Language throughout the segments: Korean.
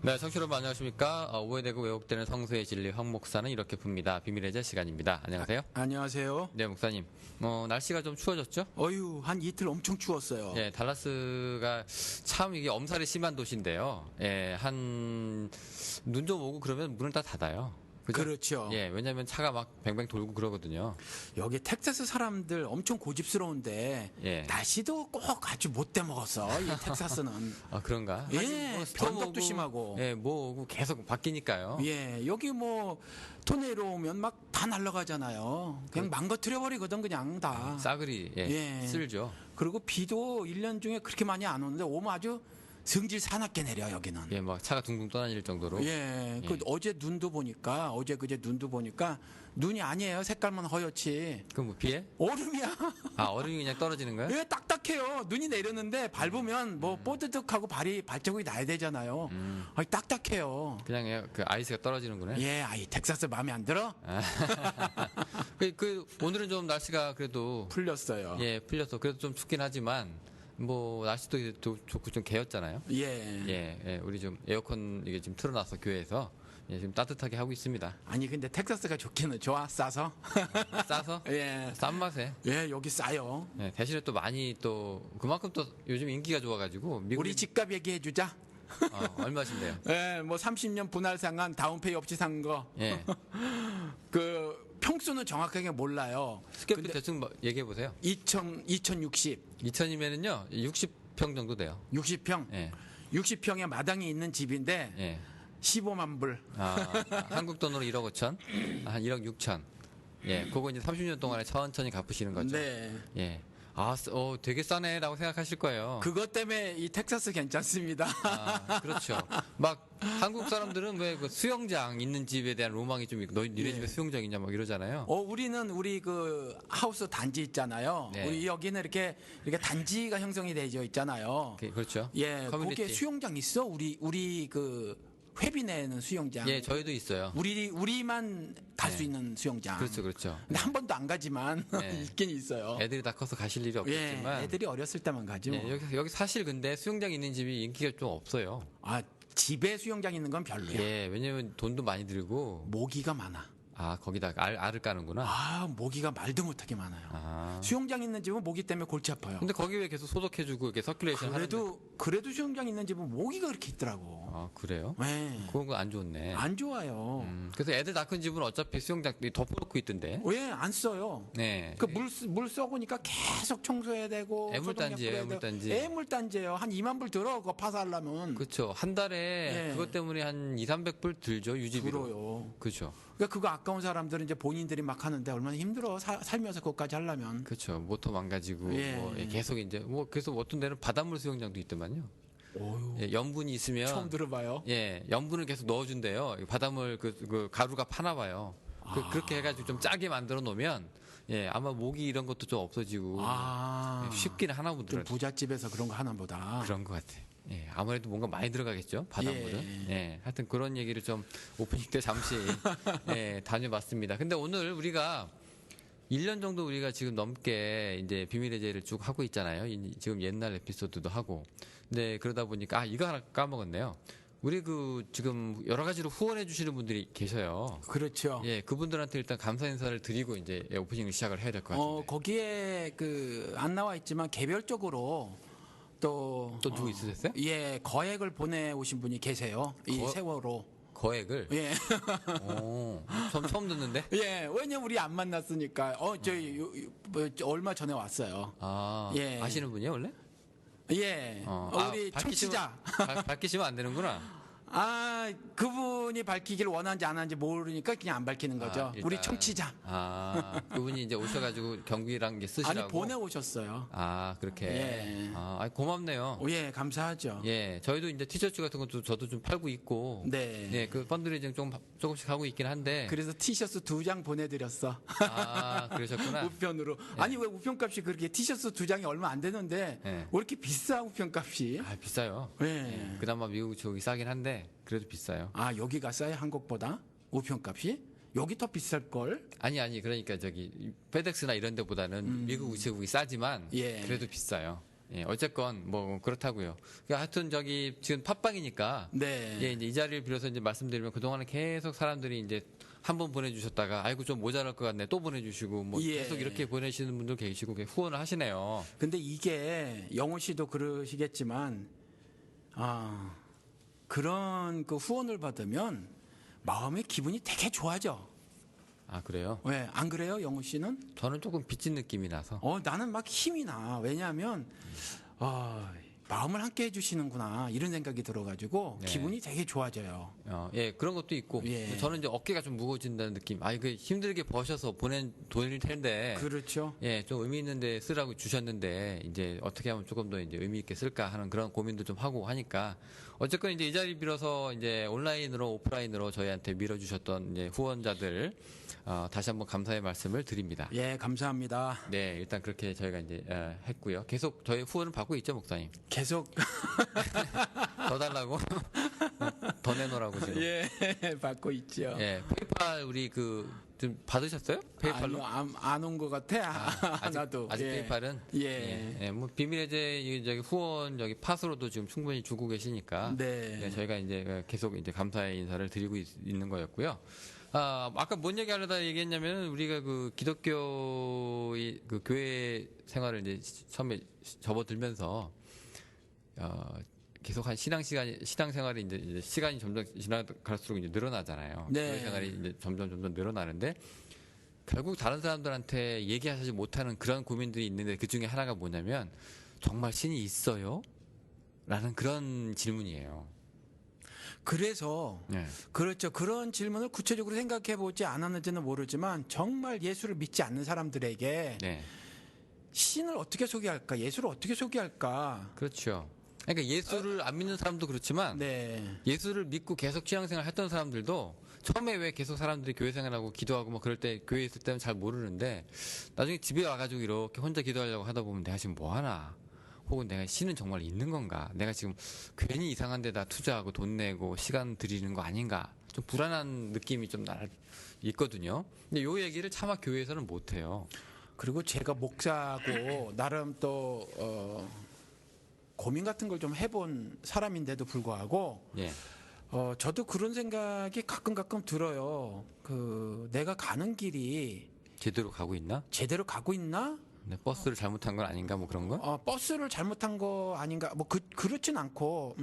네, 청취자 여러분 안녕하십니까? 오해되고 왜곡되는 성서의 진리 황 목사는 이렇게 붑니다. 비밀의 제 시간입니다. 안녕하세요. 안녕하세요. 네, 목사님. 날씨가 좀 추워졌죠? 한 이틀 엄청 추웠어요. 예, 달라스가 참 이게 엄살이 심한 도시인데요. 예, 눈 좀 오고 그러면 문을 다 닫아요. 그죠? 그렇죠. 예, 왜냐면 차가 막 뱅뱅 돌고 그러거든요. 여기 텍사스 사람들 엄청 고집스러운데 예. 날씨도 꼭 아주 못돼 먹었어. 이 텍사스는. 아, 그런가? 예, 변덕도 심하고. 예, 뭐 오고 계속 바뀌니까요. 예, 여기 뭐 토네이로 오면 막 다 날아가잖아요. 그냥 망가뜨려 버리거든 그냥 다. 싸그리 예. 쓸죠. 그리고 비도 1년 중에 그렇게 많이 안 오는데 오면 아주 성질 사납게 내려 여기는. 예, 막 차가 둥둥 떠다닐 정도로. 예, 예. 그 어제 그제 눈도 보니까 눈이 아니에요. 색깔만 허옇지. 그럼 뭐 비에? 얼음이야. 아, 얼음이 그냥 떨어지는 거예요? 예, 딱딱해요. 눈이 내렸는데 밟으면 뭐 뽀드득하고 발자국이 나야 되잖아요. 아니, 딱딱해요. 그냥 그 아이스가 떨어지는구나. 예, 아이 텍사스 마음에 안 들어? 오늘은 좀 날씨가 그래도 풀렸어요. 예, 풀려서 그래도 좀 춥긴 하지만 뭐 날씨도 좋고 좀 개었잖아요. 예. 예, 우리 좀 에어컨 이게 지금 틀어놔서 교회에서 예, 지금 따뜻하게 하고 있습니다. 아니 근데 텍사스가 좋기는 좋아 싸서. 싸서? 예. 싼 맛에. 예, 여기 싸요. 예, 대신에 또 많이 또 그만큼 또 요즘 인기가 좋아가지고 우리 집값 얘기해 주자. 얼마신데요? 예, 뭐 30년 분할 상한 다운페이 없이 산 거. 예. 그 평수는 정확하게 몰라요. 스케프 대충 얘기해 보세요. 2060. 2000이면은요 60평 정도 돼요. 60평. 예. 60평에 마당이 있는 집인데 예. 15만 불. 한국 돈으로 1억 5천, 한 1억 6천. 예, 그거 이제 30년 동안에 천천히 갚으시는 거죠. 네. 예. 되게 싸네라고 생각하실 거예요. 그것 때문에 이 텍사스 괜찮습니다. 그렇죠. 막 한국 사람들은 왜 그 수영장 있는 집에 대한 로망이 좀 있고, 니네 집에 수영장 있냐 막 이러잖아요. 우리 그 하우스 단지 있잖아요. 네. 우리 여기는 이렇게 단지가 형성이 되어 있잖아요. 그렇죠. 예, 커뮤니티. 거기에 수영장 있어? 우리 그 회비내는 수영장. 예, 저희도 있어요. 우리만 갈 수 네. 있는 수영장. 그렇죠. 근데 한 번도 안 가지만 네. 있긴 있어요. 애들이 다 커서 가실 일이 예, 없겠지만. 애들이 어렸을 때만 가지 뭐. 예, 여기 사실 근데 수영장 있는 집이 인기가 좀 없어요. 아, 집에 수영장 있는 건 별로야. 예, 왜냐면 돈도 많이 들고. 모기가 많아. 거기다 알을 까는구나. 모기가 말도 못하게 많아요. 아. 수영장 있는 집은 모기 때문에 골치 아파요. 근데 거기 왜 계속 소독해주고 이렇게 서큘레이션 하는데. 그래도 수영장 있는 집은 모기가 그렇게 있더라고. 아, 그래요? 네. 그건 안 좋네. 안 좋아요. 그래서 애들 낳은 집은 어차피 수영장 덮어놓고 있던데. 왜 안 써요? 네. 물 써보니까 계속 청소해야 되고. 애물단지예요, 소독약 뿌려야 되고. 애물단지. 애물단지예요. 한 2만 불 들어, 그거 파산하려면. 그렇죠. 한 달에 예. 그것 때문에 한 2, 300불 들죠, 유지비로. 들어요. 그렇죠. 그러니까 그거 아까운 사람들은 이제 본인들이 막 하는데 얼마나 힘들어. 살면서 그것까지 하려면. 그렇죠. 모터 망가지고 예. 계속 이제 그래서 어떤 데는 바닷물 수영장도 있더만요. 예, 염분이 있으면 처음 들어봐요. 예, 염분을 계속 넣어준대요. 바닷물 그 가루가 파나 봐요. 그렇게 해가지고 좀 짜게 만들어 놓으면 예, 아마 모기 이런 것도 좀 없어지고 예, 쉽기는 하나 좀 보더라고요. 부잣집에서 그런 거 하나 보다. 그런 것 같아요. 예, 아무래도 뭔가 많이 들어가겠죠, 바닷물은. 예, 하여튼 그런 얘기를 좀 오프닝 때 잠시 예, 다녀봤습니다. 근데 오늘 우리가 1년 정도 우리가 지금 넘게 이제 비밀의 제를 쭉 하고 있잖아요. 지금 옛날 에피소드도 하고. 근데 그러다 보니까 이거 하나 까먹었네요. 우리 지금 여러 가지로 후원해 주시는 분들이 계셔요. 그렇죠. 예, 그분들한테 일단 감사 인사를 드리고 이제 오프닝을 시작을 해야 될 것 같은데. 거기에 안 나와 있지만 개별적으로 또 누구 있으셨어요? 예, 거액을 보내오신 분이 계세요. 이 세월호. 거액을? 예. 처음 듣는데? 예, 왜냐면 우리 안 만났으니까. 얼마 전에 왔어요. 예. 아시는 분이에요, 원래? 예. 우리 청취자. 밝히시면 안 되는구나. 그분이 밝히기를 원하는지 안 하는지 모르니까 그냥 안 밝히는 거죠. 일단. 우리 청취자. 그분이 이제 오셔가지고 경비랑 쓰시라고. 아니, 보내오셨어요. 그렇게. 예. 고맙네요. 예, 감사하죠. 예, 저희도 이제 티셔츠 같은 것도 저도 좀 팔고 있고. 네. 예, 그 펀드레이징 조금씩 하고 있긴 한데. 그래서 티셔츠 2장 보내드렸어. 그러셨구나. 우편으로. 아니, 왜 우편값이 그렇게 티셔츠 2장이 얼마 안 되는데 왜 이렇게 비싸, 우편값이? 비싸요. 네. 그나마 미국 쪽이 싸긴 한데 그래도 비싸요. 여기가 싸요, 한국보다? 우편값이? 여기 더 비쌀걸? 아니, 그러니까 페덱스나 이런 데보다는 미국 우체국이 싸지만 예. 그래도 비싸요. 예, 어쨌건 뭐 그렇다고요. 그러니까 하여튼 저기 지금 팟빵이니까 네. 예, 이제 이 자리를 빌어서 이제 말씀드리면 그동안에 계속 사람들이 이제 한 번 보내주셨다가 아이고 좀 모자랄 것 같네 또 보내주시고 뭐 예. 계속 이렇게 보내시는 분들 계시고 후원을 하시네요. 근데 이게 영호 씨도 그러시겠지만 그런 그 후원을 받으면 마음의 기분이 되게 좋아져. 아 그래요? 왜 안 그래요, 영호 씨는? 저는 조금 빚진 느낌이 나서. 나는 막 힘이 나. 왜냐하면 마음을 함께 해주시는구나 이런 생각이 들어가지고 네. 기분이 되게 좋아져요. 예, 그런 것도 있고. 예. 저는 이제 어깨가 좀 무거워진다는 느낌. 아, 이거 힘들게 버셔서 보낸 돈일 텐데. 그렇죠. 예, 좀 의미 있는데 쓰라고 주셨는데, 이제 어떻게 하면 조금 더 이제 의미 있게 쓸까 하는 그런 고민도 좀 하고 하니까. 어쨌건 이제 이 자리 빌어서 이제 온라인으로, 오프라인으로 저희한테 밀어주셨던 이제 후원자들, 다시 한번 감사의 말씀을 드립니다. 예, 감사합니다. 네, 일단 그렇게 저희가 이제 했고요. 계속 저희 후원을 받고 있죠, 목사님? 계속 더 달라고? 더 내놓으라고 지금. 예 받고 있죠. 예, 페이팔 우리 좀 받으셨어요? 페이팔로? 안 온 것 같아. 하나도. 아직 예. 페이팔은? 예. 뭐 비밀해제 저기 후원 저기 팟으로도 지금 충분히 주고 계시니까. 네. 저희가 이제 계속 이제 감사의 인사를 드리고 있는 거였고요. 아까 뭔 얘기 하려다 얘기했냐면 우리가 그 기독교의 그 교회 생활을 이제 처음에 접어들면서 계속 한 신앙 생활이 이제 시간이 점점 지나갈수록 이제 늘어나잖아요. 네. 교회 생활이 이제 점점 늘어나는데 결국 다른 사람들한테 얘기하지 못하는 그런 고민들이 있는데 그 중에 하나가 뭐냐면 정말 신이 있어요? 라는 그런 질문이에요. 그래서 네. 그렇죠. 그런 질문을 구체적으로 생각해 보지 않았는지는 모르지만 정말 예수를 믿지 않는 사람들에게 네. 신을 어떻게 소개할까? 예수를 어떻게 소개할까? 그렇죠. 그러니까 예수를 안 믿는 사람도 그렇지만 네. 예수를 믿고 계속 신앙생활 했던 사람들도 처음에 왜 계속 사람들이 교회 생활하고 기도하고 뭐 그럴 때 교회에 있을 때는 잘 모르는데 나중에 집에 와가지고 이렇게 혼자 기도하려고 하다 보면 내가 지금 뭐 하나 혹은 내가 신은 정말 있는 건가 내가 지금 괜히 이상한 데다 투자하고 돈 내고 시간 들이는 거 아닌가 좀 불안한 느낌이 좀 있거든요. 근데 요 얘기를 차마 교회에서는 못 해요. 그리고 제가 목사고 나름 또 고민 같은 걸 좀 해본 사람인데도 불구하고 예. 저도 그런 생각이 가끔 들어요. 내가 가는 길이 제대로 가고 있나? 제대로 가고 있나? 네, 버스를 잘못한 건 아닌가 뭐 그런 거? 버스를 잘못한 거 아닌가? 뭐 그렇진 않고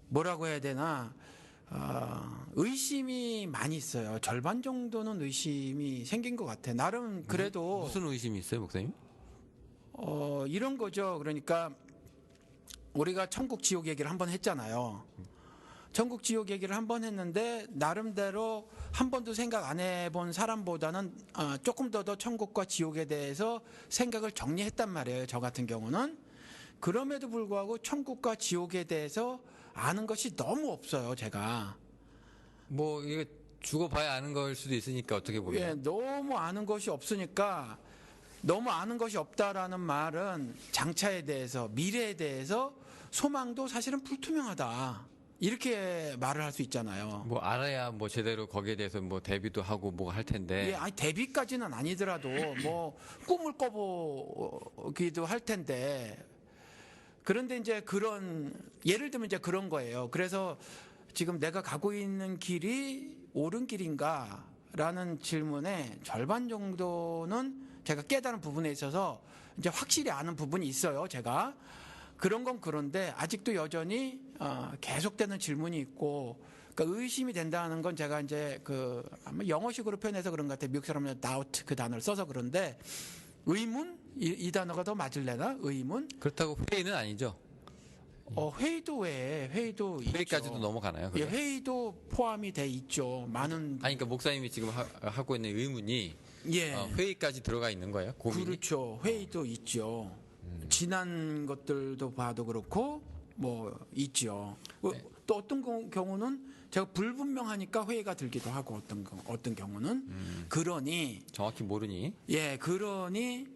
뭐라고 해야 되나? 의심이 많이 있어요. 절반 정도는 의심이 생긴 것 같아. 나름 그래도 무슨 의심이 있어요, 목사님? 이런 거죠. 그러니까 우리가 천국 지옥 얘기를 한번 했잖아요. 천국 지옥 얘기를 한번 했는데 나름대로 한 번도 생각 안 해본 사람보다는 조금 더 천국과 지옥에 대해서 생각을 정리했단 말이에요. 저 같은 경우는. 그럼에도 불구하고 천국과 지옥에 대해서 아는 것이 너무 없어요. 제가. 뭐 이게 죽어봐야 아는 걸 수도 있으니까 어떻게 보면. 예, 너무 아는 것이 없으니까 너무 아는 것이 없다라는 말은 장차에 대해서 미래에 대해서 소망도 사실은 불투명하다. 이렇게 말을 할 수 있잖아요. 뭐 알아야 뭐 제대로 거기에 대해서 뭐 대비도 하고 뭐 할 텐데. 예, 아니 대비까지는 아니더라도 뭐 꿈을 꿔보기도 할 텐데. 그런데 이제 예를 들면 이제 그런 거예요. 그래서 지금 내가 가고 있는 길이 옳은 길인가라는 질문에 절반 정도는 제가 깨달은 부분에 있어서 이제 확실히 아는 부분이 있어요. 제가. 그런 건 그런데 아직도 여전히 계속되는 질문이 있고 그러니까 의심이 된다는 건 제가 이제 아마 영어식으로 표현해서 그런 것 같아요. 미국 사람은 doubt 그 단어를 써서 그런데 의문 이 단어가 더 맞을래나? 의문? 그렇다고 회의는 아니죠. 회의도 회의도 회의까지도 있죠. 넘어가나요? 예, 그게? 회의도 포함이 돼 있죠. 많은 아니 그러니까 목사님이 지금 하고 있는 의문이 예. 회의까지 들어가 있는 거예요? 고민이? 그렇죠. 회의도 있죠. 지난 것들도 봐도 그렇고 뭐 있죠. 네. 또 어떤 경우는 제가 불분명하니까 회의가 들기도 하고 어떤 경우는 그러니 정확히 모르니? 예, 그러니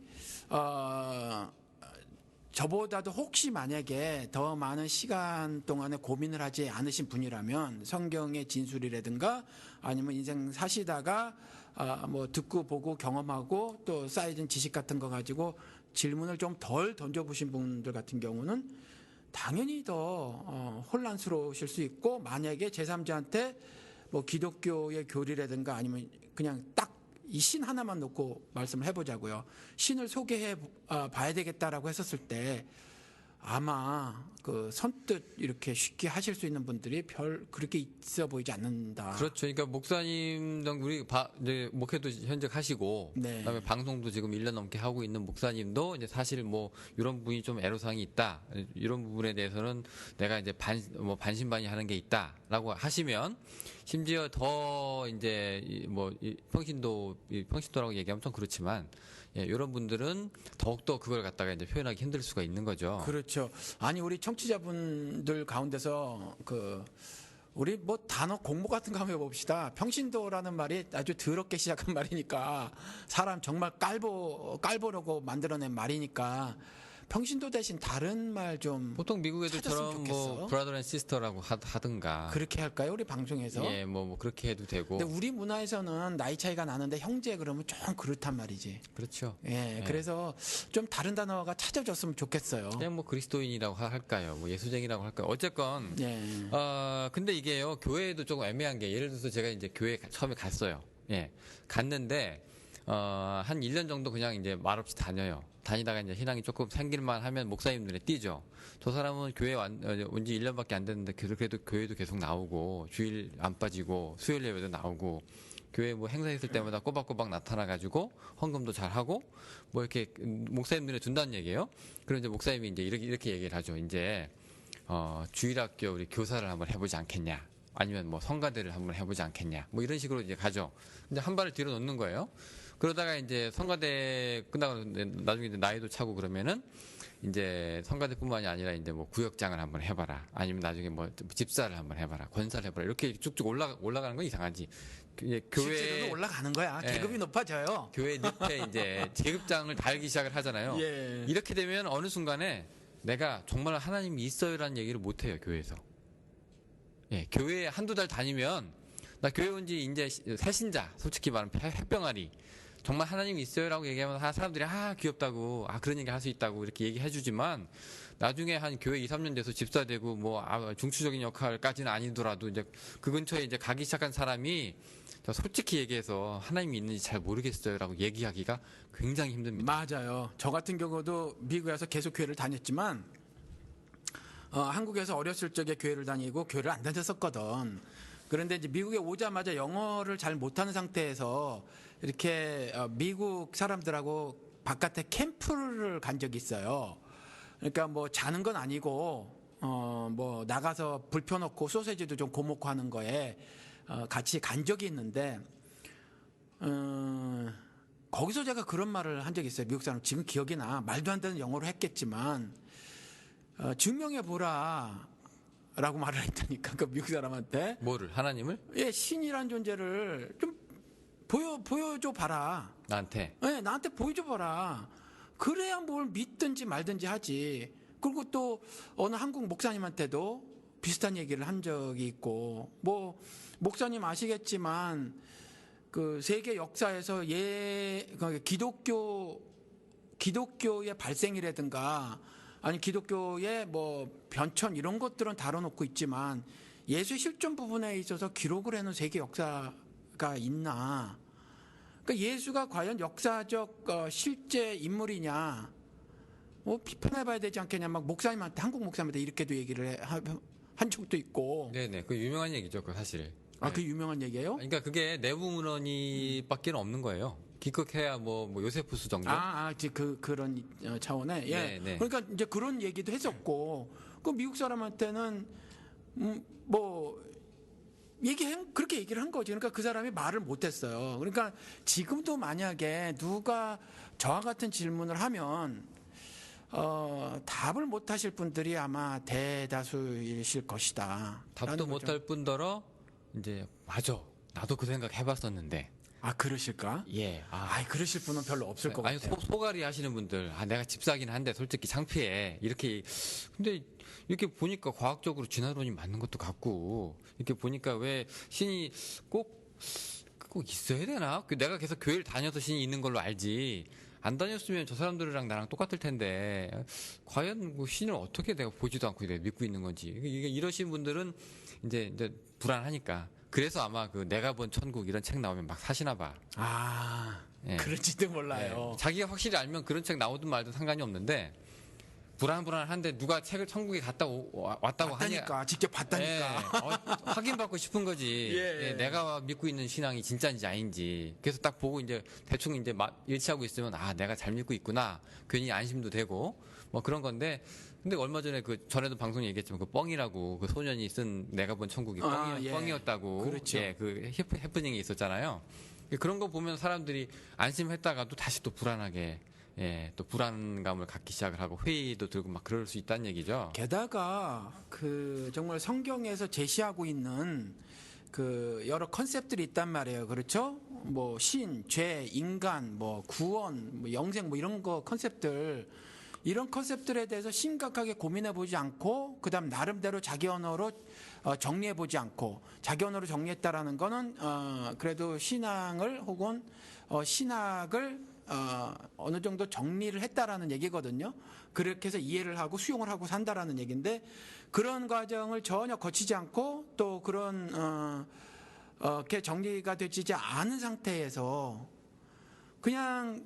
저보다도 혹시 만약에 더 많은 시간 동안에 고민을 하지 않으신 분이라면 성경의 진술이라든가 아니면 인생 사시다가 뭐 듣고 보고 경험하고 또 쌓여진 지식 같은 거 가지고 질문을 좀 덜 던져보신 분들 같은 경우는 당연히 더 혼란스러우실 수 있고, 만약에 제3자한테 뭐 기독교의 교리라든가 아니면 그냥 딱 이 신 하나만 놓고 말씀을 해보자고요. 신을 소개해 봐야 되겠다라고 했었을 때 아마 그 선뜻 이렇게 쉽게 하실 수 있는 분들이 별 그렇게 있어 보이지 않는다. 그렇죠. 그러니까 목사님, 우리 이제 목회도 현직 하시고, 네. 그다음에 방송도 지금 1년 넘게 하고 있는 목사님도 이제 사실 뭐 이런 부분이 좀 애로사항이 있다, 이런 부분에 대해서는 내가 이제 반신반의하는 게 있다라고 하시면, 심지어 더 이제 평신도라고 얘기하면 좀 그렇지만, 예, 이런 분들은 더욱더 그걸 갖다가 이제 표현하기 힘들 수가 있는 거죠. 그렇죠. 아니 우리 청취자분들 가운데서 우리 뭐 단어 공모 같은 거 한번 해봅시다. 평신도라는 말이 아주 더럽게 시작한 말이니까, 사람 정말 깔보려고 만들어낸 말이니까 평신도 대신 다른 말 좀 보통 미국 애들처럼 뭐 브라더 앤 시스터라고 하든가 그렇게 할까요? 우리 방송에서? 예, 뭐 그렇게 해도 되고. 근데 우리 문화에서는 나이 차이가 나는데 형제 그러면 좀 그렇단 말이지. 그렇죠. 예, 예. 그래서 좀 다른 단어가 찾아줬으면 좋겠어요. 그냥 뭐 그리스도인이라고 할까요? 뭐 예수쟁이라고 할까요? 어쨌건 예. 근데 이게요, 교회에도 조금 애매한 게, 예를 들어서 제가 이제 교회 처음에 갔어요. 예, 갔는데 한 1년 정도 그냥 이제 말없이 다니다가 이제 신앙이 조금 생길만 하면 목사님 눈에 띄죠. 저 사람은 교회 온 지 1년밖에 안 됐는데 그래도 교회도 계속 나오고, 주일 안 빠지고, 수요일 예배도 나오고, 교회 뭐 행사 있을 때마다 꼬박꼬박 나타나가지고 헌금도 잘 하고, 뭐 이렇게 목사님 눈에 둔다는 얘기예요. 그럼 이제 목사님이 이제 이렇게 얘기를 하죠. 이제 주일학교 우리 교사를 한번 해보지 않겠냐, 아니면 뭐 성가대를 한번 해보지 않겠냐, 뭐 이런 식으로 이제 가죠. 근데 한 발을 뒤로 놓는 거예요. 그러다가 이제 성가대 끝나고 나중에 이제 나이도 차고 그러면은 이제 성가대뿐만이 아니라 이제 뭐 구역장을 한번 해봐라, 아니면 나중에 뭐 집사를 한번 해봐라, 권사를 해봐라, 이렇게 쭉쭉 올라가는 건 이상하지. 실제로는 올라가는 거야. 예. 계급이 높아져요. 교회 늪에 이제 계급장을 달기 시작을 하잖아요. 예. 이렇게 되면 어느 순간에 내가 정말 하나님이 있어요라는 얘기를 못 해요, 교회에서. 예, 교회에 한두 달 다니면, 나 교회 온 지 이제 새신자, 솔직히 말하면 햇병아리, 정말 하나님이 있어요라고 얘기하면 사람들이 귀엽다고, 그런 얘기 할 수 있다고 이렇게 얘기해 주지만, 나중에 한 교회 2, 3년 돼서 집사 되고 뭐 중추적인 역할까지는 아니더라도 이제 그 근처에 이제 가기 시작한 사람이 솔직히 얘기해서 하나님이 있는지 잘 모르겠어요라고 얘기하기가 굉장히 힘듭니다. 맞아요. 저 같은 경우도 미국에서 계속 교회를 다녔지만 한국에서 어렸을 적에 교회를 다니고 교회를 안 다녔었거든. 그런데 이제 미국에 오자마자 영어를 잘 못하는 상태에서 이렇게 미국 사람들하고 바깥에 캠프를 간 적이 있어요. 그러니까 뭐 자는 건 아니고 뭐 나가서 불 펴놓고 소세지도 좀 고먹고 하는 거에 같이 간 적이 있는데 거기서 제가 그런 말을 한 적이 있어요. 미국 사람 지금 기억이 나. 말도 안 되는 영어로 했겠지만 증명해 보라 라고 말을 했다니까, 그 미국 사람한테. 뭐를? 하나님을? 예, 신이란 존재를 좀 보여줘 봐라. 나한테? 예, 나한테 보여줘 봐라. 그래야 뭘 믿든지 말든지 하지. 그리고 또 어느 한국 목사님한테도 비슷한 얘기를 한 적이 있고, 뭐 목사님 아시겠지만 그 세계 역사에서 기독교의 발생이라든가 아니 기독교의 뭐 변천 이런 것들은 다뤄놓고 있지만 예수 실존 부분에 있어서 기록을 해놓은 세계 역사가 있나? 그러니까 예수가 과연 역사적 실제 인물이냐? 비판해봐야 되지 않겠냐? 막 목사님한테, 한국 목사님한테 이렇게도 얘기를 한 적도 있고. 네네, 그 유명한 얘기죠, 그 사실. 그 유명한 얘기예요? 그러니까 그게 내부 문헌이밖에 없는 거예요. 기껏해야 뭐 요세푸스 정도. 그런 차원에. 예. 네, 네. 그러니까 이제 그런 얘기도 했었고, 그 미국 사람한테는 뭐 그렇게 얘기를 한 거지. 그러니까 그 사람이 말을 못했어요. 그러니까 지금도 만약에 누가 저와 같은 질문을 하면 답을 못하실 분들이 아마 대다수이실 것이다. 답도 못할 뿐더러 이제 맞아, 나도 그 생각 해봤었는데. 그러실까? 예. 그러실 분은 별로 없을 것 같아요. 소갈이 하시는 분들, 내가 집사긴 한데 솔직히 창피해. 이렇게. 근데 이렇게 보니까 과학적으로 진화론이 맞는 것도 같고, 이렇게 보니까 왜 신이 꼭 꼭 있어야 되나? 내가 계속 교회를 다녀서 신이 있는 걸로 알지. 안 다녔으면 저 사람들이랑 나랑 똑같을 텐데 과연 뭐 신을 어떻게 내가 보지도 않고 내가 믿고 있는 건지 이게 이러신 분들은 이제 불안하니까 그래서 아마 그 내가 본 천국 이런 책 나오면 막 사시나 봐. 예. 그럴지도 몰라요. 예. 자기가 확실히 알면 그런 책 나오든 말든 상관이 없는데 불안한데 누가 책을 천국에 왔다고 봤다니까 하냐. 직접 봤다니까. 예. 확인받고 싶은 거지. 예. 예, 내가 믿고 있는 신앙이 진짜인지 아닌지. 그래서 딱 보고 이제 대충 이제 일치하고 있으면 아 내가 잘 믿고 있구나. 괜히 안심도 되고 뭐 그런 건데. 근데 얼마 전에 그 전에도 방송 얘기했지만 그 뻥이라고 그 소년이 쓴 내가 본 천국이 예. 뻥이었다고. 그렇죠. 예, 그 해프닝이 있었잖아요. 그런 거 보면 사람들이 안심했다가도 다시 또 불안하게. 예, 또 불안감을 갖기 시작을 하고 회의도 들고 막 그럴 수 있다는 얘기죠. 게다가 그 정말 성경에서 제시하고 있는 그 여러 컨셉들이 있단 말이에요. 그렇죠? 뭐 신, 죄, 인간, 뭐 구원, 뭐 영생 뭐 이런 거 컨셉들 이런 컨셉들에 대해서 심각하게 고민해 보지 않고 그다음 나름대로 자기 언어로 정리해 보지 않고 자기 언어로 정리했다라는 거는 그래도 신앙을 혹은 신학을 어느 정도 정리를 했다라는 얘기거든요. 그렇게 해서 이해를 하고 수용을 하고 산다라는 얘기인데 그런 과정을 전혀 거치지 않고 또 그런 이렇게 정리가 되지 않은 상태에서 그냥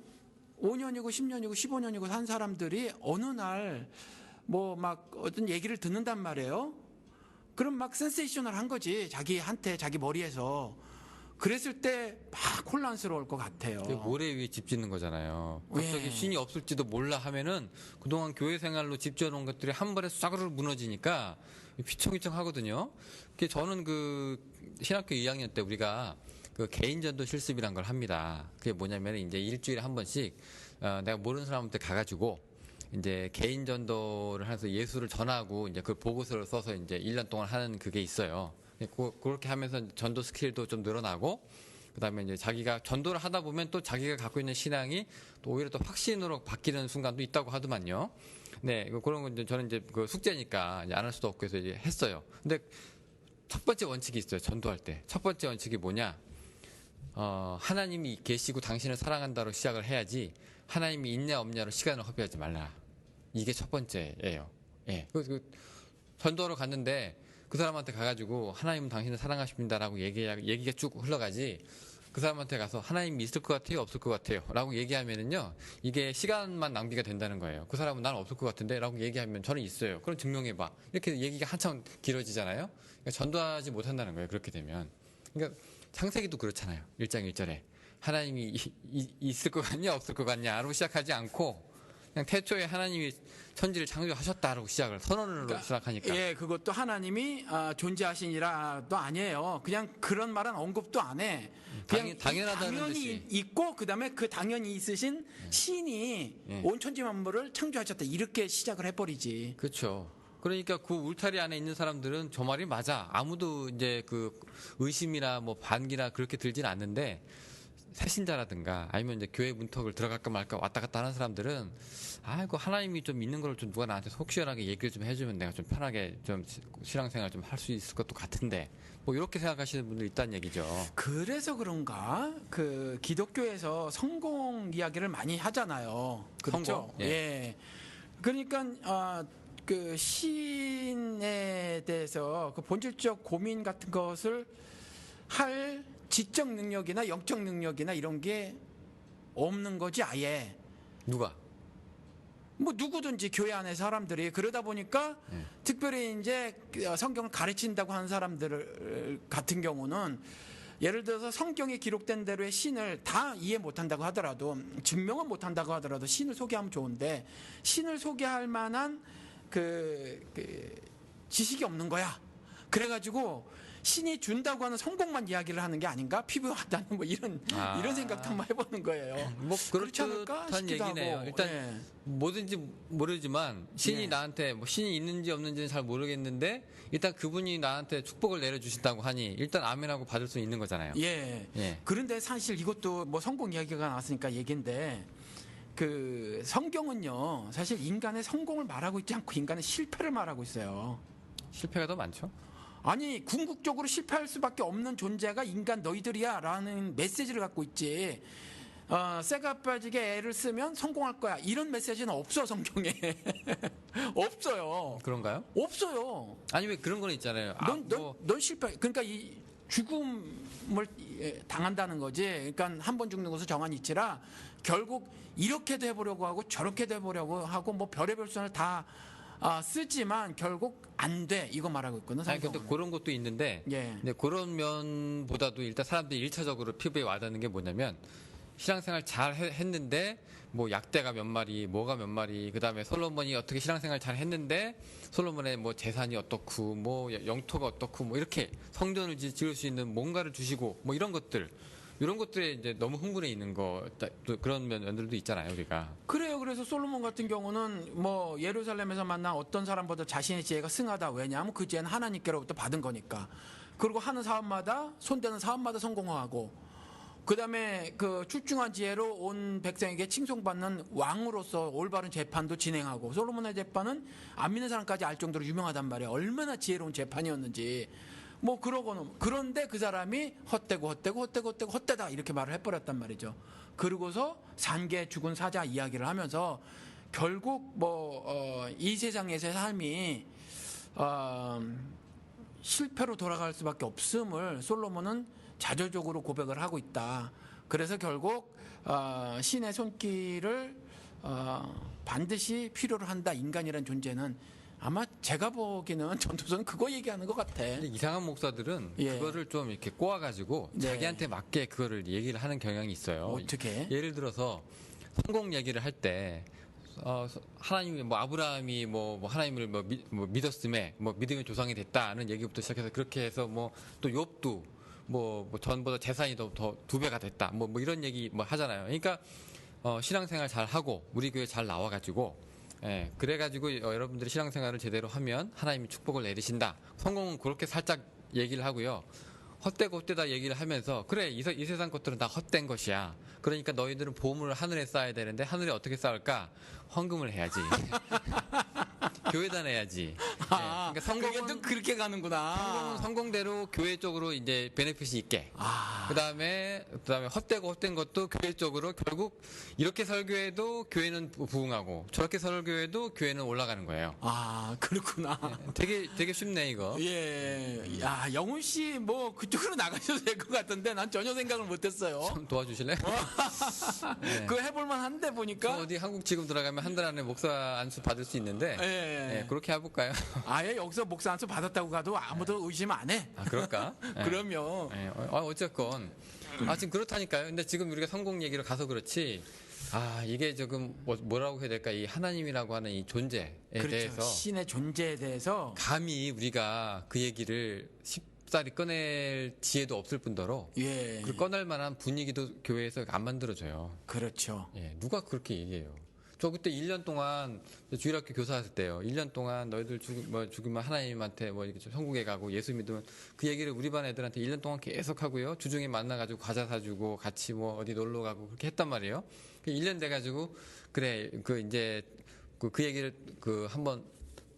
5년이고 10년이고 15년이고 산 사람들이 어느 날 뭐 막 어떤 얘기를 듣는단 말이에요. 그럼 막 센세이셔널한 거지 자기한테 자기 머리에서. 그랬을 때 막 혼란스러울 것 같아요. 모래 위에 집 짓는 거잖아요. 갑자기 예. 신이 없을지도 몰라 하면은 그동안 교회 생활로 집 지어놓은 것들이 한 번에 싹으로 무너지니까 휘청휘청 하거든요. 저는 그 신학교 2학년 때 우리가 그 개인전도 실습이란 걸 합니다. 그게 뭐냐면 이제 일주일에 한 번씩 내가 모르는 사람한테 가가지고 이제 개인 전도를 해서 예수를 전하고 이제 그 보고서를 써서 이제 1년 동안 하는 그게 있어요. 그렇게 하면서 전도 스킬도 좀 늘어나고 그다음에 이제 자기가 전도를 하다 보면 또 자기가 갖고 있는 신앙이 또 오히려 또 확신으로 바뀌는 순간도 있다고 하더만요. 네, 그런 건 이제 저는 이제 그 숙제니까 안 할 수도 없고 해서 이제 했어요. 근데 첫 번째 원칙이 있어요. 전도할 때. 첫 번째 원칙이 뭐냐? 하나님이 계시고 당신을 사랑한다로 시작을 해야지 하나님이 있냐 없냐로 시간을 허비하지 말라. 이게 첫 번째예요. 예. 전도하러 갔는데 그 사람한테 가가지고 하나님은 당신을 사랑하십니다라고 얘기가 쭉 흘러가지 그 사람한테 가서 하나님이 있을 것 같아요 없을 것 같아요 라고 얘기하면은요 이게 시간만 낭비가 된다는 거예요. 그 사람은 난 없을 것 같은데 라고 얘기하면 저는 있어요. 그럼 증명해봐. 이렇게 얘기가 한참 길어지잖아요. 그러니까 전도하지 못한다는 거예요. 그렇게 되면. 그러니까 창세기도 그렇잖아요. 1장 1절에 하나님이 있을 것 같냐 없을 것 같냐로 시작하지 않고 그냥 태초에 하나님이 천지를 창조하셨다라고 시작을 선언으로 시작하니까. 예, 그것도 하나님이 존재하시니라도 아니에요. 그냥 그런 말은 언급도 안 해. 그냥 당연하다는 당연히 듯이. 있고 그다음에 그 당연히 있으신 신이 온 천지 만물을 창조하셨다. 이렇게 시작을 해버리지. 그렇죠. 그러니까 그 울타리 안에 있는 사람들은 저 말이 맞아. 아무도 이제 그 의심이나 뭐 반기나 그렇게 들진 않는데 새신자라든가 아니면 이제 교회 문턱을 들어갈까 말까 왔다 갔다 하는 사람들은 아이고 하나님이 좀 있는 걸 좀 누가 나한테 속 시원하게 얘기를 좀 해주면 내가 좀 편하게 좀 신앙생활 좀 할 수 있을 것도 같은데 뭐 이렇게 생각하시는 분들 있다는 얘기죠. 그래서 그런가 그 기독교에서 성공 이야기를 많이 하잖아요. 그렇죠? 성공? 예. 예. 그러니까 그 신에 대해서 그 본질적 고민 같은 것을 할 지적 능력이나 영적 능력이나 이런 게 없는 거지 아예. 누가? 뭐 누구든지 교회 안에 사람들이 그러다 보니까 특별히 이제 성경을 가르친다고 하는 사람들 같은 경우는 예를 들어서 성경에 기록된 대로의 신을 다 이해 못한다고 하더라도 증명은 못한다고 하더라도 신을 소개하면 좋은데 신을 소개할 만한 그 지식이 없는 거야. 그래가지고 신이 준다고 하는 성공만 이야기를 하는 게 아닌가? 피부하다는 뭐 이런 생각도 한번 해보는 거예요. 뭐 그렇지 않을까 그렇다는 싶기도 얘기네요. 하고. 일단 예. 뭐든지 모르지만 신이 예. 나한테 뭐 신이 있는지 없는지는 잘 모르겠는데 일단 그분이 나한테 축복을 내려주신다고 하니 일단 아멘하고 받을 수 있는 거잖아요. 예. 예. 그런데 사실 이것도 뭐 성공 이야기가 나왔으니까 얘기인데 그 성경은요 사실 인간의 성공을 말하고 있지 않고 인간의 실패를 말하고 있어요. 실패가 더 많죠. 아니 궁극적으로 실패할 수밖에 없는 존재가 인간 너희들이야라는 메시지를 갖고 있지. 쇠가 빠지게 애를 쓰면 성공할 거야. 이런 메시지는 없어 성경에. 없어요. 그런가요? 없어요. 아니 왜 그런 거는 있잖아요. 넌 실패. 그러니까 이 죽음을 당한다는 거지. 그러니까 한 번 죽는 것은 정한 이치라 결국 이렇게도 해보려고 하고 저렇게도 해보려고 하고 뭐 별의별 수단을 다 쓰지만 결국 안 돼. 이거 말하고 있거든. 아니 근데 그런 것도 있는데, 예. 근데 그런 면보다도 일단 사람들이 1차적으로 피부에 와닿는 게 뭐냐면 신앙생활 잘 했는데 뭐 약대가 몇 마리, 뭐가 몇 마리, 그 다음에 솔로몬이 어떻게 신앙생활 잘 했는데 솔로몬의 뭐 재산이 어떻고, 뭐 영토가 어떻고, 뭐 이렇게 성전을 지을 수 있는 뭔가를 주시고, 뭐 이런 것들. 이런 것들에 이제 너무 흥분해 있는 거, 그런 면들도 있잖아요, 우리가. 그래요. 그래서 솔로몬 같은 경우는 뭐 예루살렘에서 만난 어떤 사람보다 자신의 지혜가 승하다. 왜냐하면 그 지혜는 하나님께로부터 받은 거니까. 그리고 하는 사업마다, 손대는 사업마다 성공하고, 그 다음에 그 출중한 지혜로 온 백성에게 칭송받는 왕으로서 올바른 재판도 진행하고, 솔로몬의 재판은 안 믿는 사람까지 알 정도로 유명하단 말이에요. 얼마나 지혜로운 재판이었는지. 뭐 그러고는, 그런데 그 사람이 헛되다 이렇게 말을 해버렸단 말이죠. 그러고서 산계 죽은 사자 이야기를 하면서 결국 뭐 이 세상에서의 삶이 실패로 돌아갈 수밖에 없음을 솔로몬은 자조적으로 고백을 하고 있다. 그래서 결국 신의 손길을 반드시 필요로 한다. 인간이란 존재는. 아마 제가 보기에는 전도서는 그거 얘기하는 것 같아. 근데 이상한 목사들은 예. 그거를 좀 이렇게 꼬아가지고 네. 자기한테 맞게 그거를 얘기를 하는 경향이 있어요. 어떻게? 예를 들어서 성공 얘기를 할 때 하나님이 뭐 아브라함이 뭐 하나님을 뭐 믿었음에 뭐 믿음의 조상이 됐다는 얘기부터 시작해서 그렇게 해서 뭐 또 욥도 뭐 전보다 재산이 더 2배가 됐다 뭐 이런 얘기 뭐 하잖아요. 그러니까 신앙생활 잘 하고 우리 교회 잘 나와가지고. 예, 그래가지고 여러분들이 신앙생활을 제대로 하면 하나님이 축복을 내리신다. 성공은 그렇게 살짝 얘기를 하고요. 헛되고 헛되다 얘기를 하면서 그래 이 세상 것들은 다 헛된 것이야. 그러니까 너희들은 보물을 하늘에 쌓아야 되는데 하늘에 어떻게 쌓을까? 헌금을 해야지. 교회다 내야지. 그러니까 성공은 또 그렇게 가는구나. 성공대로 교회 쪽으로 이제 베네핏이 있게. 그다음에 헛되고 헛된 것도 교회 쪽으로 결국 이렇게 설교해도 교회는 부흥하고 저렇게 설교해도 교회는 올라가는 거예요. 그렇구나. 되게 쉽네 이거. 예. 야, 영훈 씨 뭐 그쪽으로 나가셔도 될 것 같은데 난 전혀 생각을 못했어요. 좀 도와주실래? 네. 그거 해볼만 한데 보니까. 어디 한국 지금 들어가면 한 달 안에 목사 안수 받을 수 있는데. 예. 그렇게 해볼까요? 아예 여기서 목사 안수 받았다고 가도 아무도 의심 안 해. 그럴까? 그러면. 어쨌건. 지금 그렇다니까요. 근데 지금 우리가 성공 얘기로 가서 그렇지. 이게 조금 뭐라고 해야 될까? 이 하나님이라고 하는 이 존재에 그렇죠. 대해서. 신의 존재에 대해서. 감히 우리가 그 얘기를 쉽사리 꺼낼 지혜도 없을 뿐더러. 예. 그 꺼낼 만한 분위기도 교회에서 안 만들어져요. 그렇죠. 예, 누가 그렇게 얘기해요? 저 그때 1년 동안 주일학교 교사했을 때요. 1년 동안 너희들 죽으면 하나님한테 뭐 이렇게 천국에 가고 예수 믿으면 그 얘기를 우리 반 애들한테 1년 동안 계속 하고요. 주중에 만나가지고 과자 사주고 같이 뭐 어디 놀러 가고 그렇게 했단 말이에요. 1년 돼가지고 그래 이제 그 얘기를 한번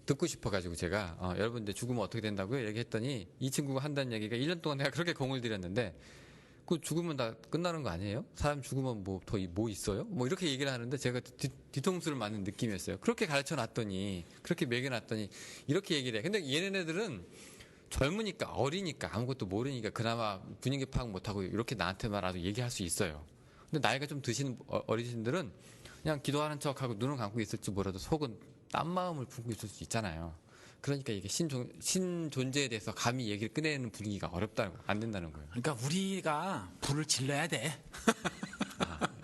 듣고 싶어가지고 제가 여러분들 죽으면 어떻게 된다고요? 얘기했더니 이 친구가 한다는 얘기가 1년 동안 내가 그렇게 공을 들였는데. 그 죽으면 다 끝나는 거 아니에요? 사람 죽으면 뭐 있어요? 뭐 이렇게 얘기를 하는데 제가 뒤통수를 맞는 느낌이었어요. 그렇게 가르쳐 놨더니, 그렇게 먹여놨더니, 이렇게 얘기를 해. 근데 얘네들은 젊으니까, 어리니까, 아무것도 모르니까, 그나마 분위기 파악 못하고 이렇게 나한테 말아도 얘기할 수 있어요. 근데 나이가 좀 드신 어르신들은 그냥 기도하는 척하고 눈을 감고 있을지 몰라도 속은 딴 마음을 품고 있을 수 있잖아요. 그러니까 이게 신존재에 대해서 감히 얘기를 꺼내는 분위기가 안 된다는 거예요. 그러니까 우리가 불을 질러야 돼.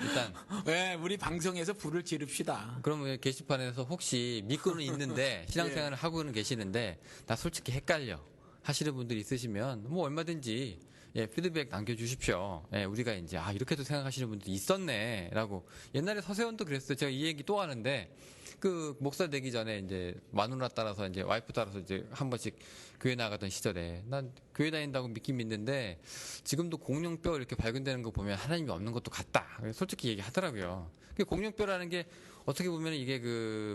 일단. 네, 우리 방송에서 불을 지릅시다. 그러면 게시판에서 혹시 믿고는 있는데 신앙생활을 하고는 계시는데 나 솔직히 헷갈려 하시는 분들이 있으시면 뭐 얼마든지 피드백 남겨주십시오. 우리가 이제 이렇게도 생각하시는 분들이 있었네라고. 옛날에 서세원도 그랬어요. 제가 이 얘기 또 하는데 그 목사 되기 전에 이제 마누라 따라서 이제 와이프 따라서 이제 한 번씩 교회 나가던 시절에 난 교회 다닌다고 믿긴 믿는데 지금도 공룡뼈 이렇게 발견되는 거 보면 하나님이 없는 것도 같다. 솔직히 얘기하더라고요. 공룡뼈라는 게 어떻게 보면 이게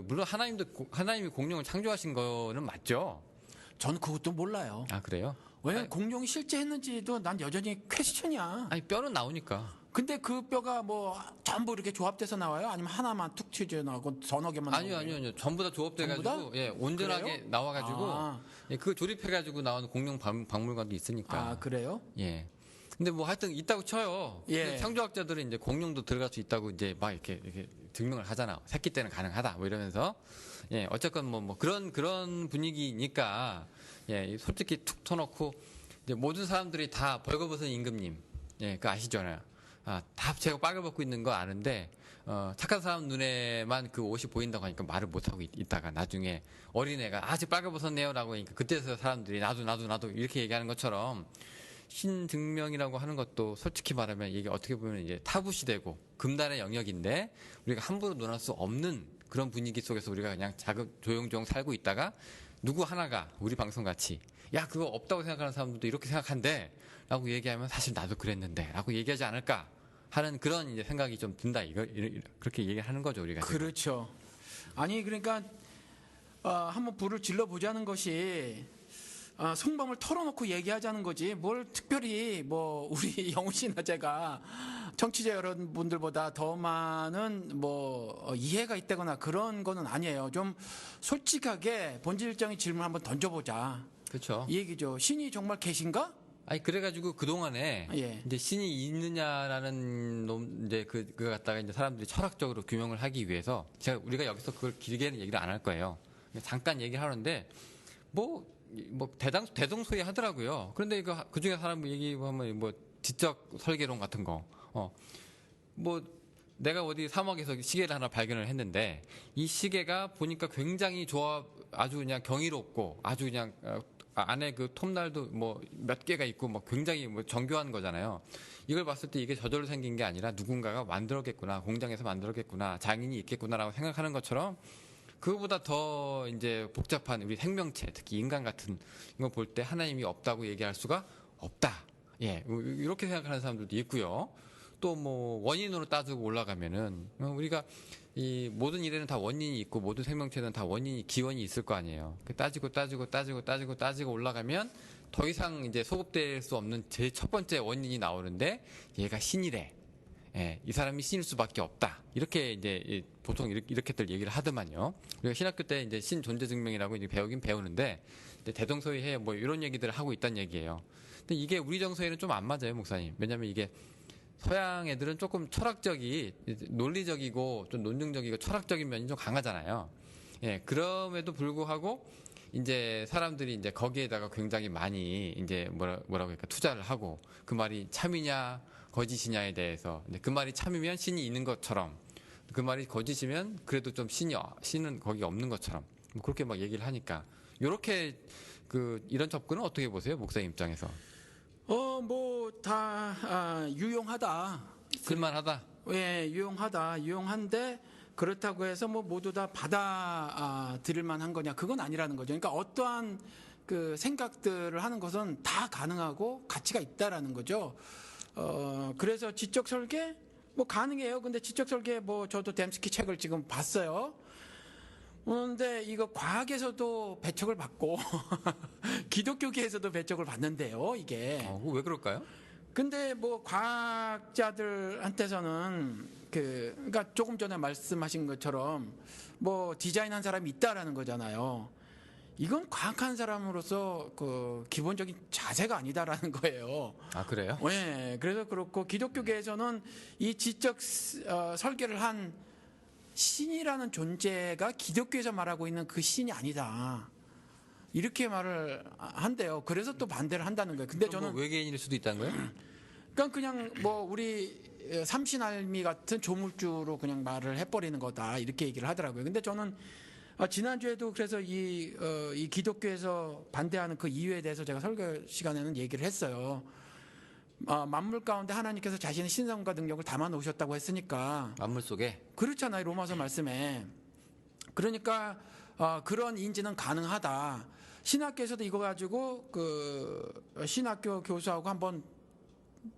물론 하나님이 공룡을 창조하신 거는 맞죠. 저는 그것도 몰라요. 아, 그래요? 왜냐면 공룡이 실제 했는지도 난 여전히 퀘스천이야. 아니, 뼈는 나오니까. 근데 그 뼈가 뭐 전부 이렇게 조합돼서 나와요? 아니면 하나만 툭 튀어나오고 서너 개만 아니요, 나오고? 아니요. 전부 다 조합돼가지고, 전부 다? 예, 온전하게 그래요? 나와가지고, 아. 예, 그 조립해가지고 나오는 공룡 박물관도 있으니까. 아, 그래요? 예. 근데 뭐 하여튼 있다고 쳐요. 예. 근데 창조학자들은 이제 공룡도 들어갈 수 있다고 이제 막 이렇게 증명을 하잖아. 새끼 때는 가능하다. 뭐 이러면서. 예, 어쨌건 뭐 그런 분위기니까, 예, 솔직히 툭 터놓고, 이제 모든 사람들이 다 벌거벗은 임금님. 예, 그 아시잖아요. 아, 다 제가 빨개벗고 있는 거 아는데, 착한 사람 눈에만 그 옷이 보인다고 하니까 말을 못하고 있다가 나중에 어린애가 아직 빨개벗었네요 라고 하니까 그때서 사람들이 나도 이렇게 얘기하는 것처럼 신증명이라고 하는 것도 솔직히 말하면 이게 어떻게 보면 이제 타부 시대고 금단의 영역인데 우리가 함부로 논할 수 없는 그런 분위기 속에서 우리가 그냥 조용조용 살고 있다가 누구 하나가 우리 방송 같이 야 그거 없다고 생각하는 사람들도 이렇게 생각한대 라고 얘기하면 사실 나도 그랬는데 라고 얘기하지 않을까 하는 그런 이제 생각이 좀 든다 그렇게 얘기하는 거죠 우리가 지금. 그렇죠. 아니 그러니까 한번 불을 질러 보자는 것이 속마음을 털어놓고 얘기하자는 거지 뭘 특별히 뭐 우리 영우 씨나 제가 청취자 여러분들보다 더 많은 뭐 이해가 있다거나 그런 거는 아니에요. 좀 솔직하게 본질적인 질문 한번 던져보자. 그렇죠. 이 얘기죠. 신이 정말 계신가? 아니 그래가지고 그 동안에 예. 이제 신이 있느냐라는 놈 이제 그거 갖다가 이제 사람들이 철학적으로 규명을 하기 위해서 우리가 여기서 그걸 길게는 얘기를 안 할 거예요. 잠깐 얘기를 하는데 뭐 대동소이 하더라고요. 그런데 그 중에 사람 얘기하면 뭐 지적 설계론 같은 거, 뭐 내가 어디 사막에서 시계를 하나 발견을 했는데 이 시계가 보니까 굉장히 아주 그냥 경이롭고 아주 그냥 안에 그 톱날도 뭐 몇 개가 있고 뭐 굉장히 뭐 정교한 거잖아요. 이걸 봤을 때 이게 저절로 생긴 게 아니라 누군가가 만들었겠구나, 공장에서 만들었겠구나, 장인이 있겠구나라고 생각하는 것처럼. 그거보다 더 이제 복잡한 우리 생명체, 특히 인간 같은 거 볼 때 하나님이 없다고 얘기할 수가 없다. 예, 이렇게 생각하는 사람들도 있고요. 또 뭐 원인으로 따지고 올라가면은 우리가 이 모든 일에는 다 원인이 있고 모든 생명체는 다 기원이 있을 거 아니에요. 따지고 올라가면 더 이상 이제 소급될 수 없는 제 첫 번째 원인이 나오는데 얘가 신이래. 예, 이 사람이 신일 수밖에 없다. 이렇게 이제 보통 이렇게들 얘기를 하더만요. 우리가 신학교 때 이제 신 존재 증명이라고 이제 배우긴 배우는데 대동소이해 뭐 이런 얘기들을 하고 있다는 얘기예요. 근데 이게 우리 정서에는 좀 안 맞아요, 목사님. 왜냐하면 이게 서양 애들은 조금 논리적이고 좀 논증적이고 철학적인 면이 좀 강하잖아요. 예, 그럼에도 불구하고 이제 사람들이 이제 거기에다가 굉장히 많이 이제 뭐라고 할까 투자를 하고 그 말이 참이냐 거짓이냐에 대해서 근데 그 말이 참이면 신이 있는 것처럼 그 말이 거짓이면 그래도 좀 신은 거기 없는 것처럼 뭐 그렇게 막 얘기를 하니까 요렇게 이런 접근은 어떻게 보세요, 목사님 입장에서? 뭐 다 유용하다. 쓸만하다. 예, 유용한데 그렇다고 해서 뭐 모두 다 받아들일 만한 거냐? 그건 아니라는 거죠. 그러니까 어떠한 그 생각들을 하는 것은 다 가능하고 가치가 있다라는 거죠. 그래서 지적 설계 뭐 가능해요. 근데 지적 설계 뭐 저도 댐스키 책을 지금 봤어요. 그런데 이거 과학에서도 배척을 받고 기독교계에서도 배척을 받는데요. 이게. 왜 그럴까요? 근데 뭐 과학자들한테서는 그러니까 조금 전에 말씀하신 것처럼 뭐 디자인한 사람이 있다라는 거잖아요. 이건 과학한 사람으로서 그 기본적인 자세가 아니다라는 거예요. 아, 그래요? 네, 그래서 그렇고 기독교계에서는 이 지적 설계를 한 신이라는 존재가 기독교에서 말하고 있는 그 신이 아니다. 이렇게 말을 한대요. 그래서 또 반대를 한다는 거예요. 근데 저는 뭐 외계인일 수도 있다는 거예요? 그러니까 그냥 뭐 우리 삼신알미 같은 조물주로 그냥 말을 해버리는 거다 이렇게 얘기를 하더라고요. 근데 저는 지난주에도 그래서 이 기독교에서 반대하는 그 이유에 대해서 제가 설교 시간에는 얘기를 했어요. 만물 가운데 하나님께서 자신의 신성과 능력을 담아 놓으셨다고 했으니까 만물 속에 그렇잖아요. 로마서 말씀에. 그러니까 그런 인지는 가능하다. 신학교에서도 이거 가지고 그 신학교 교수하고 한번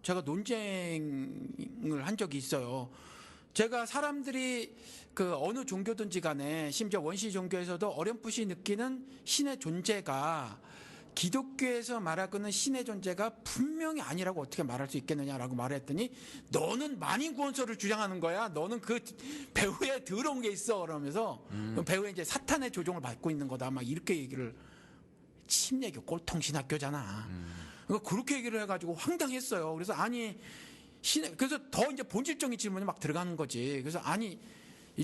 제가 논쟁을 한 적이 있어요. 제가 사람들이 그 어느 종교든지 간에 심지어 원시 종교에서도 어렴풋이 느끼는 신의 존재가 기독교에서 말하고는 신의 존재가 분명히 아니라고 어떻게 말할 수 있겠느냐라고 말했더니 너는 만인구원설을 주장하는 거야. 너는 그 배후에 더러운 게 있어. 그러면서 배후에 이제 사탄의 조종을 받고 있는 거다. 막 이렇게 얘기를 침례교 꼴통신학교잖아. 그러니까 그렇게 얘기를 해가지고 황당했어요. 그래서 아니 그래서 더 이제 본질적인 질문이 막 들어가는 거지. 그래서 아니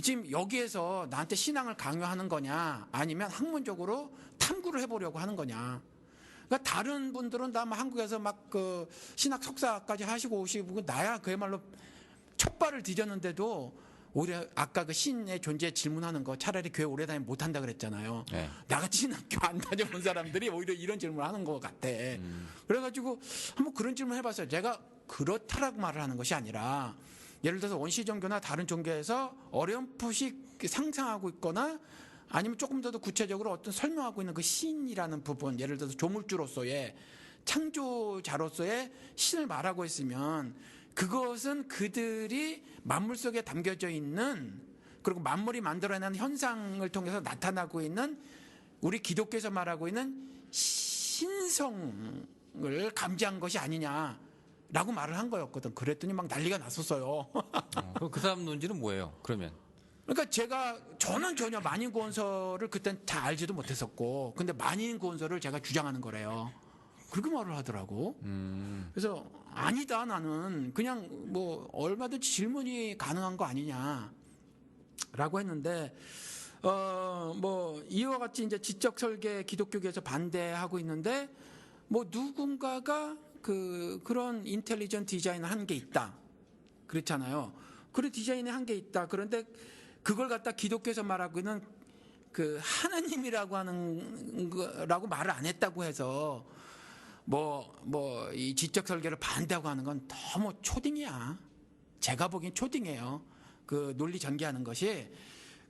지금 여기에서 나한테 신앙을 강요하는 거냐 아니면 학문적으로 탐구를 해보려고 하는 거냐. 그러니까 다른 분들은 다 한국에서 막 그 신학 석사까지 하시고 오시고 나야 그야말로 첫발을 뒤졌는데도 오히려 아까 그 신의 존재 질문하는 거 차라리 교회 오래 다니면 못한다 그랬잖아요. 네. 나같이 신학교 안 다녀본 사람들이 오히려 이런 질문을 하는 것 같아. 그래가지고 한번 그런 질문 해봤어요. 제가 그렇다라고 말을 하는 것이 아니라 예를 들어서 원시 종교나 다른 종교에서 어렴풋이 상상하고 있거나 아니면 조금 더 구체적으로 어떤 설명하고 있는 그 신이라는 부분, 예를 들어서 조물주로서의 창조자로서의 신을 말하고 있으면 그것은 그들이 만물 속에 담겨져 있는 그리고 만물이 만들어내는 현상을 통해서 나타나고 있는 우리 기독교에서 말하고 있는 신성을 감지한 것이 아니냐라고 말을 한 거였거든. 그랬더니 막 난리가 났었어요. 그럼 그 사람 논지는 뭐예요? 그러면 그러니까 저는 전혀 만인구원설을 그땐 잘 알지도 못했었고, 근데 만인구원설을 제가 주장하는 거래요. 그렇게 말을 하더라고. 그래서 아니다, 나는 그냥 뭐 얼마든지 질문이 가능한 거 아니냐라고 했는데, 뭐 이와 같이 이제 지적 설계 기독교계에서 반대하고 있는데, 뭐 누군가가 그런 인텔리전트 디자인을 한 게 있다, 그렇잖아요. 그런 디자인이 한 게 있다. 그런데 그걸 갖다 기독교에서 말하고 있는 그 하나님이라고 하는 거라고 말을 안 했다고 해서 이 지적 설계를 반대하고 하는 건 너무 초딩이야. 제가 보기엔 초딩이에요. 그 논리 전개하는 것이.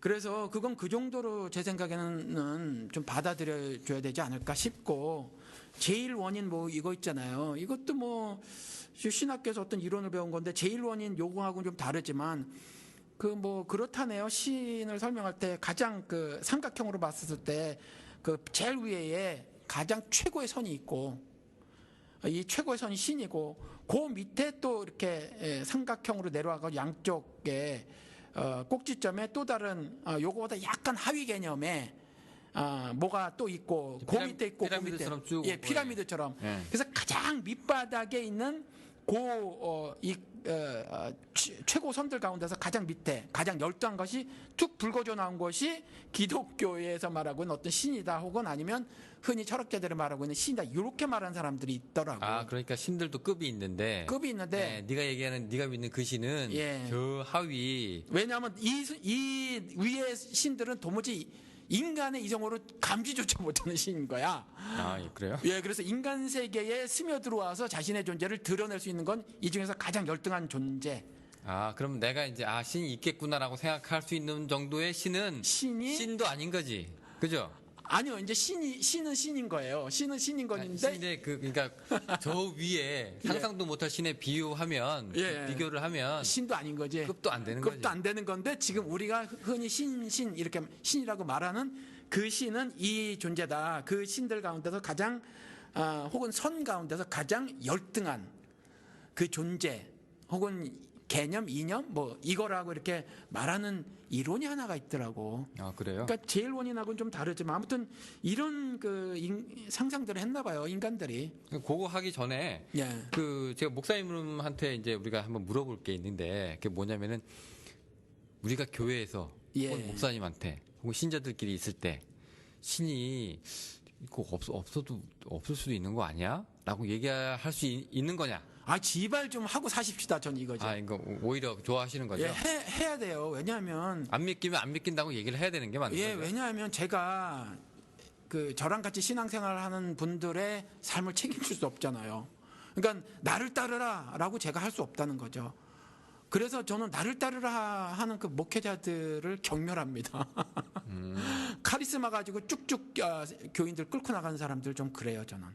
그래서 그건 그 정도로 제 생각에는 좀 받아들여줘야 되지 않을까 싶고, 제일 원인 뭐 이거 있잖아요. 이것도 뭐 신학교에서 어떤 이론을 배운 건데 제일 원인 요거하고는 좀 다르지만 그렇다네요. 신을 설명할 때 가장 그 삼각형으로 봤을 때 그 제일 위에 가장 최고의 선이 있고, 이 최고의 선이 신이고, 그 밑에 또 이렇게 삼각형으로 내려와서 양쪽에 꼭지점에 또 다른 요거보다 약간 하위 개념의 뭐가 또 있고, 그 밑에 있고, 그 밑에, 예, 피라미드처럼. 네. 그래서 가장 밑바닥에 있는 최고 선들 가운데서 가장 밑에 가장 열등한 것이 툭 불거져 나온 것이 기독교에서 말하고 있는 어떤 신이다, 혹은 아니면 흔히 철학자들이 말하고 있는 신이다, 이렇게 말하는 사람들이 있더라고요. 아, 그러니까 신들도 급이 있는데. 네가 얘기하는 네가 믿는 그 신은 예. 저 하위. 왜냐하면 이 위의 신들은 도무지 인간의 이성으로 감지조차 못하는 신인 거야. 아, 예, 그래요? 예, 그래서 인간 세계에 스며들어와서 자신의 존재를 드러낼 수 있는 건 이 중에서 가장 열등한 존재. 아, 그럼 내가 이제 신이 있겠구나라고 생각할 수 있는 정도의 신은 신도 아닌 거지, 그죠? 아니요, 이제 신은 신인 거예요. 신은 신인 건데. 신인데 그러니까 저 위에 상상도 못할 신에 비교하면 비교를 하면 신도 아닌 거지. 급도 안 되는 급도 안 되는 건데, 지금 우리가 흔히 신 이렇게 신이라고 말하는 그 신은 이 존재다. 그 신들 가운데서 가장 혹은 선 가운데서 가장 열등한 그 존재, 혹은 개념, 이념, 뭐 이거라고 이렇게 말하는 이론이 하나가 있더라고. 아, 그래요? 그러니까 제일 원인하고는 좀 다르지만 아무튼 이런 상상들을 했나 봐요, 인간들이. 그거 하기 전에 예. 제가 목사님한테 이제 우리가 한번 물어볼 게 있는데, 그게 뭐냐면은 우리가 교회에서 혹은 목사님한테 혹은 신자들끼리 있을 때 신이 이거 없을 수도 있는 거 아니야? 라고 얘기할 수 있는 거냐? 지발 좀 하고 사십시다, 전 이거죠. 이거 오히려 좋아하시는 거죠? 예, 해야 돼요. 왜냐하면 안 믿기면 안 믿긴다고 얘기를 해야 되는 게 맞는 거죠. 왜냐하면 제가 저랑 같이 신앙생활을 하는 분들의 삶을 책임질 수 없잖아요. 그러니까 나를 따르라라고 제가 할 수 없다는 거죠. 그래서 저는 나를 따르라 하는 그 목회자들을 경멸합니다. 카리스마 가지고 쭉쭉 교인들 끌고 나가는 사람들 좀 그래요, 저는.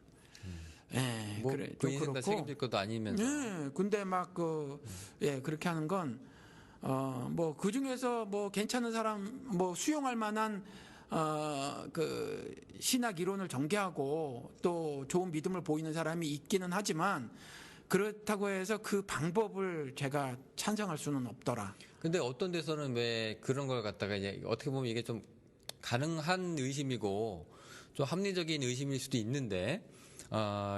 예, 그 인생 다 책임질 것도 아니면서. 예, 근데 그렇게 하는 건 뭐 그 중에서 뭐 괜찮은 사람, 뭐 수용할 만한 그 신학 이론을 전개하고 또 좋은 믿음을 보이는 사람이 있기는 하지만 그렇다고 해서 그 방법을 제가 찬성할 수는 없더라. 근데 어떤 데서는 왜 그런 걸 갖다가 이제 어떻게 보면 이게 좀 가능한 의심이고 좀 합리적인 의심일 수도 있는데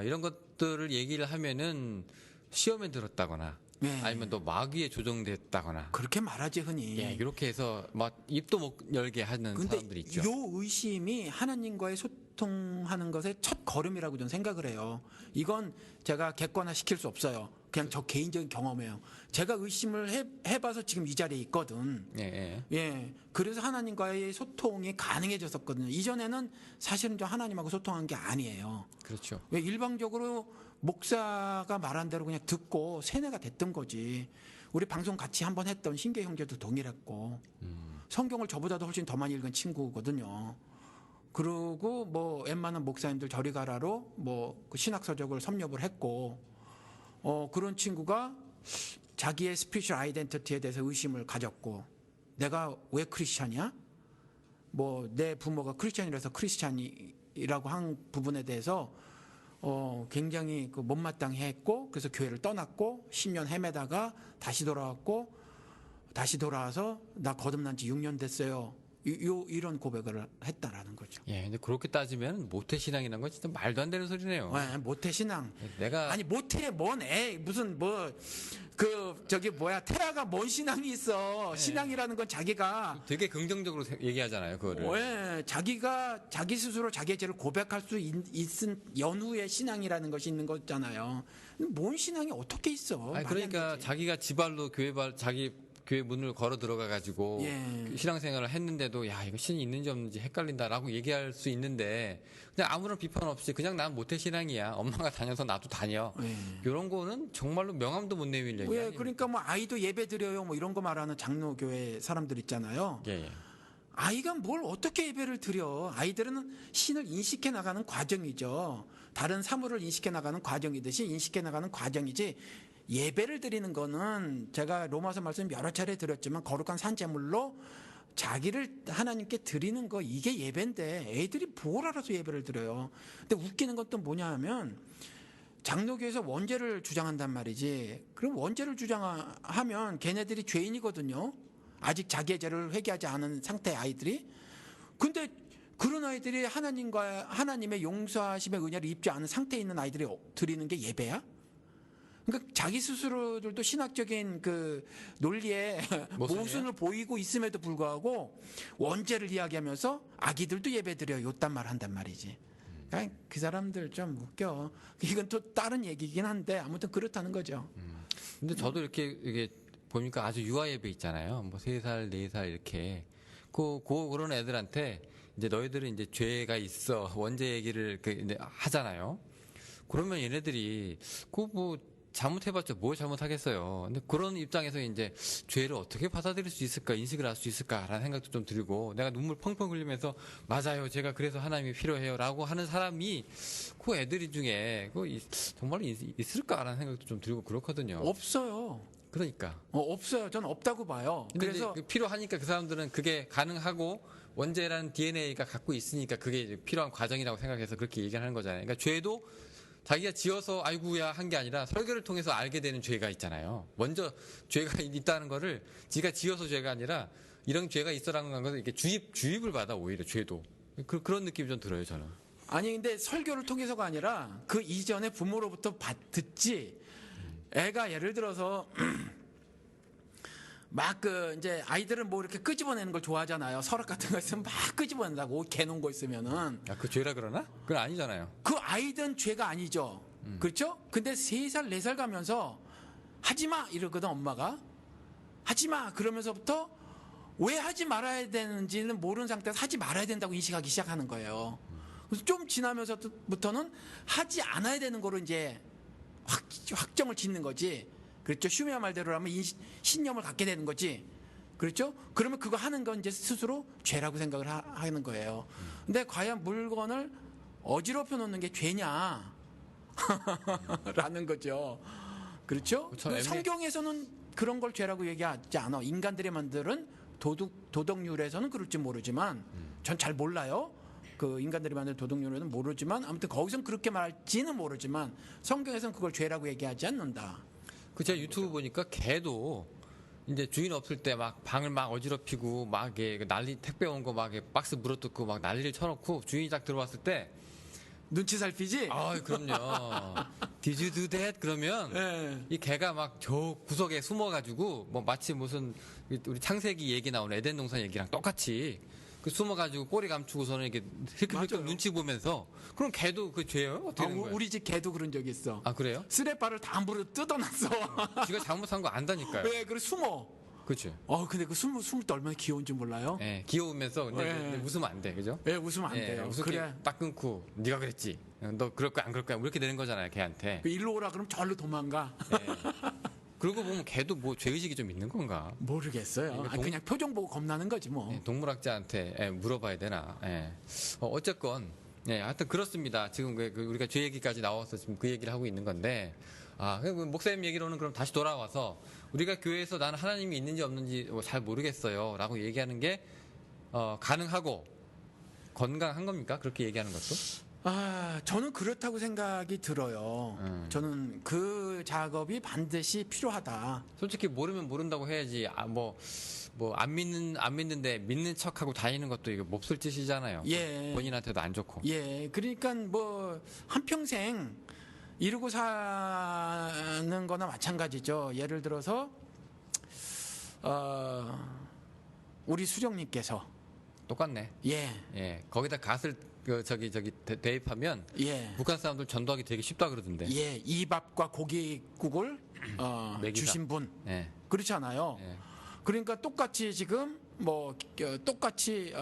이런 것들을 얘기를 하면은 시험에 들었다거나 네. 아니면 또 마귀에 조정됐다거나 그렇게 말하지 흔히. 예, 이렇게 해서 막 입도 못 열게 하는 근데 사람들이 있죠. 요 의심이 하나님과의 소통하는 것의 첫 걸음이라고 저는 생각을 해요. 이건 제가 객관화 시킬 수 없어요. 그냥 저 개인적인 경험이에요. 제가 의심을 해봐서 지금 이 자리에 있거든. 예, 예. 예. 그래서 하나님과의 소통이 가능해졌었거든요. 이전에는 사실은 저 하나님하고 소통한 게 아니에요. 그렇죠. 왜 일방적으로 목사가 말한 대로 그냥 듣고 세뇌가 됐던 거지. 우리 방송 같이 한번 했던 신계 형제도 동일했고 성경을 저보다도 훨씬 더 많이 읽은 친구거든요. 그리고 뭐 웬만한 목사님들 저리 가라로 뭐그 신학서적을 섭렵을 했고 그런 친구가 자기의 스피리추얼 아이덴티티에 대해서 의심을 가졌고 내가 왜 크리스찬이야? 뭐 내 부모가 크리스찬이라서 크리스찬이라고 한 부분에 대해서 굉장히 그 못마땅해 했고 그래서 교회를 떠났고 10년 헤매다가 다시 돌아왔고 다시 돌아와서 나 거듭난 지 6년 됐어요. 이런 고백을 했다라는 거죠. 예, 근데 그렇게 따지면 모태신앙이라는 건 진짜 말도 안 되는 소리네요. 네, 모태신앙. 내가 아니 모태 뭔 애 무슨 뭐 그 저기 뭐야 태아가 뭔 신앙이 있어. 신앙이라는 건 자기가 되게 긍정적으로 얘기하잖아요, 그거를. 왜 자기가 자기 스스로 자기의 죄를 고백할 수 있은 연후의 신앙이라는 것이 있는 거잖아요. 뭔 신앙이 어떻게 있어? 아니, 말이 안 그러니까 되지. 자기가 지발로 자기 교회 문을 걸어 들어가 가지고 예. 신앙생활을 했는데도 야 이거 신이 있는지 없는지 헷갈린다라고 얘기할 수 있는데 그냥 아무런 비판 없이 그냥 난 모태 신앙이야. 엄마가 다녀서 나도 다녀. 예. 이런 거는 정말로 명함도 못 내밀 얘기 왜 아니에요. 그러니까 뭐 아이도 예배 드려요 뭐 이런 거 말하는 장로교회 사람들 있잖아요. 예, 예. 아이가 뭘 어떻게 예배를 드려? 아이들은 신을 인식해 나가는 과정이죠. 다른 사물을 인식해 나가는 과정이듯이 인식해 나가는 과정이지. 예배를 드리는 거는 제가 로마서 말씀 여러 차례 드렸지만 거룩한 산제물로 자기를 하나님께 드리는 거 이게 예배인데 애들이 뭘 알아서 예배를 드려요. 근데 웃기는 건 또 뭐냐 하면 장로교에서 원죄를 주장한단 말이지. 그럼 원죄를 주장하면 걔네들이 죄인이거든요. 아직 자기의 죄를 회개하지 않은 상태의 아이들이. 근데 그런 아이들이 하나님의 용서하심의 은혜를 입지 않은 상태에 있는 아이들이 드리는 게 예배야? 그러니까 자기 스스로들도 신학적인 그 논리에 모순을 보이고 있음에도 불구하고 원죄를 이야기하면서 아기들도 예배드려 요딴 말 한단 말이지. 그러니까 그 사람들 좀 웃겨. 이건 또 다른 얘기긴 한데 아무튼 그렇다는 거죠. 근데 저도 이게 보니까 아주 유아 예배 있잖아요. 뭐 3살, 4살 이렇게 그런 애들한테 이제 너희들은 이제 죄가 있어 원죄 얘기를 이제 하잖아요. 그러면 얘네들이 뭐 잘못해봤자 뭘 잘못하겠어요. 근데 그런 입장에서 이제 죄를 어떻게 받아들일 수 있을까, 인식을 할 수 있을까라는 생각도 좀 들고, 내가 눈물 펑펑 흘리면서 맞아요, 제가 그래서 하나님이 필요해요라고 하는 사람이 그 애들 중에 정말 있을까라는 생각도 좀 들고 그렇거든요. 없어요. 그러니까. 없어요. 저는 없다고 봐요. 그래서 필요하니까 그 사람들은 그게 가능하고 원죄라는 DNA가 갖고 있으니까 그게 이제 필요한 과정이라고 생각해서 그렇게 얘기하는 거잖아요. 그러니까 죄도 자기가 지어서 아이고야 한 게 아니라 설교를 통해서 알게 되는 죄가 있잖아요. 먼저 죄가 있다는 거를 지가 지어서 죄가 아니라 이런 죄가 있어라는 것을 이렇게 주입을 받아 오히려 죄도. 그런 느낌이 좀 들어요, 저는. 아니 근데 설교를 통해서가 아니라 그 이전에 부모로부터 듣지. 애가 예를 들어서 막 이제 아이들은 뭐 이렇게 끄집어내는 걸 좋아하잖아요. 서랍 같은 거 있으면 막 끄집어낸다고 옷 개놓은 거 있으면은. 그 죄라 그러나? 그건 아니잖아요. 그 아이든 죄가 아니죠. 그렇죠? 근데 3살, 4살 가면서 하지 마! 이러거든, 엄마가. 하지 마! 그러면서부터 왜 하지 말아야 되는지는 모르는 상태에서 하지 말아야 된다고 인식하기 시작하는 거예요. 그래서 좀 지나면서부터는 하지 않아야 되는 거로 이제 확정을 짓는 거지. 그렇죠? 슈미야 말대로라면 신념을 갖게 되는 거지. 그렇죠? 그러면 그거 하는 건 이제 스스로 죄라고 생각을 하는 거예요. 근데 과연 물건을 어지럽혀 놓는 게 죄냐? 라는 거죠. 그렇죠? 그렇죠. 성경에서는 그런 걸 죄라고 얘기하지 않아. 인간들이 만드는 도덕률에서는 그럴지 모르지만 전 잘 몰라요. 그 인간들이 만든 도덕률에는 모르지만 아무튼 거기선 그렇게 말할지는 모르지만 성경에서는 그걸 죄라고 얘기하지 않는다. 그 제가 유튜브 보니까 개도 이제 주인 없을 때 막 방을 막 어지럽히고 막 이게 난리 택배 온 거 막 박스 물어뜯고 막 난리를 쳐놓고 주인이 딱 들어왔을 때 눈치 살피지? 아 그럼요. Did you do that? 그러면 예. 이 개가 막 저 구석에 숨어가지고 뭐 마치 무슨 우리 창세기 얘기 나오는 에덴 동산 얘기랑 똑같이 그 숨어가지고 꼬리 감추고서는 이렇게 힐끔힐끔 맞아요. 눈치 보면서 그럼 개도 그 죄예요? 어떻게 되는 거예요? 우리 집 개도 그런 적 있어. 아 그래요? 쓰레빠를 다 함부로 뜯어놨어. 지가 잘못한 거 안다니까요. 왜? 그래 숨어. 그렇죠. 근데 그 숨을 때 얼마나 귀여운지 몰라요? 예, 귀여우면서 근데, 예. 근데 웃으면 안 돼, 그죠? 왜 웃으면 안 예, 돼요? 웃을 그래. 때딱 끊고 네가 그랬지. 너 그럴 거야 안 그럴 거야 뭐 이렇게 되는 거잖아요, 걔한테. 그 일로 오라 그러면 절로 도망가. 예. 그러고 보면 걔도 뭐 죄의식이 좀 있는 건가? 모르겠어요. 이거 그냥 표정 보고 겁나는 거지 뭐. 예, 동물학자한테 물어봐야 되나? 예. 어쨌건 예, 하여튼 그렇습니다. 지금 우리가 죄 얘기까지 나와서 지금 그 얘기를 하고 있는 건데, 그 목사님 얘기로는 그럼 다시 돌아와서 우리가 교회에서 나는 하나님이 있는지 없는지 잘 모르겠어요,라고 얘기하는 게 가능하고 건강한 겁니까? 그렇게 얘기하는 것도? 저는 그렇다고 생각이 들어요. 저는 그 작업이 반드시 필요하다. 솔직히 모르면 모른다고 해야지. 안 믿는데 믿는 척하고 다니는 것도 이거 몹쓸 짓이잖아요. 예. 본인한테도 안 좋고. 예, 그러니까 뭐 한평생 이루고 사는 거나 마찬가지죠. 예를 들어서 우리 수정님께서 똑같네. 예, 예. 거기다 갓을 대입하면 예, 북한 사람들 전도하기 되게 쉽다 그러던데. 예, 이 밥과 고기국을 먹이다. 주신 분 예. 그렇지 않아요. 예. 그러니까 똑같이 지금 똑같이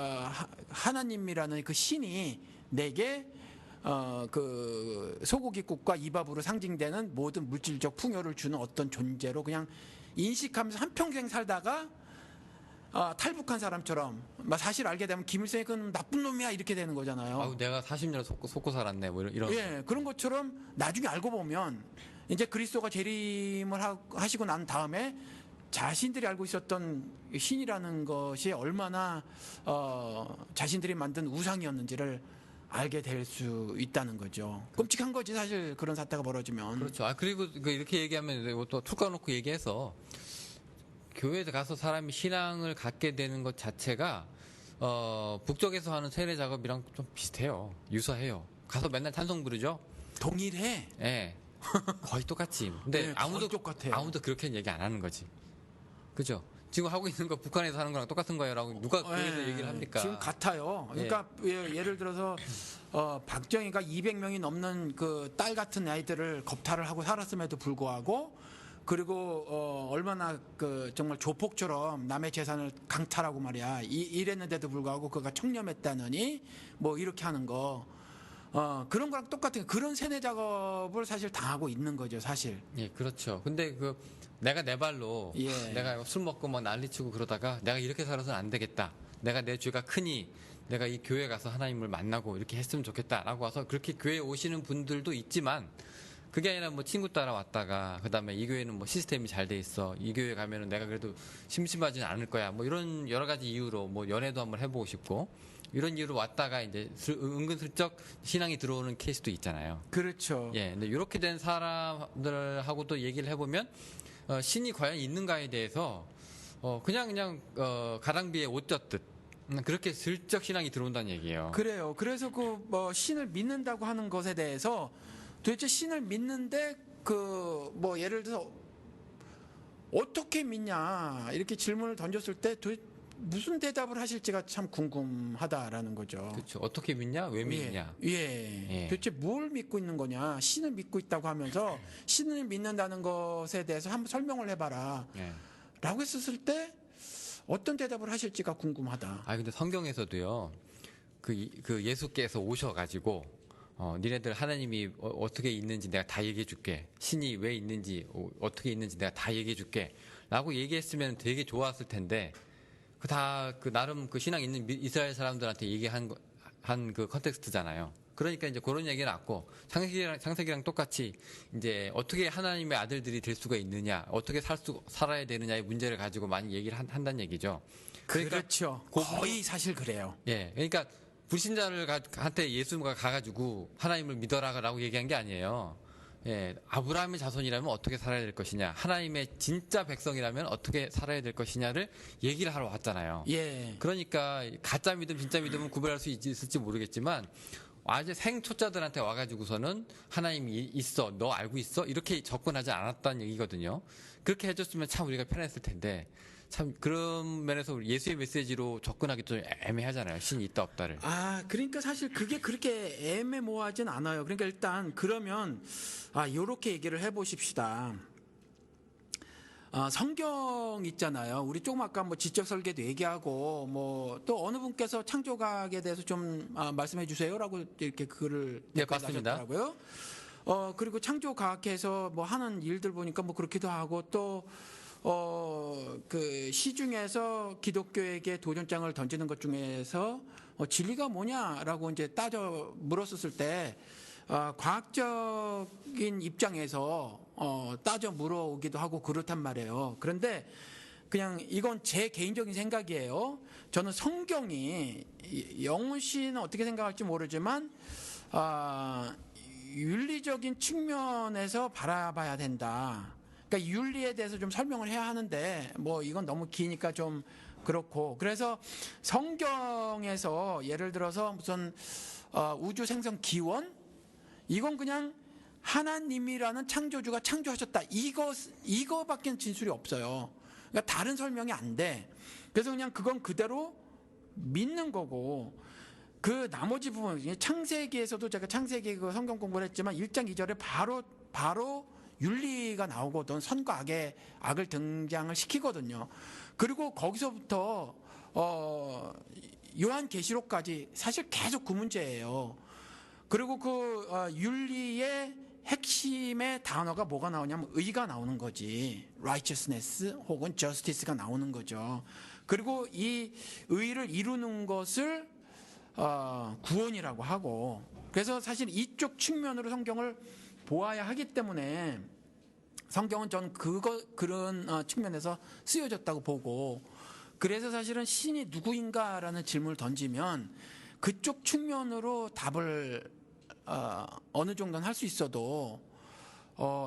하나님이라는 그 신이 내게 그 소고기국과 이밥으로 상징되는 모든 물질적 풍요를 주는 어떤 존재로 그냥 인식하면서 한평생 살다가 탈북한 사람처럼 사실 알게 되면 김일성이 그건 나쁜 놈이야 이렇게 되는 거잖아요. 아우 내가 40년 속고 살았네. 뭐 이런. 예, 그런 것처럼 나중에 알고 보면 이제 그리스도가 재림을 하시고 난 다음에 자신들이 알고 있었던 신이라는 것이 얼마나 자신들이 만든 우상이었는지를 알게 될 수 있다는 거죠. 끔찍한 거지 사실 그런 사태가 벌어지면. 그렇죠. 그리고 이렇게 얘기하면 또 툭 까놓고 얘기해서 교회에 가서 사람이 신앙을 갖게 되는 것 자체가 북쪽에서 하는 세례 작업이랑 좀 비슷해요. 유사해요. 가서 맨날 찬송 부르죠. 동일해. 예. 거의 똑같지. 근데 네, 거의 똑같아요. 아무도 그렇게 얘기 안 하는 거지. 그죠? 지금 하고 있는 거 북한에서 하는 거랑 똑같은 거예요라고 누가 교회에서 얘기를 합니까? 지금 같아요. 그러니까 예를 들어서 박정희가 200명이 넘는 그 딸 같은 아이들을 겁탈을 하고 살았음에도 불구하고 그리고 얼마나 그 정말 조폭처럼 남의 재산을 강탈하고 말이야 이랬는데도 불구하고 그가 청렴했다느니 뭐 이렇게 하는 거 그런 거랑 똑같은 그런 세뇌 작업을 사실 당하고 있는 거죠 사실. 예, 그렇죠. 근데 내가 내 발로 예. 내가 술 먹고 막 난리치고 그러다가 내가 이렇게 살아서는 안 되겠다. 내가 내 죄가 크니 내가 이 교회 가서 하나님을 만나고 이렇게 했으면 좋겠다라고 와서 그렇게 교회에 오시는 분들도 있지만 그게 아니라 뭐 친구 따라 왔다가 그다음에 이 교회는 뭐 시스템이 잘 돼 있어. 이 교회 가면은 내가 그래도 심심하지는 않을 거야. 뭐 이런 여러 가지 이유로 뭐 연애도 한번 해보고 싶고 이런 이유로 왔다가 이제 은근슬쩍 신앙이 들어오는 케이스도 있잖아요. 그렇죠. 예, 근데 이렇게 된 사람들하고도 얘기를 해보면 신이 과연 있는가에 대해서 그냥 가랑비에 옷 젖듯 그렇게 슬쩍 신앙이 들어온다는 얘기예요. 그래요. 그래서 그 뭐 신을 믿는다고 하는 것에 대해서 도대체 신을 믿는데 그 뭐 예를 들어서 어떻게 믿냐 이렇게 질문을 던졌을 때 무슨 대답을 하실지가 참 궁금하다라는 거죠. 그렇죠. 어떻게 믿냐? 왜 믿냐? 예. 도대체 뭘 믿고 있는 거냐? 신을 믿고 있다고 하면서 신을 믿는다는 것에 대해서 한번 설명을 해봐라. 예. 라고 했었을 때 어떤 대답을 하실지가 궁금하다. 근데 성경에서도요. 그 예수께서 오셔가지고 니네들 하나님이 어떻게 있는지 내가 다 얘기해 줄게. 신이 왜 있는지 어떻게 있는지 내가 다 얘기해 줄게. 라고 얘기했으면 되게 좋았을 텐데 나름 그 신앙 있는 이스라엘 사람들한테 얘기한 그 컨텍스트잖아요. 그러니까 이제 그런 얘기는 났고 창세기랑 똑같이 이제 어떻게 하나님의 아들들이 될 수가 있느냐, 어떻게 살아야 되느냐의 문제를 가지고 많이 얘기를 한다는 얘기죠. 그러니까 그렇죠. 거의 사실 그래요. 예, 그러니까 불신자한테 예수가 가가지고 하나님을 믿어라라고 얘기한 게 아니에요. 예, 아브라함의 자손이라면 어떻게 살아야 될 것이냐, 하나님의 진짜 백성이라면 어떻게 살아야 될 것이냐를 얘기를 하러 왔잖아요. 예. 그러니까 가짜 믿음, 진짜 믿음은 구별할 수 있을지 모르겠지만 아주 생초짜들한테 와가지고서는 하나님이 있어, 너 알고 있어? 이렇게 접근하지 않았다는 얘기거든요. 그렇게 해줬으면 참 우리가 편했을 텐데 참 그런 면에서 예수의 메시지로 접근하기 좀 애매하잖아요. 신이 있다 없다를. 그러니까 사실 그게 그렇게 애매모호하진 않아요. 그러니까 일단 그러면 요렇게 얘기를 해보십시다. 성경 있잖아요. 우리 조금 아까 뭐 지적 설계도 얘기하고 뭐 또 어느 분께서 창조학에 대해서 좀 말씀해 주세요라고 이렇게 글을 네, 맞습니다. 하셨더라고요. 그리고 창조과학에서 뭐 하는 일들 보니까 뭐 그렇기도 하고 또 그 시중에서 기독교에게 도전장을 던지는 것 중에서 진리가 뭐냐라고 이제 따져 물었었을 때 과학적인 입장에서 따져 물어오기도 하고 그렇단 말이에요. 그런데 그냥 이건 제 개인적인 생각이에요. 저는 성경이 영훈 씨는 어떻게 생각할지 모르지만 윤리적인 측면에서 바라봐야 된다. 그러니까 윤리에 대해서 좀 설명을 해야 하는데 뭐 이건 너무 기니까 좀 그렇고, 그래서 성경에서 예를 들어서 무슨 우주 생성 기원, 이건 그냥 하나님이라는 창조주가 창조하셨다, 이거밖에 진술이 없어요. 그러니까 다른 설명이 안 돼. 그래서 그냥 그건 그대로 믿는 거고, 그 나머지 부분, 창세기에서도 제가 창세기 그 성경 공부를 했지만 1장 2절에 바로 윤리가 나오거든. 선과 악을 등장을 시키거든요. 그리고 거기서부터 요한계시록까지 사실 계속 그 문제예요. 그리고 그 윤리의 핵심의 단어가 뭐가 나오냐면 의가 나오는 거지. righteousness 혹은 justice가 나오는 거죠. 그리고 이 의를 이루는 것을 구원이라고 하고, 그래서 사실 이쪽 측면으로 성경을 보아야 하기 때문에 성경은 전 그런 측면에서 쓰여졌다고 보고, 그래서 사실은 신이 누구인가라는 질문을 던지면 그쪽 측면으로 답을 어느 정도는 할 수 있어도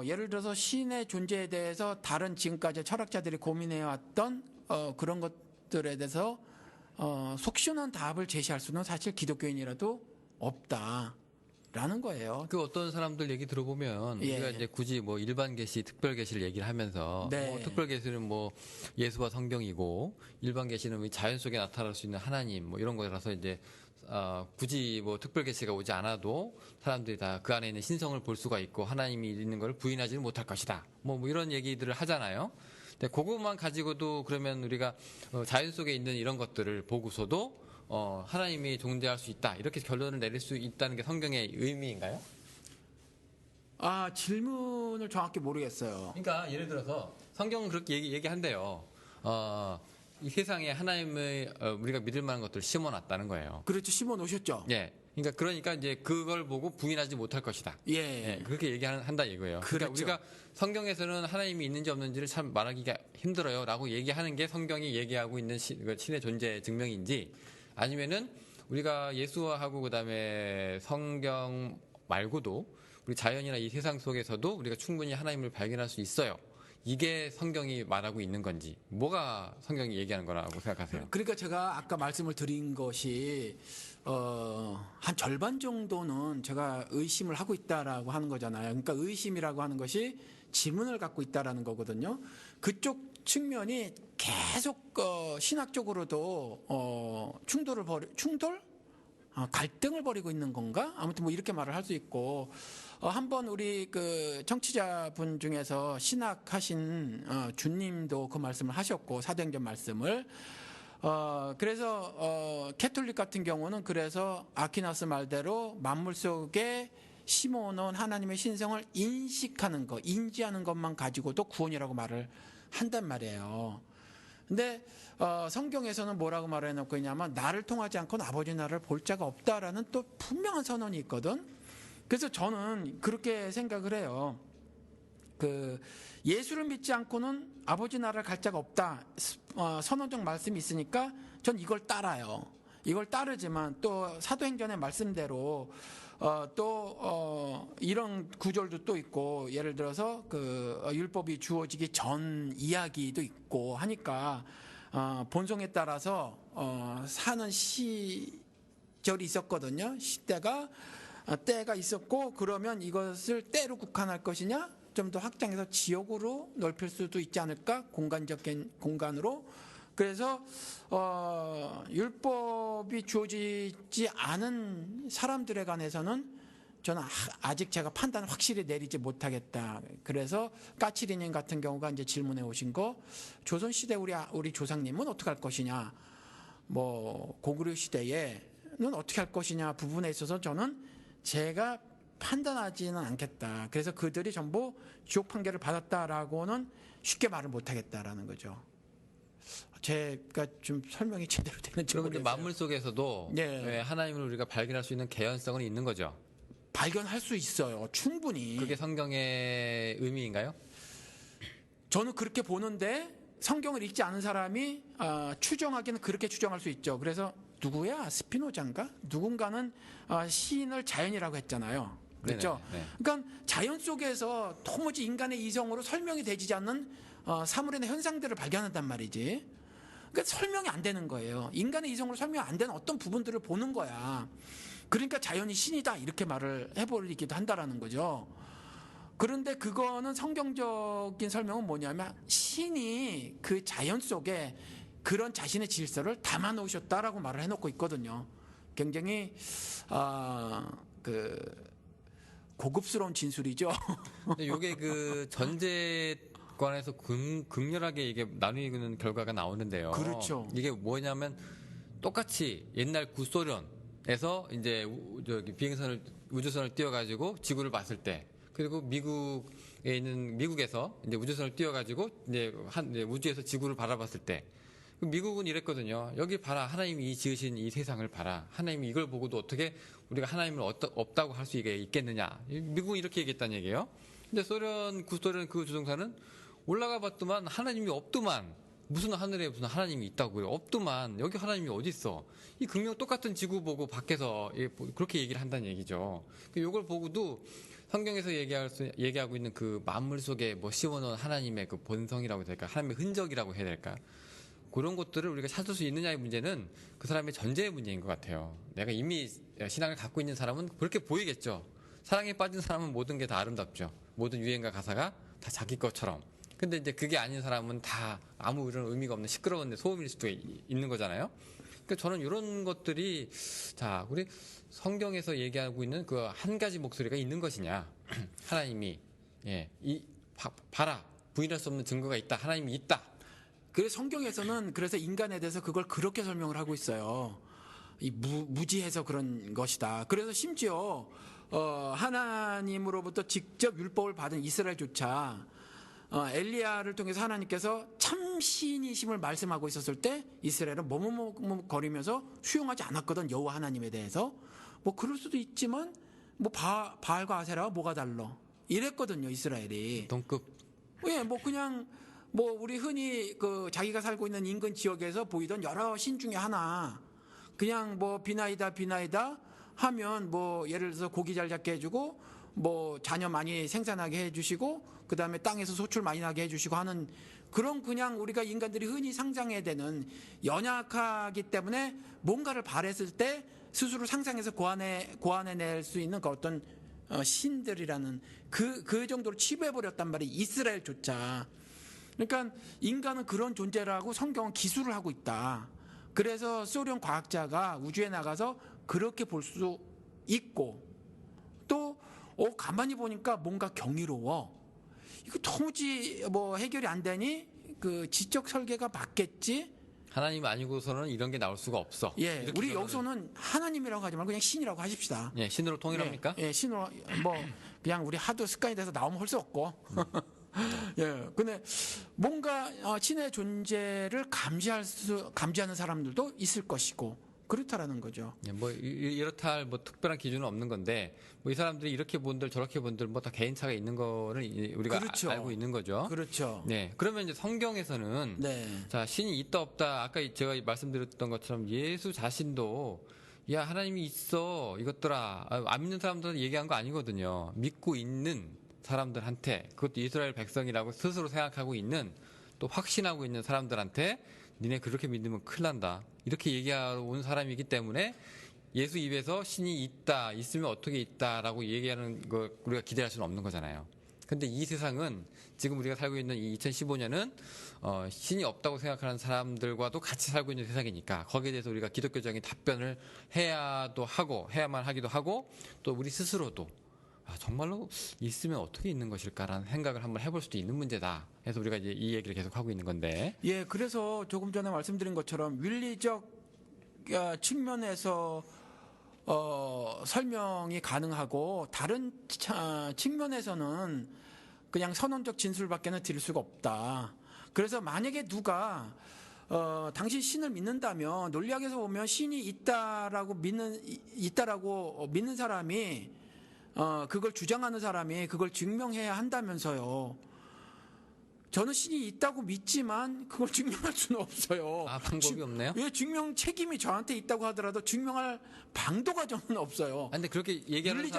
예를 들어서 신의 존재에 대해서 다른 지금까지 철학자들이 고민해왔던 그런 것들에 대해서 속시원한 답을 제시할 수는 사실 기독교인이라도 없다라는 거예요. 그 어떤 사람들 얘기 들어보면 우리가 이제 굳이 뭐 일반 계시, 특별 계시를 얘기를 하면서 뭐 특별 계시는 뭐 예수와 성경이고 일반 계시는 자연 속에 나타날 수 있는 하나님 뭐 이런 거라서 이제 굳이 뭐 특별 계시가 오지 않아도 사람들이 다 그 안에 있는 신성을 볼 수가 있고 하나님이 있는 걸 부인하지는 못할 것이다. 뭐 이런 얘기들을 하잖아요. 근데 그것만 가지고도 그러면 우리가 자연 속에 있는 이런 것들을 보고서도 하나님이 존재할 수 있다, 이렇게 결론을 내릴 수 있다는 게 성경의 의미인가요? 질문을 정확히 모르겠어요. 그러니까 예를 들어서 성경은 그렇게 얘기한대요. 이 세상에 하나님의 우리가 믿을 만한 것들을 심어놨다는 거예요. 그렇죠. 심어 놓으셨죠. 예. 그러니까 이제 그걸 보고 부인하지 못할 것이다. 예. 그렇게 얘기한다 이거예요. 그렇죠. 그러니까 우리가 성경에서는 하나님이 있는지 없는지를 참 말하기가 힘들어요라고 얘기하는 게 성경이 얘기하고 있는 신의 존재 증명인지, 아니면은 우리가 예수하고 그다음에 성경 말고도 우리 자연이나 이 세상 속에서도 우리가 충분히 하나님을 발견할 수 있어요, 이게 성경이 말하고 있는 건지, 뭐가 성경이 얘기하는 거라고 생각하세요? 그러니까 제가 아까 말씀을 드린 것이 한 절반 정도는 제가 의심을 하고 있다라고 하는 거잖아요. 그러니까 의심이라고 하는 것이 지문을 갖고 있다라는 거거든요. 그쪽 측면이 계속 신학적으로도 갈등을 벌이고 있는 건가? 아무튼 뭐 이렇게 말을 할 수 있고, 한번 우리 그 청취자분 중에서 신학하신 주님도 그 말씀을 하셨고, 사도행전 말씀을 그래서 캐톨릭 같은 경우는 그래서 아퀴나스 말대로 만물 속에 심어놓은 하나님의 신성을 인식하는 것, 인지하는 것만 가지고도 구원이라고 말을 한단 말이에요. 근데 성경에서는 뭐라고 말해놓고 있냐면 나를 통하지 않고는 아버지 나라를 볼 자가 없다라는 또 분명한 선언이 있거든. 그래서 저는 그렇게 생각을 해요. 그 예수를 믿지 않고는 아버지 나라를 갈 자가 없다. 선언적 말씀이 있으니까 전 이걸 따라요. 이걸 따르지만 또 사도행전의 말씀대로 이런 구절도 또 있고, 예를 들어서 그 율법이 주어지기 전 이야기도 있고 하니까 본성에 따라서 사는 시절이 있었거든요. 때가 있었고, 그러면 이것을 때로 국한할 것이냐, 좀 더 확장해서 지역으로 넓힐 수도 있지 않을까, 공간으로. 그래서 율법이 주어지지 않은 사람들에 관해서는 저는 아직 제가 판단을 확실히 내리지 못하겠다. 그래서 까치리님 같은 경우가 이제 질문해 오신 거, 조선 시대 우리 조상님은 어떻게 할 것이냐, 뭐 고구려 시대에는 어떻게 할 것이냐 부분에 있어서 저는 제가 판단하지는 않겠다. 그래서 그들이 전부 지옥 판결을 받았다라고는 쉽게 말을 못하겠다라는 거죠. 제가 좀 설명이 제대로 되는지 그런데 모르겠어요. 만물 속에서도 네. 하나님을 우리가 발견할 수 있는 개연성은 있는 거죠. 발견할 수 있어요. 충분히. 그게 성경의 의미인가요? 저는 그렇게 보는데 성경을 읽지 않은 사람이 추정하기는 그렇게 추정할 수 있죠. 그래서 누구야? 스피노자인가? 누군가는 시인을 자연이라고 했잖아요. 그렇죠? 네네, 네. 그러니까 자연 속에서 도무지 인간의 이성으로 설명이 되지 않는 사물의 현상들을 발견한단 말이지. 그러니까 설명이 안 되는 거예요. 인간의 이성으로 설명 안 되는 어떤 부분들을 보는 거야. 그러니까 자연이 신이다 이렇게 말을 해버리기도 한다라는 거죠. 그런데 그거는 성경적인 설명은 뭐냐면 신이 그 자연 속에 그런 자신의 질서를 담아 놓으셨다라고 말을 해놓고 있거든요. 굉장히 고급스러운 진술이죠. 근데 이게 그 전제관에서 극렬하게 이게 나뉘는 결과가 나오는데요. 그렇죠. 이게 뭐냐면 똑같이 옛날 구소련에서 이제 우주선을 띄워가지고 지구를 봤을 때, 그리고 미국에서 이제 우주선을 띄워가지고 이제 우주에서 지구를 바라봤을 때, 미국은 이랬거든요. 여기 봐라. 하나님이 이 지으신 이 세상을 봐라. 하나님이 이걸 보고도 어떻게 우리가 하나님을 없다고 할 수 있겠느냐. 미국은 이렇게 얘기했다는 얘기예요. 근데 구소련 그 주정사는 올라가 봤더만 하나님이 없더만. 무슨 하늘에 무슨 하나님이 있다고요. 없더만. 여기 하나님이 어디 있어. 이 극명 똑같은 지구 보고 밖에서 그렇게 얘기를 한다는 얘기죠. 이걸 보고도 성경에서 얘기하고 있는 그 만물 속에 뭐 씌워놓은 하나님의 그 본성이라고 해야 될까? 하나님의 흔적이라고 해야 될까? 그런 것들을 우리가 찾을 수 있느냐의 문제는 그 사람의 전제의 문제인 것 같아요. 내가 이미 신앙을 갖고 있는 사람은 그렇게 보이겠죠. 사랑에 빠진 사람은 모든 게 다 아름답죠. 모든 유행과 가사가 다 자기 것처럼. 근데 이제 그게 아닌 사람은 다 아무 이런 의미가 없는 시끄러운 소음일 수도 있는 거잖아요. 그러니까 저는 이런 것들이, 자, 우리 성경에서 얘기하고 있는 그 한 가지 목소리가 있는 것이냐. 하나님이, 봐라. 부인할 수 없는 증거가 있다. 하나님이 있다. 그래서 성경에서는 그래서 인간에 대해서 그걸 그렇게 설명을 하고 있어요. 이 무지해서 그런 것이다. 그래서 심지어 하나님으로부터 직접 율법을 받은 이스라엘조차 엘리야를 통해서 하나님께서 참 신이심을 말씀하고 있었을 때 이스라엘은 머뭇거리면서 수용하지 않았거든. 여호와 하나님에 대해서. 뭐 그럴 수도 있지만 뭐 바알과 아세라와 뭐가 달라 이랬거든요. 이스라엘이. 동급. 예, 뭐 그냥 뭐 우리 흔히 그 자기가 살고 있는 인근 지역에서 보이던 여러 신 중에 하나, 그냥 뭐 비나이다 하면 뭐 예를 들어서 고기 잘 잡게 해주고 뭐 자녀 많이 생산하게 해주시고 그 다음에 땅에서 소출 많이 나게 해주시고 하는 그런, 그냥 우리가 인간들이 흔히 상상해야 되는, 연약하기 때문에 뭔가를 바랬을 때 스스로 상상해서 고안해낼 수 있는 그 어떤 신들이라는 그 정도로 치부해버렸단 말이에요. 이스라엘조차. 그러니까 인간은 그런 존재라고 성경은 기술을 하고 있다. 그래서 소련 과학자가 우주에 나가서 그렇게 볼 수 있고, 또 가만히 보니까 뭔가 경이로워. 이거 도무지 뭐 해결이 안 되니 그 지적 설계가 맞겠지. 하나님 아니고서는 이런 게 나올 수가 없어. 예, 우리 여기서는 하나님이라고 하지 말고 그냥 신이라고 하십시다. 신으로 통일합니까? 신으로 뭐 그냥 우리 하도 습관이 돼서 나오면 할 수 없고. 예. 근데 뭔가 신의 존재를 감지하는 사람들도 있을 것이고 그렇다라는 거죠. 예, 뭐 이렇다 할 뭐 특별한 기준은 없는 건데 뭐 이 사람들이 이렇게 본들 저렇게 본들 뭐 다 개인차가 있는 거는 우리가 그렇죠. 알고 있는 거죠. 그렇죠. 네. 그러면 이제 성경에서는 네. 자, 신이 있다 없다 아까 제가 말씀드렸던 것처럼 예수 자신도 야, 하나님이 있어 이것들아 안 믿는 사람들한테 얘기한 거 아니거든요. 믿고 있는 사람들한테 그것도 이스라엘 백성이라고 스스로 생각하고 있는 또 확신하고 있는 사람들한테 니네 그렇게 믿으면 큰일 난다. 이렇게 얘기하러 온 사람이기 때문에 예수 입에서 신이 있다, 있으면 어떻게 있다라고 얘기하는 거 우리가 기대할 수는 없는 거잖아요. 근데 이 세상은 지금 우리가 살고 있는 이 2015년은 신이 없다고 생각하는 사람들과도 같이 살고 있는 세상이니까 거기에 대해서 우리가 기독교적인 답변을 해야만 하기도 하고 또 우리 스스로도 정말로 있으면 어떻게 있는 것일까라는 생각을 한번 해볼 수도 있는 문제다. 해서 우리가 이제 이 얘기를 계속 하고 있는 건데. 예, 그래서 조금 전에 말씀드린 것처럼 윤리적 측면에서 설명이 가능하고 다른 측면에서는 그냥 선언적 진술밖에는 드릴 수가 없다. 그래서 만약에 누가 당신 신을 믿는다면 논리학에서 보면 신이 있다라고 믿는 사람이 그걸 주장하는 사람이 그걸 증명해야 한다면서요. 저는 신이 있다고 믿지만 그걸 증명할 수는 없어요. 방법이 없네요? 왜 증명 책임이 저한테 있다고 하더라도 증명할 방도가 저는 없어요. 근데 그렇게 얘기하는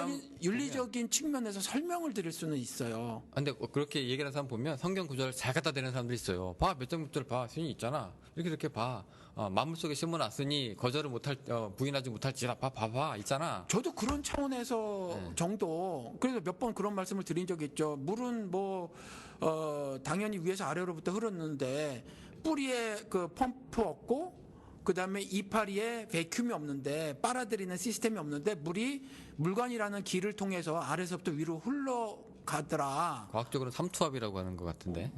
윤리적인 측면에서 설명을 드릴 수는 있어요. 근데 그렇게 얘기하는 사람 보면 성경 구절을 잘 갖다 대는 사람들이 있어요. 봐, 몇 장 몇 절 봐, 신이 있잖아. 이렇게 봐. 만물 속에 심어놨으니 거절을 부인하지 못할지라 봐봐 있잖아. 저도 그런 차원에서 정도 그래서 몇 번 그런 말씀을 드린 적이 있죠. 물은 당연히 위에서 아래로부터 흐르는데 뿌리에 그 펌프 없고 그다음에 이파리에 베큐움이 없는데 빨아들이는 시스템이 없는데 물이 물관이라는 길을 통해서 아래서부터 위로 흘러가더라. 과학적으로는 삼투압이라고 하는 것 같은데.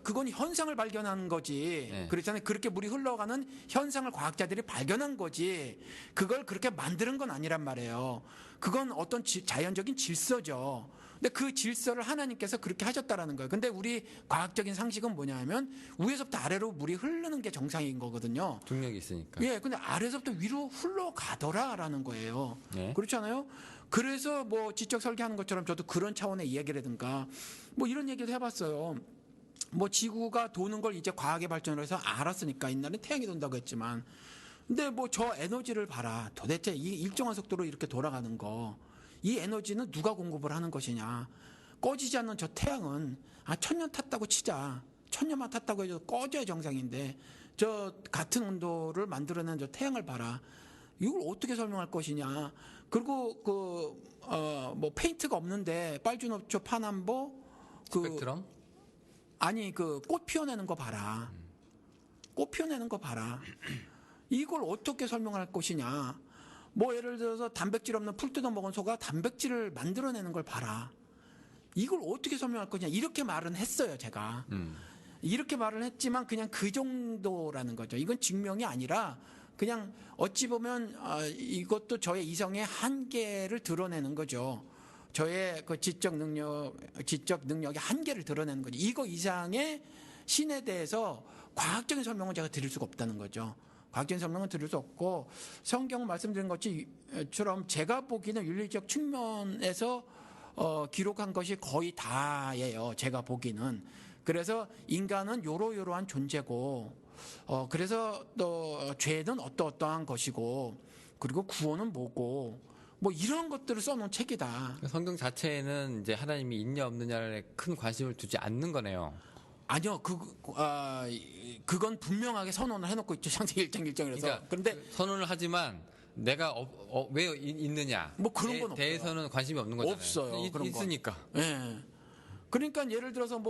그건 현상을 발견한 거지. 그렇잖아요. 그렇게 물이 흘러가는 현상을 과학자들이 발견한 거지. 그걸 그렇게 만드는 건 아니란 말이에요. 그건 어떤 자연적인 질서죠. 근데 그 질서를 하나님께서 그렇게 하셨다라는 거예요. 근데 우리 과학적인 상식은 뭐냐면 위에서부터 아래로 물이 흐르는 게 정상인 거거든요. 중력이 있으니까. 예, 근데 아래서부터 위로 흘러가더라라는 거예요. 네. 그렇잖아요. 그래서 지적 설계하는 것처럼 저도 그런 차원의 이야기라든가 이런 얘기도 해봤어요. 지구가 도는 걸 이제 과학의 발전을 해서 알았으니까 옛날에 태양이 돈다고 했지만 근데 저 에너지를 봐라. 도대체 이 일정한 속도로 이렇게 돌아가는 거. 이 에너지는 누가 공급을 하는 것이냐. 꺼지지 않는 저 태양은 1000년 탔다고 치자. 1000년만 탔다고 해도 꺼져야 정상인데 저 같은 온도를 만들어낸 저 태양을 봐라. 이걸 어떻게 설명할 것이냐. 그리고 페인트가 없는데 빨주노초 파남보 스펙트럼? 아니 꽃 피워내는 거 봐라. 꽃 피워내는 거 봐라. 이걸 어떻게 설명할 것이냐. 예를 들어서 단백질 없는 풀 뜯어 먹은 소가 단백질을 만들어내는 걸 봐라. 이걸 어떻게 설명할 거냐. 이렇게 말은 했어요, 제가. 이렇게 말을 했지만 그냥 그 정도라는 거죠. 이건 증명이 아니라 그냥 어찌 보면 이것도 저의 이성의 한계를 드러내는 거죠. 저의 그 지적 능력의 한계를 드러내는 거죠. 이거 이상의 신에 대해서 과학적인 설명은 제가 드릴 수가 없다는 거죠. 과학적인 설명은 드릴 수 없고 성경 말씀드린 것처럼 제가 보기에는 윤리적 측면에서 기록한 것이 거의 다예요. 제가 보기는. 그래서 인간은 요러요러한 존재고 그래서 또 죄는 어떠어떠한 것이고 그리고 구원은 뭐고 이런 것들을 써놓은 책이다. 성경 자체에는 이제 하나님이 있냐 없느냐에 큰 관심을 두지 않는 거네요. 아니요, 그건 분명하게 선언을 해놓고 있죠. 창세기 1장 1장이라서. 그러니까 그런데 선언을 하지만 내가 왜 있느냐 그런 건 대해서는 관심이 없는 거잖아요. 없어요. 그런 있으니까. 예. 그러니까 예를 들어서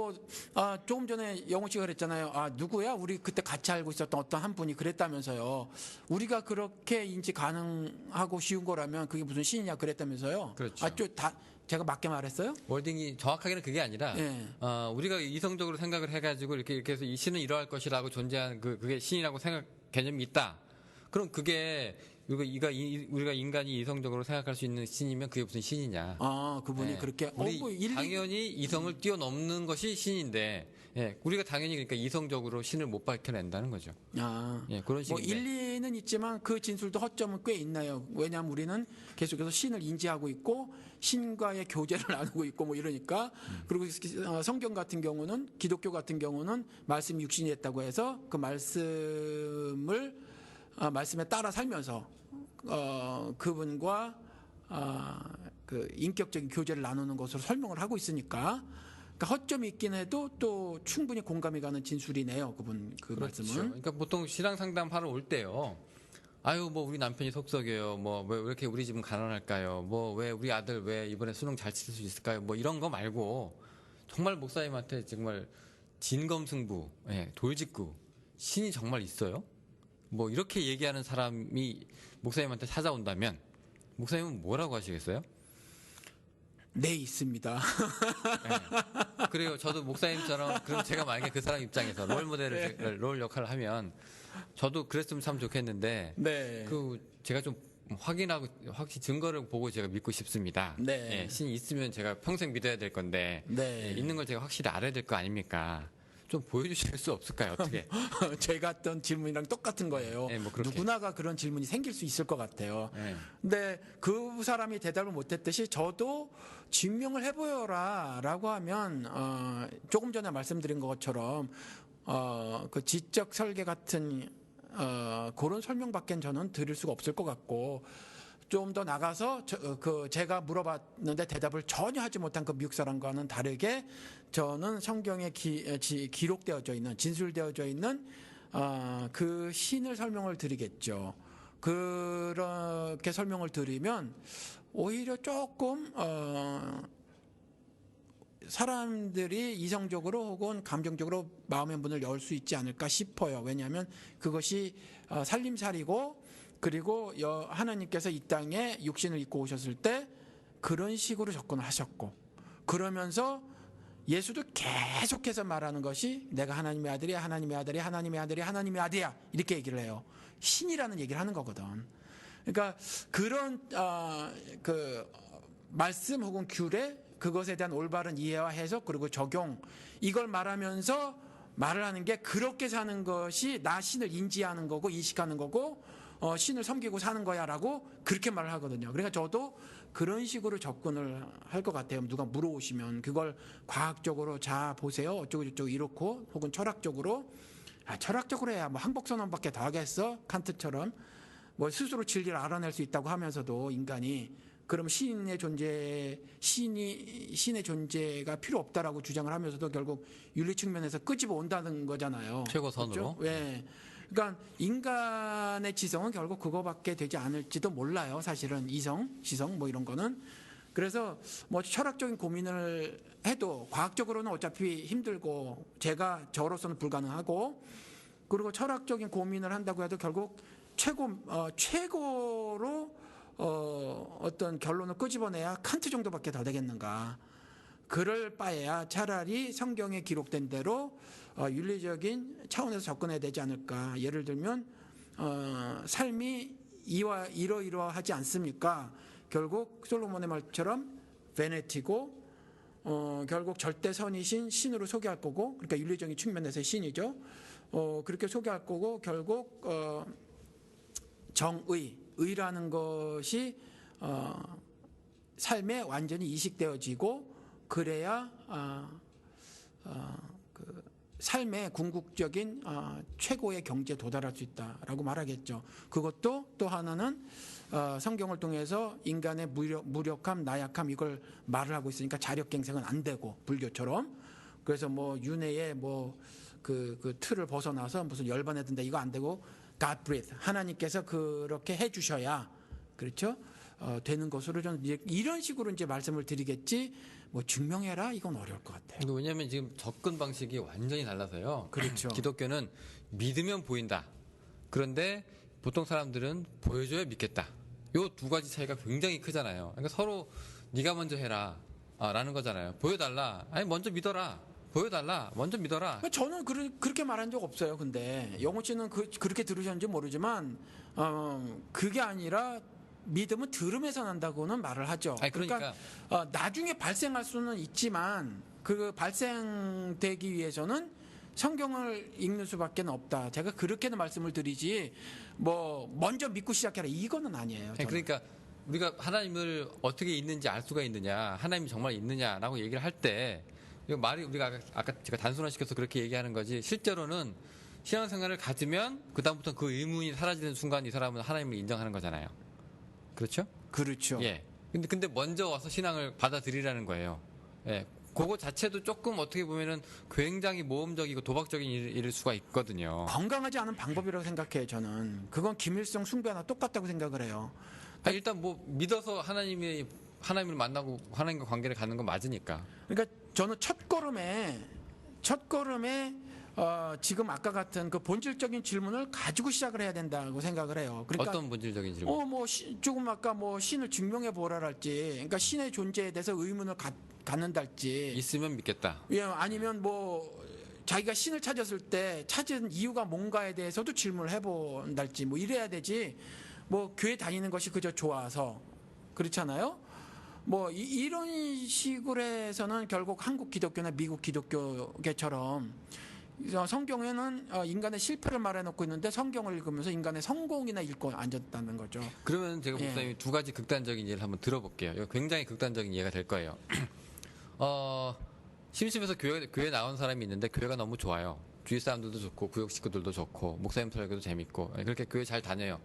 조금 전에 영호 씨가 그랬잖아요. 누구야? 우리 그때 같이 알고 있었던 어떤 한 분이 그랬다면서요. 우리가 그렇게 인지 가능하고 쉬운 거라면 그게 무슨 신이냐 그랬다면서요. 그렇죠. 제가 맞게 말했어요? 월딩이 정확하게는 그게 아니라 우리가 이성적으로 생각을 해가지고 이렇게 해서 이 신은 이러할 것이라고 존재하는 그게 신이라고 생각 개념이 있다. 그럼 그게 우리가 인간이 이성적으로 생각할 수 있는 신이면 그게 무슨 신이냐? 그분이 예. 그렇게 우리 뭐 당연히 이성을 뛰어넘는 것이 신인데, 예, 우리가 당연히 그러니까 이성적으로 신을 못 밝혀낸다는 거죠. 예, 그런 뭐 식인데. 일리는 있지만 그 진술도 허점은 꽤 있나요? 왜냐하면 우리는 계속해서 신을 인지하고 있고 신과의 교제를 나누고 있고 뭐 이러니까 그리고 성경 같은 경우는 기독교 같은 경우는 말씀이 육신이 됐다고 해서 그 말씀에 따라 살면서 그분과 그 인격적인 교제를 나누는 것으로 설명을 하고 있으니까 그러니까 허점이 있긴 해도 또 충분히 공감이 가는 진술이네요. 그분 그 그렇죠. 말씀은. 그러니까 보통 신앙 상담하러 올 때요. 아유, 뭐 우리 남편이 속썩여요. 뭐 왜 이렇게 우리 집은 가난할까요? 뭐 왜 우리 아들 왜 이번에 수능 잘 칠 수 있을까요? 뭐 이런 거 말고 정말 목사님한테 정말 진검승부, 예, 돌직구 신이 정말 있어요? 뭐 이렇게 얘기하는 사람이 목사님한테 찾아온다면 목사님은 뭐라고 하시겠어요? 네, 있습니다. 네. 그래요. 저도 목사님처럼 그럼 제가 만약에 그 사람 입장에서 롤 역할을 하면 저도 그랬으면 참 좋겠는데 네. 그 제가 좀 확인하고 확실히 증거를 보고 제가 믿고 싶습니다. 네. 예, 신이 있으면 제가 평생 믿어야 될 건데 네. 예, 있는 걸 제가 확실히 알아야 될 거 아닙니까? 좀 보여주실 수 없을까요? 어떻게? 제가 했던 질문이랑 똑같은 거예요. 네, 뭐 그렇게. 누구나가 그런 질문이 생길 수 있을 것 같아요. 네. 근데 그 사람이 대답을 못했듯이 저도 증명을 해보여라라고 하면 조금 전에 말씀드린 것처럼 그 지적 설계 같은 그런 설명밖엔 저는 드릴 수가 없을 것 같고 좀 더 나가서 제가 물어봤는데 대답을 전혀 하지 못한 그 미국 사람과는 다르게 저는 성경에 기록되어져 있는 진술되어져 있는 그 신을 설명을 드리겠죠. 그렇게 설명을 드리면 오히려 조금 사람들이 이성적으로 혹은 감정적으로 마음의 문을 열 수 있지 않을까 싶어요. 왜냐하면 그것이 살림살이고 그리고 하나님께서 이 땅에 육신을 입고 오셨을 때 그런 식으로 접근을 하셨고 그러면서 예수도 계속해서 말하는 것이 내가 하나님의 아들이야 하나님의 아들이야 하나님의 아들이야 하나님의 아들이야 이렇게 얘기를 해요. 신이라는 얘기를 하는 거거든. 그러니까 그런 그 말씀 혹은 규례 그것에 대한 올바른 이해와 해석 그리고 적용 이걸 말하면서 말을 하는 게 그렇게 사는 것이 나 신을 인지하는 거고 인식하는 거고 신을 섬기고 사는 거야라고 그렇게 말을 하거든요. 그러니까 저도 그런 식으로 접근을 할 것 같아요. 누가 물어오시면 그걸 과학적으로 자 보세요. 어쩌고 저쩌고 이렇고 혹은 철학적으로 철학적으로 해야 뭐 항복선언밖에 더 하겠어? 칸트처럼 뭐 스스로 진리를 알아낼 수 있다고 하면서도 인간이 그럼 신의 존재가 필요 없다라고 주장을 하면서도 결국 윤리 측면에서 끄집어 온다는 거잖아요. 최고선으로. 그렇죠? 예. 그러니까 인간의 지성은 결국 그거밖에 되지 않을지도 몰라요. 사실은 이성, 지성 뭐 이런 거는. 그래서 뭐 철학적인 고민을 해도 과학적으로는 어차피 힘들고 제가 저로서는 불가능하고 그리고 철학적인 고민을 한다고 해도 결국 최고로 어떤 결론을 끄집어내야 칸트 정도밖에 더 되겠는가. 그럴 바에야 차라리 성경에 기록된 대로 윤리적인 차원에서 접근해야 되지 않을까. 예를 들면 삶이 이러이러하지 않습니까? 결국 솔로몬의 말처럼 베네티고 결국 절대선이신 신으로 소개할 거고 그러니까 윤리적인 측면에서의 신이죠. 그렇게 소개할 거고 결국 의라는 것이 삶에 완전히 이식되어지고 그래야 그 삶의 궁극적인 최고의 경지에 도달할 수 있다라고 말하겠죠. 그것도 또 하나는 성경을 통해서 인간의 무력함, 나약함 이걸 말을 하고 있으니까 자력갱생은 안 되고 불교처럼 그래서 뭐 윤회의 뭐 그 틀을 벗어나서 무슨 열반에 든다 이거 안 되고 God breathe 하나님께서 그렇게 해주셔야 그렇죠 되는 것으로 저는 이런 식으로 이제 말씀을 드리겠지 뭐 증명해라 이건 어려울 것 같아요. 왜냐하면 지금 접근 방식이 완전히 달라서요. 그렇죠. 기독교는 믿으면 보인다. 그런데 보통 사람들은 보여줘야 믿겠다. 요 두 가지 차이가 굉장히 크잖아요. 그러니까 서로 네가 먼저 해라 라는 거잖아요. 보여달라. 아니 먼저 믿어라. 보여달라. 먼저 믿어라. 저는 그렇게 말한 적 없어요. 근데 영호 씨는 그렇게 들으셨는지 모르지만 그게 아니라 믿음은 들음에서 난다고는 말을 하죠. 아니, 그러니까 나중에 발생할 수는 있지만 그 발생되기 위해서는 성경을 읽는 수밖에 없다. 제가 그렇게는 말씀을 드리지 뭐 먼저 믿고 시작해라 이거는 아니에요. 아니, 그러니까 우리가 하나님을 어떻게 있는지 알 수가 있느냐, 하나님이 정말 있느냐라고 얘기를 할 때 말이 우리가 아까 제가 단순화시켜서 그렇게 얘기하는 거지 실제로는 신앙생활을 가지면 그다음부터 그 의문이 사라지는 순간 이 사람은 하나님을 인정하는 거잖아요. 그렇죠? 그렇죠. 예. 근데 먼저 와서 신앙을 받아들이라는 거예요. 예. 그거 자체도 조금 어떻게 보면은 굉장히 모험적이고 도박적인 일일 수가 있거든요. 건강하지 않은 방법이라고 생각해요. 저는 그건 김일성 숭배나 똑같다고 생각을 해요. 일단 뭐 믿어서 하나님을 만나고 하나님과 관계를 갖는 건 맞으니까. 그러니까 저는 첫 걸음에 지금 아까 같은 그 본질적인 질문을 가지고 시작을 해야 된다고 생각을 해요. 그러니까 어떤 본질적인 질문? 조금 아까 신을 증명해 보라랄지, 그러니까 신의 존재에 대해서 의문을 갖는달지, 있으면 믿겠다. 예, 아니면 자기가 신을 찾았을 때 찾은 이유가 뭔가에 대해서도 질문을 해본달지, 이래야 되지. 교회 다니는 것이 그저 좋아서 그렇잖아요. 이런 식으로 해서는 결국 한국 기독교나 미국 기독교계처럼 성경에는 인간의 실패를 말해놓고 있는데 성경을 읽으면서 인간의 성공이나 읽고 앉았다는 거죠. 그러면 제가 목사님 두 가지 극단적인 예를 한번 들어볼게요. 이거 굉장히 극단적인 예가 될 거예요. 심심해서 교회 나온 사람이 있는데 교회가 너무 좋아요. 주위 사람들도 좋고 구역 식구들도 좋고 목사님 설교도 재밌고 그렇게 교회 잘 다녀요.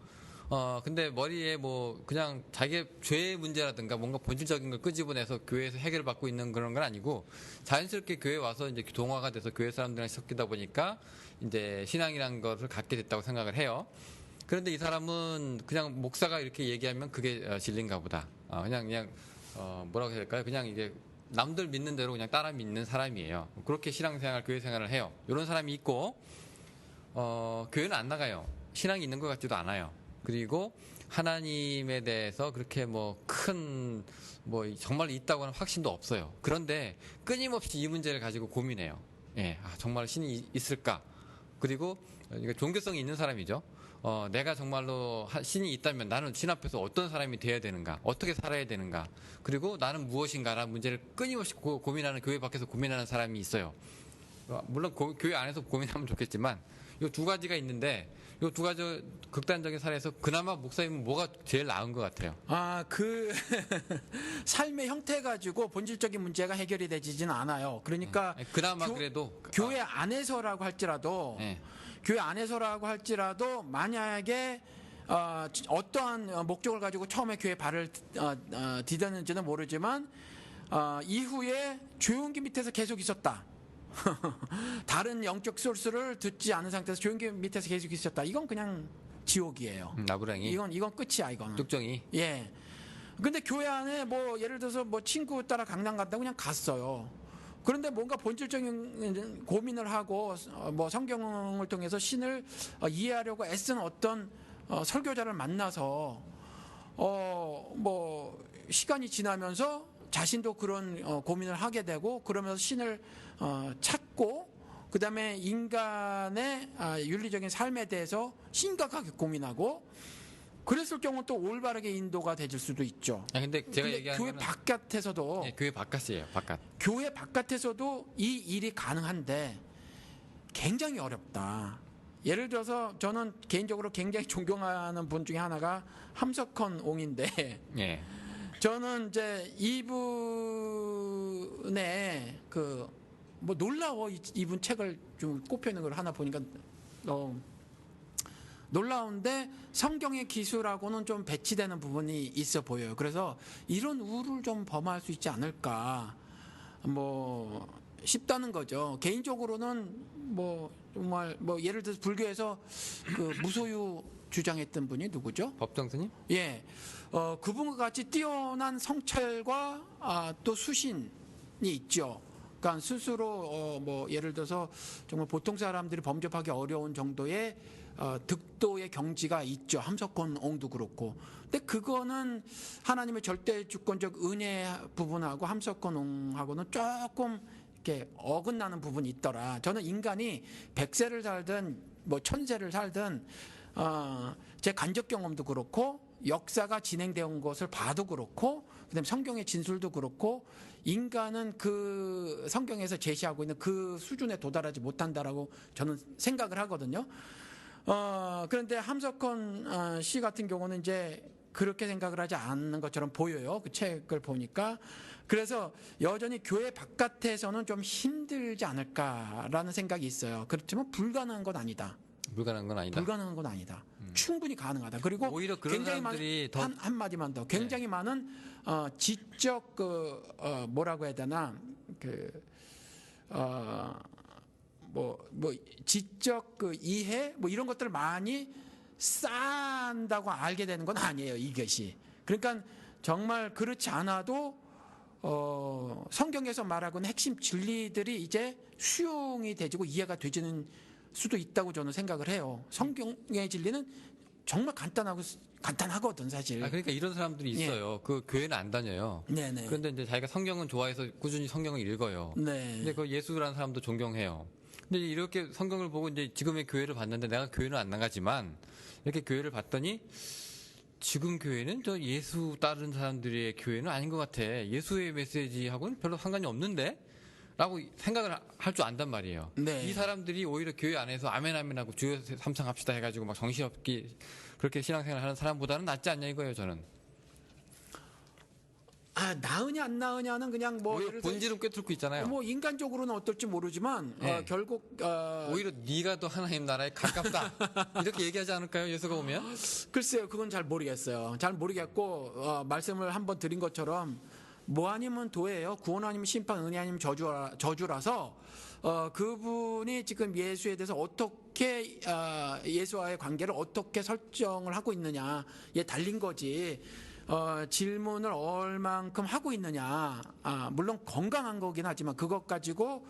근데 머리에 그냥 자기의 죄의 문제라든가 뭔가 본질적인 걸 끄집어내서 교회에서 해결을 받고 있는 그런 건 아니고 자연스럽게 교회 와서 이제 동화가 돼서 교회 사람들이랑 섞이다 보니까 이제 신앙이라는 것을 갖게 됐다고 생각을 해요. 그런데 이 사람은 그냥 목사가 이렇게 얘기하면 그게 진리인가 보다. 그냥 뭐라고 해야 될까요? 그냥 이게 남들 믿는 대로 그냥 따라 믿는 사람이에요. 그렇게 신앙생활, 교회 생활을 해요. 이런 사람이 있고, 교회는 안 나가요. 신앙이 있는 것 같지도 않아요. 그리고 하나님에 대해서 그렇게 정말 있다고 하는 확신도 없어요. 그런데 끊임없이 이 문제를 가지고 고민해요. 예, 정말 신이 있을까? 그리고 종교성이 있는 사람이죠. 내가 정말로 신이 있다면 나는 신 앞에서 어떤 사람이 되어야 되는가? 어떻게 살아야 되는가? 그리고 나는 무엇인가라는 문제를 끊임없이 고민하는, 교회 밖에서 고민하는 사람이 있어요. 물론 교회 안에서 고민하면 좋겠지만 이 두 가지가 있는데 이 두 가지 극단적인 사례에서 그나마 목사님은 뭐가 제일 나은 것 같아요? 삶의 형태 가지고 본질적인 문제가 해결이 되지는 않아요. 그러니까 그나마 그래도 교회 안에서라고 할지라도 교회 안에서라고 할지라도 만약에 어떠한 목적을 가지고 처음에 교회 발을 디뎠는지는 모르지만 이후에 조용기 밑에서 계속 있었다. 다른 영적 소스를 듣지 않은 상태에서 조용기 밑에서 계속 있었다. 이건 그냥 지옥이에요. 나부랭이. 이건 끝이야, 이거는. 뚝정이. 예. 근데 교회 안에 예를 들어서 친구 따라 강남 간다고 그냥 갔어요. 그런데 뭔가 본질적인 고민을 하고 성경을 통해서 신을 이해하려고 애쓰는 어떤 설교자를 만나서 시간이 지나면서 자신도 그런 고민을 하게 되고 그러면서 신을 찾고 그다음에 인간의 윤리적인 삶에 대해서 심각하게 고민하고 그랬을 경우는 또 올바르게 인도가 되질 수도 있죠. 근데 제가 얘기하는 교회 바깥에서도 교회 바깥이에요. 바깥. 교회 바깥에서도 이 일이 가능한데 굉장히 어렵다. 예를 들어서 저는 개인적으로 굉장히 존경하는 분 중에 하나가 함석헌 옹인데 예. 저는 이제 이분의 놀라워 이분 책을 좀 꼽혀 있는 걸 하나 보니까 놀라운데 성경의 기술하고는 좀 배치되는 부분이 있어 보여요. 그래서 이런 우를 좀 범할 수 있지 않을까 싶다는 거죠. 개인적으로는 정말 예를 들어서 불교에서 무소유 주장했던 분이 누구죠? 법정스님? 예. 그분과 같이 뛰어난 성찰과 또 수신이 있죠. 그러니까 스스로 예를 들어서 정말 보통 사람들이 범접하기 어려운 정도의 득도의 경지가 있죠. 함석헌 옹도 그렇고. 근데 그거는 하나님의 절대 주권적 은혜 부분하고 함석헌 옹하고는 조금 이렇게 어긋나는 부분이 있더라. 저는 인간이 100세를 살든 뭐 1000세를 살든 제 간접 경험도 그렇고 역사가 진행되어 것을 봐도 그렇고 그다음에 성경의 진술도 그렇고 인간은 그 성경에서 제시하고 있는 그 수준에 도달하지 못한다라고 저는 생각을 하거든요. 그런데 함석헌 씨 같은 경우는 이제 그렇게 생각을 하지 않는 것처럼 보여요. 그 책을 보니까. 그래서 여전히 교회 바깥에서는 좀 힘들지 않을까라는 생각이 있어요. 그렇지만 불가능한 건 아니다. 불가능한 건 아니다. 불가능한 건 아니다. 충분히 가능하다. 그리고 오히려 그런 굉장히 사람들이 많은 한 마디만 더. 굉장히 많은 지적 뭐라고 해야 되나 지적 이해 뭐 이런 것들을 많이 쌓는다고 알게 되는 건 아니에요. 이것이. 그러니까 정말 그렇지 않아도 성경에서 말하고 있는 핵심 진리들이 이제 수용이 되지고 이해가 되지는 수도 있다고 저는 생각을 해요. 성경의 진리는 정말 간단하거든 사실. 그러니까 이런 사람들이 있어요. 그 교회는 안 다녀요. 네네. 그런데 이제 자기가 성경은 좋아해서 꾸준히 성경을 읽어요. 네. 근데 그 예수라는 사람도 존경해요. 근데 이렇게 성경을 보고 이제 지금의 교회를 봤는데 내가 교회는 안 나가지만 이렇게 교회를 봤더니 지금 교회는 저 예수 따르는 사람들의 교회는 아닌 것 같아. 예수의 메시지하고는 별로 상관이 없는데? 라고 생각을 할 줄 안단 말이에요. 네. 이 사람들이 오히려 교회 안에서 아멘 아멘 하고 주여 삼창합시다 해가지고 막 정신없게 그렇게 신앙생활 하는 사람보다는 낫지 않냐 이거예요, 저는. 나으냐 안 나으냐는 그냥 뭐 오히려 본질은 꿰뚫고 있잖아요. 뭐 인간적으로는 어떨지 모르지만 네. 결국 오히려 네가 더 하나님 나라에 가깝다 이렇게 얘기하지 않을까요? 예수가 오면? 글쎄요, 그건 잘 모르겠어요. 잘 모르겠고 말씀을 한번 드린 것처럼 뭐 아니면 도예요. 구원 아니면 심판, 은혜 아니면 저주라서 그분이 지금 예수에 대해서 어떻게 예수와의 관계를 어떻게 설정을 하고 있느냐에 달린 거지. 질문을 얼만큼 하고 있느냐. 물론 건강한 거긴 하지만 그것 가지고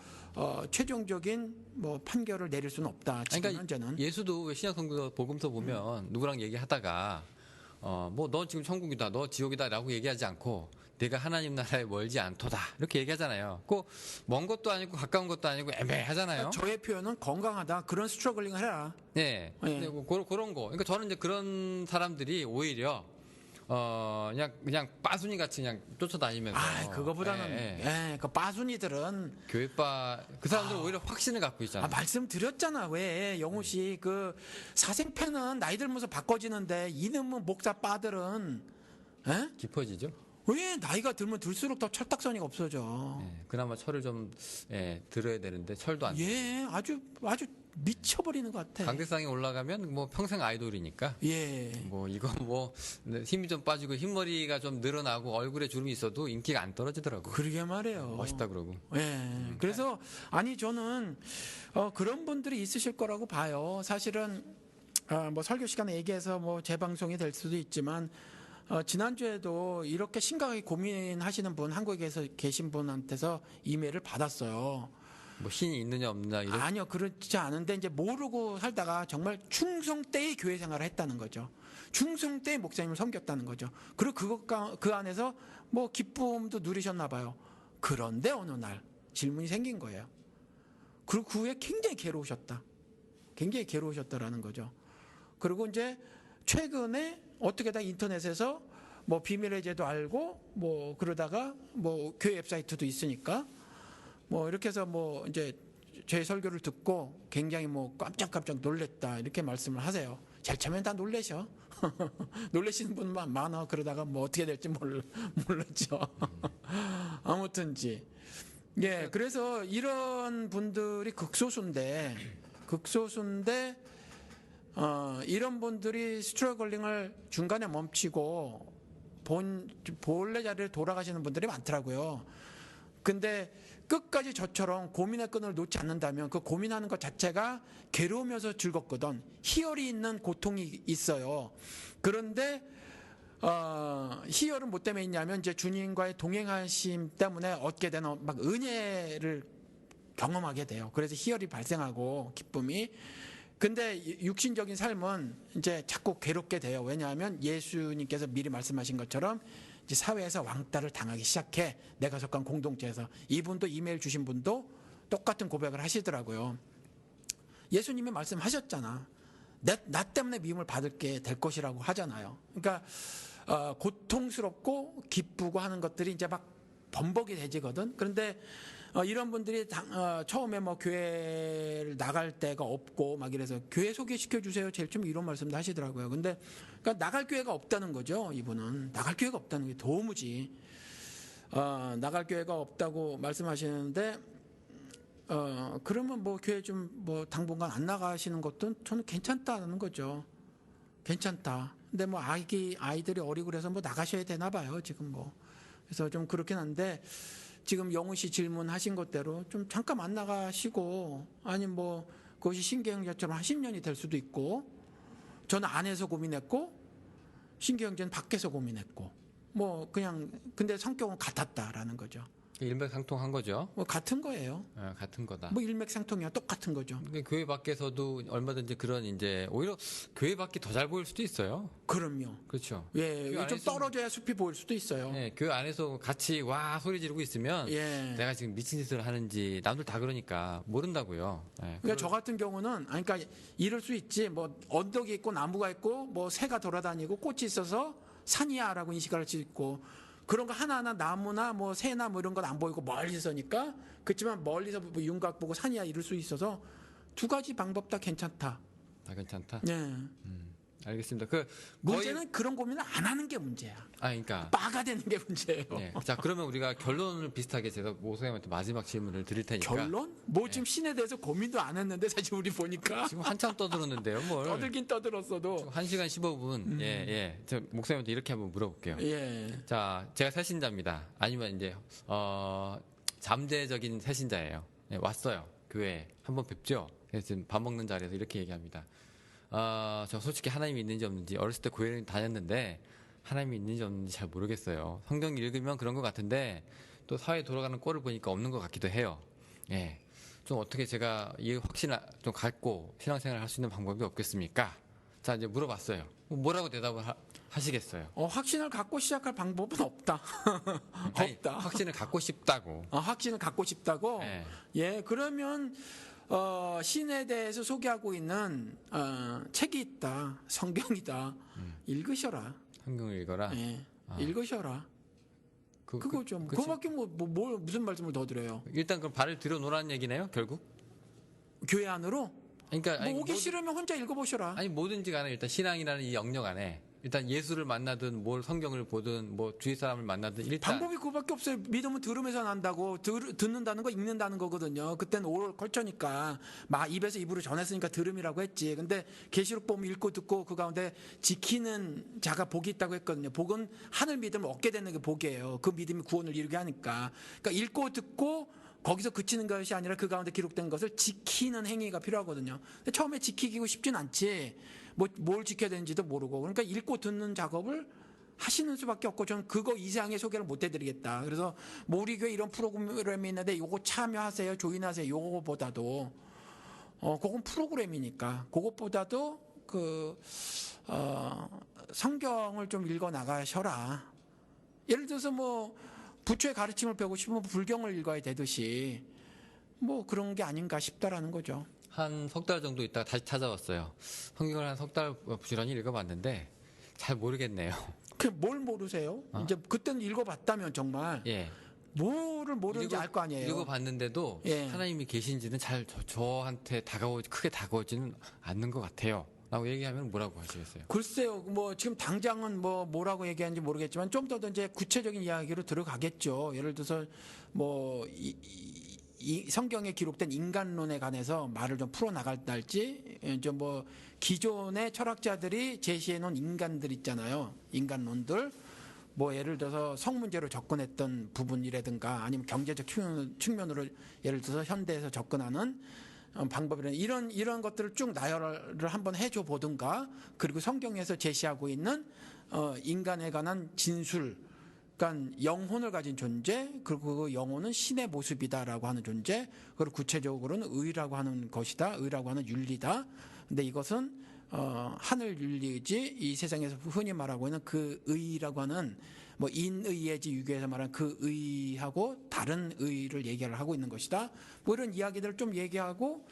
최종적인 뭐 판결을 내릴 수는 없다. 지금 그러니까 현재는. 예수도 왜 신약 성경 복음서 보면 누구랑 얘기하다가 뭐 너 지금 천국이다, 너 지옥이다라고 얘기하지 않고 내가 하나님 나라에 멀지 않도다 이렇게 얘기하잖아요. 그 먼 것도 아니고 가까운 것도 아니고 애매하잖아요. 저의 표현은 건강하다. 그런 스트러글링을 해라. 네. 예. 뭐 그런 거. 그러니까 저는 이제 그런 사람들이 오히려 그냥 빠순이 같이 그냥 쫓아다니면서. 그거보다는 그 빠순이들은 교회빠 그 사람들은 오히려 확신을 갖고 있잖아요. 말씀드렸잖아. 왜 영우 씨 그 사생패는 나이 들면서 바꿔지는데 이놈의 목사 빠들은 깊어지죠. 왜 나이가 들면 들수록 더 철딱서니가 없어져. 그나마 철을 좀 들어야 되는데 철도 안. 아주 미쳐버리는 것 같아. 강대상에 올라가면 뭐 평생 아이돌이니까. 뭐 이거 뭐 힘이 좀 빠지고 흰머리가 좀 늘어나고 얼굴에 주름이 있어도 인기가 안 떨어지더라고. 그러게 말해요. 멋있다 그러고. 그래서 저는 그런 분들이 있으실 거라고 봐요. 사실은 뭐 설교 시간에 얘기해서 뭐 재방송이 될 수도 있지만 지난주에도 이렇게 심각하게 고민하시는 분 한국에서 계신 분한테서 이메일을 받았어요. 뭐 신이 있느냐 없느냐 이런. 아니요, 그렇지 않은데 이제 모르고 살다가 정말 충성 때의 교회 생활을 했다는 거죠. 충성 때의 목사님을 섬겼다는 거죠. 그리고 그 안에서 뭐 기쁨도 누리셨나 봐요. 그런데 어느 날 질문이 생긴 거예요. 그리고 그 후에 굉장히 괴로우셨다라는 거죠. 그리고 이제 최근에 어떻게 다 인터넷에서 뭐 비밀의 제도 알고 뭐 그러다가 뭐 교회 웹사이트도 있으니까 뭐 이렇게 해서 뭐 이제 제 설교를 듣고 굉장히 뭐 깜짝 놀랬다 이렇게 말씀을 하세요. 제일 처음엔 다 놀래셔. 놀래시는 분만 많아. 그러다가 뭐 어떻게 될지 몰랐죠. 아무튼지. 그래서 이런 분들이 극소수인데 이런 분들이 스트러글링을 중간에 멈추고 본래 자리를 돌아가시는 분들이 많더라고요. 근데 끝까지 저처럼 고민의 끈을 놓지 않는다면 그 고민하는 것 자체가 괴로우면서 즐겁거든. 희열이 있는 고통이 있어요. 그런데 희열은 뭐 때문에 있냐면 이제 주님과의 동행하심 때문에 얻게 되는 막 은혜를 경험하게 돼요. 그래서 희열이 발생하고 기쁨이. 근데 육신적인 삶은 이제 자꾸 괴롭게 돼요. 왜냐하면 예수님께서 미리 말씀하신 것처럼 이제 사회에서 왕따를 당하기 시작해. 내가 속한 공동체에서. 이분도 이메일 주신 분도 똑같은 고백을 하시더라고요. 예수님이 말씀하셨잖아. 나 때문에 미움을 받게 될 것이라고 하잖아요. 그러니까 고통스럽고 기쁘고 하는 것들이 이제 막 범벅이 되지거든. 그런데 이런 분들이 처음에 뭐 교회를 나갈 데가 없고 막 이래서 교회 소개시켜 주세요. 제일 처음 이런 말씀도 하시더라고요. 근데 그러니까 나갈 교회가 없다는 거죠. 이분은 나갈 교회가 없다는 게 도무지 나갈 교회가 없다고 말씀하시는데 그러면 뭐 교회 좀 뭐 당분간 안 나가시는 것도 저는 괜찮다는 거죠. 괜찮다. 근데 뭐 아이들이 어리고 그래서 뭐 나가셔야 되나 봐요. 지금 뭐 그래서 좀 그렇긴 한데. 지금 영우 씨 질문하신 것대로 좀 잠깐 안 나가시고 아니면 뭐 그것이 신계형제처럼 한 10년이 될 수도 있고 저는 안에서 고민했고 신계형제는 밖에서 고민했고 뭐 그냥 근데 성격은 같았다라는 거죠. 일맥상통한 거죠. 뭐 같은 거예요. 같은 거다. 뭐 일맥상통이야 똑같은 거죠. 그러니까 교회 밖에서도 얼마든지 그런 이제 오히려 교회 밖이 더 잘 보일 수도 있어요. 그럼요. 그렇죠. 예, 좀 떨어져야 숲이 보일 수도 있어요. 예, 교회 안에서 같이 와 소리 지르고 있으면 예. 내가 지금 미친 짓을 하는지 남들 다 그러니까 모른다고요. 예, 그러니까 저 같은 경우는 그러니까 이럴 수 있지 뭐 언덕이 있고 나무가 있고 뭐 새가 돌아다니고 꽃이 있어서 산이야라고 인식할 수 있고 그런 거 하나하나 나무나 뭐 새나 뭐 이런 건 안 보이고 멀리서니까 그렇지만 멀리서 뭐 윤곽 보고 산이야 이럴 수 있어서 두 가지 방법 다 괜찮다. 다 괜찮다. 네. 알겠습니다. 그 문제는 그런 고민을 안 하는 게 문제야. 그러니까 빠가 되는 게 문제예요. 네. 자 그러면 우리가 결론을 비슷하게 제가 모소님한테 마지막 질문을 드릴 테니까. 결론? 뭐 지금 신에 대해서 고민도 안 했는데 사실 우리 보니까 지금 한참 떠들었는데요. 뭘? 떠들긴 떠들었어도 1시간 15분. 예. 저 목사님한테 이렇게 한번 물어볼게요. 예. 자, 제가 새신자입니다. 아니면 이제 잠재적인 새신자예요. 예, 왔어요. 교회에 한번 뵙죠. 그래서 지금 밥 먹는 자리에서 이렇게 얘기합니다. 저 솔직히 하나님이 있는지 없는지 어렸을 때 교회를 다녔는데 하나님이 있는지 없는지 잘 모르겠어요. 성경 읽으면 그런 것 같은데 또 사회에 돌아가는 꼴을 보니까 없는 것 같기도 해요. 예. 좀 어떻게 제가 이 확신을 좀 갖고 신앙생활을 할 수 있는 방법이 없겠습니까? 자, 이제 물어봤어요. 뭐라고 대답을 하시겠어요? 확신을 갖고 시작할 방법은 없다. 아니, 없다. 확신을 갖고 싶다고. 확신을 갖고 싶다고? 네. 예, 그러면 신에 대해서 소개하고 있는 책이 있다. 성경이다. 읽으셔라. 성경을 읽어라. 예, 읽으셔라. 그거죠. 그치. 그거밖에 뭘 무슨 말씀을 더 드려요? 일단 그럼 발을 들여놓으라는 얘기네요, 결국? 교회 안으로? 그러니까 뭐 오기 싫으면 혼자 읽어보셔라. 아니 뭐든지 간에 일단 신앙이라는 이 영역 안에 일단 예수를 만나든 뭘 성경을 보든 뭐 주위 사람을 만나든 일단 방법이 그거밖에 없어요. 믿음은 들으면서 난다고 듣는다는 거 읽는다는 거거든요. 그때는 오럴 컬처니까 막 입에서 입으로 전했으니까 들음이라고 했지. 근데 계시록 보면 읽고 듣고 그 가운데 지키는 자가 복이 있다고 했거든요. 복은 하늘 믿음을 얻게 되는 게 복이에요. 그 믿음이 구원을 이루게 하니까. 그러니까 읽고 듣고 거기서 그치는 것이 아니라 그 가운데 기록된 것을 지키는 행위가 필요하거든요. 근데 처음에 지키기고 쉽진 않지. 뭘 지켜야 되는지도 모르고. 그러니까 읽고 듣는 작업을 하시는 수밖에 없고 저는 그거 이상의 소개를 못 해드리겠다. 그래서 뭐 우리 교회 이런 프로그램이 있는데 요거 참여하세요. 조인하세요. 요거보다도 그건 프로그램이니까 그것보다도 성경을 좀 읽어 나가셔라. 예를 들어서 뭐 부처의 가르침을 배우고 싶으면 불경을 읽어야 되듯이 뭐 그런 게 아닌가 싶다라는 거죠. 한 석 달 정도 있다가 다시 찾아왔어요. 성경을 한 석 달 부지런히 읽어봤는데 잘 모르겠네요. 그 뭘 모르세요? 이제 그때는 읽어봤다면 정말 예. 뭐를 모르는지 알 거 아니에요. 읽어봤는데도 예. 하나님이 계신지는 잘 저한테 크게 다가오지는 않는 것 같아요. 라고 얘기하면 뭐라고 하시겠어요? 글쎄요, 뭐 지금 당장은 뭐라고 얘기하는지 모르겠지만 좀 더 이제 구체적인 이야기로 들어가겠죠. 예를 들어서 뭐 이 성경에 기록된 인간론에 관해서 말을 좀 풀어 나갈지, 좀 뭐 기존의 철학자들이 제시해 놓은 인간들 있잖아요. 인간론들. 뭐 예를 들어서 성문제로 접근했던 부분이라든가 아니면 경제적 측면으로 예를 들어서 현대에서 접근하는 방법이나 이런 것들을 쭉 나열을 한번 해줘 보든가. 그리고 성경에서 제시하고 있는 인간에 관한 진술, 그러니까 영혼을 가진 존재, 그리고 그 영혼은 신의 모습이다라고 하는 존재, 그리고 구체적으로는 의라고 하는 것이다, 의라고 하는 윤리다, 근데 이것은 하늘 윤리지, 이 세상에서 흔히 말하고 있는 그 의라고 하는 뭐 인의예지 유교에서 말하는 그 의하고 다른 의를 얘기를 하고 있는 것이다. 뭐 이런 이야기들을 좀 얘기하고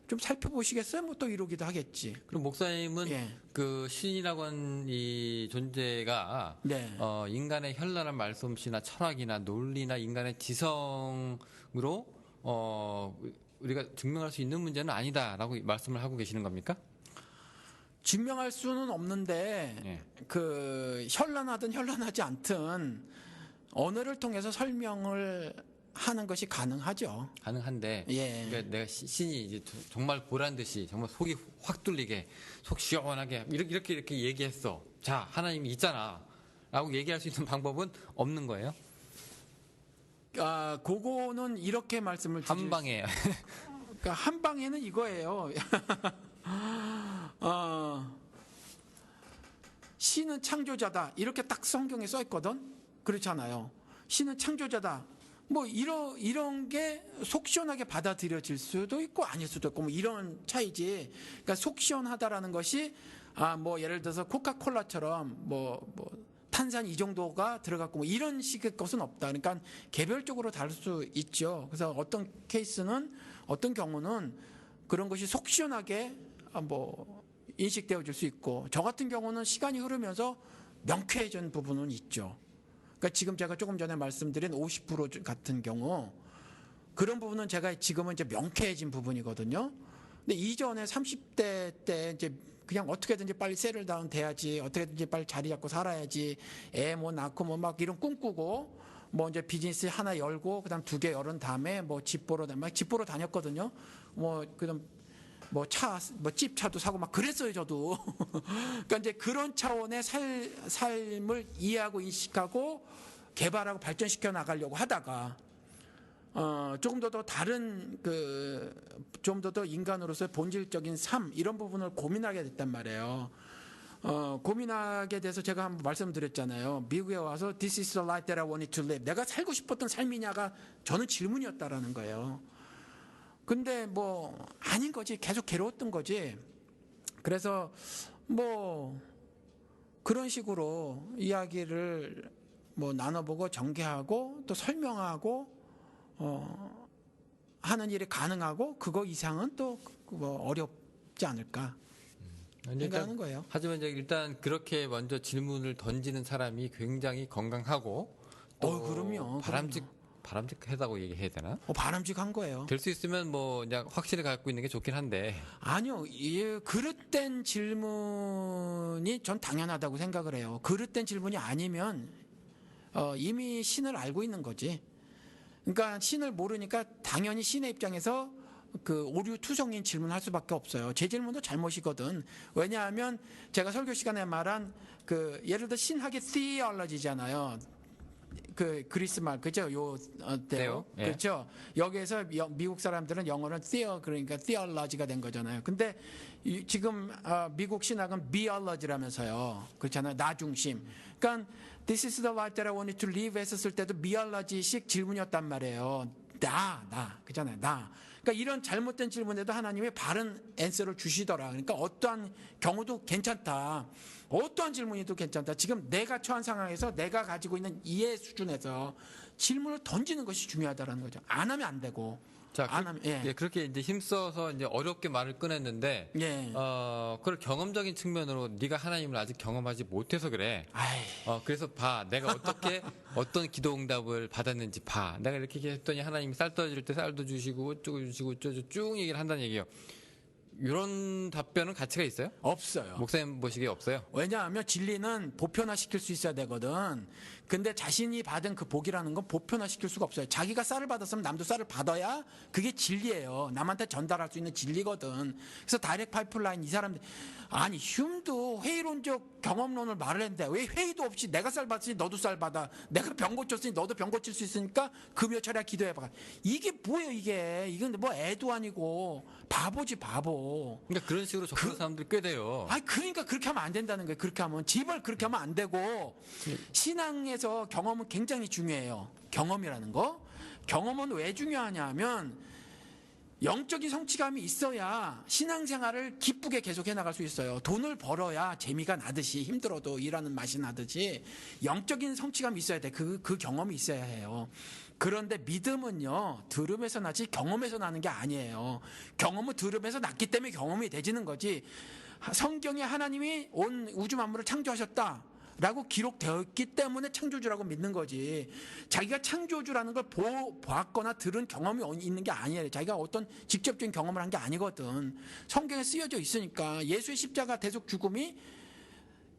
좀 살펴보시겠어요? 뭐 또 이러기도 하겠지. 그럼 목사님은 예. 그 신이라고 하는 이 존재가 네. 인간의 현란한 말솜씨나 철학이나 논리나 인간의 지성으로 우리가 증명할 수 있는 문제는 아니다라고 말씀을 하고 계시는 겁니까? 증명할 수는 없는데 예. 그 현란하든 현란하지 않든 언어를 통해서 설명을 하는 것이 가능하죠. 가능한데 예. 그러니까 내가 신이 이제 정말 보란 듯이 정말 속이 확 뚫리게 속 시원하게 이렇게 얘기했어. 자, 하나님이 있잖아라고 얘기할 수 있는 방법은 없는 거예요? 그거는 이렇게 말씀을 한 방에 그러니까 한 방에는 이거예요. 신은 창조자다 이렇게 딱 성경에 써 있거든. 그렇잖아요. 신은 창조자다. 뭐 이런 게 속 시원하게 받아들여질 수도 있고 아닐 수도 있고 뭐 이런 차이지. 그러니까 속 시원하다라는 것이 뭐 예를 들어서 코카콜라처럼 뭐 탄산 이 정도가 들어갔고 뭐 이런 식의 것은 없다. 그러니까 개별적으로 다를 수 있죠. 그래서 어떤 케이스는 어떤 경우는 그런 것이 속 시원하게 뭐 인식되어질 수 있고 저 같은 경우는 시간이 흐르면서 명쾌해진 부분은 있죠. 그러니까 지금 제가 조금 전에 말씀드린 50% 같은 경우 그런 부분은 제가 지금은 이제 명쾌해진 부분이거든요. 근데 이전에 30대 때 이제 그냥 어떻게든지 빨리 세틀다운 돼야지, 어떻게든지 빨리 자리 잡고 살아야지, 애 뭐 낳고 뭐 막 이런 꿈꾸고 뭐 이제 비즈니스 하나 열고 그다음 2개 열은 다음에 뭐 집 보러 다녔거든요. 뭐 그다음 뭐 집 차도 사고 막 그랬어요, 저도. 그러니까 이제 그런 차원의 삶을 이해하고 인식하고 개발하고 발전시켜 나가려고 하다가 조금 더 다른 좀 더 인간으로서의 본질적인 삶 이런 부분을 고민하게 됐단 말이에요. 고민하게 돼서 제가 한번 말씀드렸잖아요. 미국에 와서 This is the life that I wanted to live. 내가 살고 싶었던 삶이냐가 저는 질문이었다라는 거예요. 근데 뭐 아닌 거지. 계속 괴로웠던 거지. 그래서 뭐 그런 식으로 이야기를 뭐 나눠보고 전개하고 또 설명하고 하는 일이 가능하고 그거 이상은 또 뭐 어렵지 않을까 생각하는 거예요. 하지만 이제 일단 그렇게 먼저 질문을 던지는 사람이 굉장히 건강하고 또 그럼요. 바람직하다고 얘기해야 되나? 바람직한 거예요. 될 수 있으면 뭐 그냥 확신을 갖고 있는 게 좋긴 한데. 아니요, 그릇된 질문이 전 당연하다고 생각을 해요. 그릇된 질문이 아니면 이미 신을 알고 있는 거지. 그러니까 신을 모르니까 당연히 신의 입장에서 그 오류투성인 질문할 수밖에 없어요. 제 질문도 잘못이거든. 왜냐하면 제가 설교 시간에 말한 예를 들어 신학의 theology잖아요. 그 그리스 말 그죠? 요때요. 예. 그렇죠. 여기에서 미국 사람들은 영어는 그러니까 theology가 된 거잖아요. 근데 지금 미국 신학은 biology라면서요. 그렇잖아요. 나 중심. 그러니까 This is the life that I wanted to live 했었을 때도 biology식 질문이었단 말이에요. 그잖아요. 그러니까 이런 잘못된 질문에도 하나님이 바른 앤서를 주시더라. 그러니까 어떠한 경우도 괜찮다. 어떠한 질문이도 괜찮다. 지금 내가 처한 상황에서 내가 가지고 있는 이해 수준에서 질문을 던지는 것이 중요하다라는 거죠. 안 하면 안 되고. 자, 안 하면, 예, 그렇게 이제 힘써서 이제 어렵게 말을 꺼냈는데, 예. 그걸 경험적인 측면으로 네가 하나님을 아직 경험하지 못해서 그래. 아이. 그래서 봐, 내가 어떤 기도 응답을 받았는지 봐. 내가 이렇게 했더니 하나님이 쌀 떨어질 때 쌀도 주시고 어쩌고 주시고 어쩌고 쭉 얘기를 한다는 얘기예요. 이런 답변은 가치가 있어요? 없어요. 목사님 보시기에 없어요? 왜냐하면 진리는 보편화시킬 수 있어야 되거든. 근데 자신이 받은 그 복이라는 건 보편화시킬 수가 없어요. 자기가 쌀을 받았으면 남도 쌀을 받아야 그게 진리예요. 남한테 전달할 수 있는 진리거든. 그래서 다이렉트 파이프라인 이 사람들 휴움도 회의론적 경험론을 말을 했는데 왜 회의도 없이 내가 쌀 받았으니 너도 쌀 받아. 내가 병 고쳤으니 너도 병 고칠 수 있으니까 금요 철야 기도해봐. 이게 뭐예요 이게. 이건 뭐 애도 아니고 바보지 바보. 그러니까 그런 식으로 접근하는 사람들이 꽤 돼요. 그러니까 그렇게 하면 안 된다는 거예요. 그렇게 하면 집을 그렇게 하면 안 되고 신앙에서 경험은 굉장히 중요해요. 경험이라는 거. 경험은 왜 중요하냐면 영적인 성취감이 있어야 신앙생활을 기쁘게 계속해 나갈 수 있어요. 돈을 벌어야 재미가 나듯이 힘들어도 일하는 맛이 나듯이 영적인 성취감이 있어야 돼. 그 경험이 있어야 해요. 그런데 믿음은요, 들음에서 나지 경험에서 나는 게 아니에요. 경험은 들음에서 났기 때문에 경험이 되지는 거지. 성경에 하나님이 온 우주 만물을 창조하셨다 라고 기록되어 있기 때문에 창조주라고 믿는 거지. 자기가 창조주라는 걸 보았거나 들은 경험이 있는 게 아니에요. 자기가 어떤 직접적인 경험을 한 게 아니거든. 성경에 쓰여져 있으니까 예수의 십자가 대속 죽음이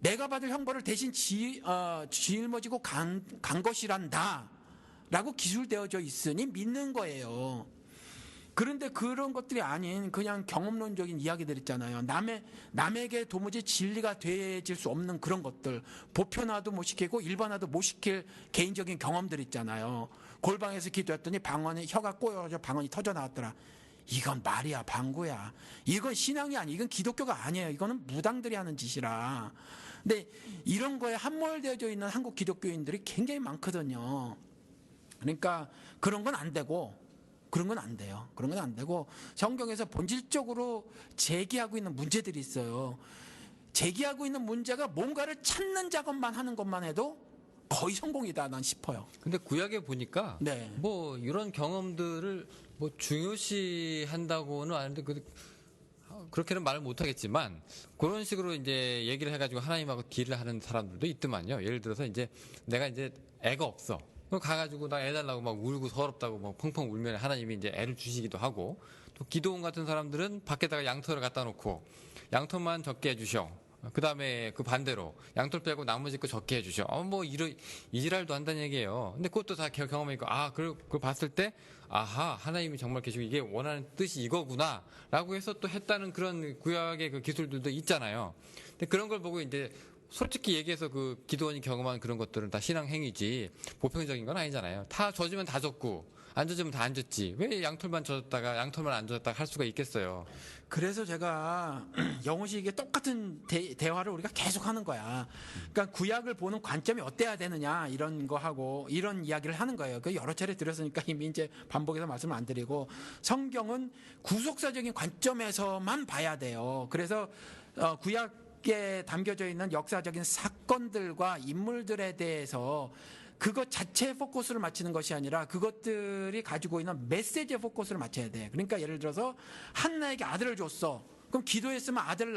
내가 받을 형벌을 대신 짊어지고 간 것이란다 라고 기술되어져 있으니 믿는 거예요. 그런데 그런 것들이 아닌 그냥 경험론적인 이야기들 있잖아요. 남에게 도무지 진리가 되질 수 없는 그런 것들, 보편화도 못 시키고 일반화도 못 시킬 개인적인 경험들 있잖아요. 골방에서 기도했더니 혀가 꼬여서 방언이 터져 나왔더라. 이건 말이야, 방구야. 이건 신앙이 아니, 이건 기독교가 아니에요. 이거는 무당들이 하는 짓이라. 근데 이런 거에 함몰되어져 있는 한국 기독교인들이 굉장히 많거든요. 그러니까 그런 건 안 되고, 그런 건 안 돼요. 그런 건 안 되고, 성경에서 본질적으로 제기하고 있는 문제들이 있어요. 제기하고 있는 문제가 뭔가를 찾는 작업만 하는 것만 해도 거의 성공이다, 난 싶어요. 근데 구약에 보니까 네. 뭐 이런 경험들을 뭐 중요시 한다고는 아는데 그렇게는 말을 못 하겠지만 그런 식으로 이제 얘기를 해가지고 하나님하고 딜을 하는 사람들도 있더만요. 예를 들어서 이제 내가 이제 애가 없어. 그럼 가가지고 나 애 달라고 막 울고 서럽다고 막 펑펑 울면 하나님이 이제 애를 주시기도 하고, 또 기도원 같은 사람들은 밖에다가 양털을 갖다 놓고 양털만 적게 해주셔. 그 다음에 그 반대로 양털 빼고 나머지 거 적게 해주셔. 뭐 이지랄도 한다는 얘기예요. 근데 그것도 다 경험이고, 그걸 봤을 때 아하, 하나님이 정말 계시고 이게 원하는 뜻이 이거구나 라고 해서 또 했다는 그런 구약의 그 기술들도 있잖아요. 근데 그런 걸 보고 이제 솔직히 얘기해서 그 기도원이 경험한 그런 것들은 다 신앙 행위지 보편적인 건 아니잖아요. 다 젖으면 다 젖고 안 젖으면 다 안 젖지. 왜 양털만 젖었다가 양털만 안 젖었다가 할 수가 있겠어요. 그래서 제가 영호식의 똑같은 대화를 우리가 계속 하는 거야. 그러니까 구약을 보는 관점이 어때야 되느냐, 이런 거 하고 이런 이야기를 하는 거예요. 그 여러 차례 들었으니까 이미 이제 반복해서 말씀을 안 드리고, 성경은 구속사적인 관점에서만 봐야 돼요. 그래서 구약에 담겨져 있는 역사적인 사건들과 인물들에 대해서 그것 자체에 포커스를 맞추는 것이 아니라 그것들이 가지고 있는 메시지에 포커스를 맞춰야 돼. 그러니까 예를 들어서 한나에게 아들을 줬어. 그럼 기도했으면 아들을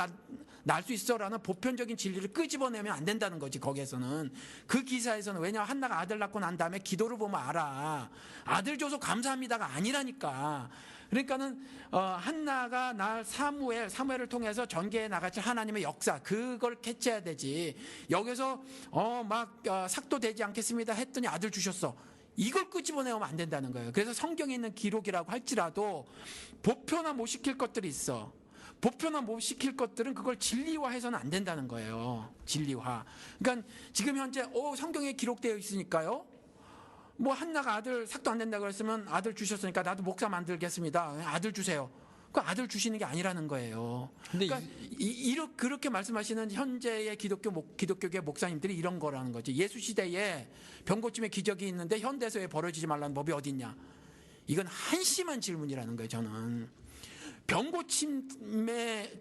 낳을 수 있어라는 보편적인 진리를 끄집어내면 안 된다는 거지. 거기에서는, 그 기사에서는. 왜냐하면 한나가 아들 낳고 난 다음에 기도를 보면 알아. 아들 줘서 감사합니다가 아니라니까. 그러니까는 한나가 날 사무엘을 통해서 전개해 나가실 하나님의 역사, 그걸 캐치해야 되지. 여기서 삭도 되지 않겠습니다 했더니 아들 주셨어. 이걸 끄집어내면 안 된다는 거예요. 그래서 성경에 있는 기록이라고 할지라도 보편화 못 시킬 것들이 있어. 보편화 못 시킬 것들은 그걸 진리화해서는 안 된다는 거예요. 진리화. 그러니까 지금 현재 성경에 기록되어 있으니까요, 뭐 한나가 아들 삭도 안 된다고 했으면 아들 주셨으니까 나도 목사 만들겠습니다. 아들 주세요. 그 아들 주시는 게 아니라는 거예요. 그러니까 그렇게 말씀하시는 현재의 기독교계 목사님들이 이런 거라는 거지. 예수 시대에 병고침의 기적이 있는데 현대에서 왜 벌어지지 말라는 법이 어디 있냐. 이건 한심한 질문이라는 거예요. 저는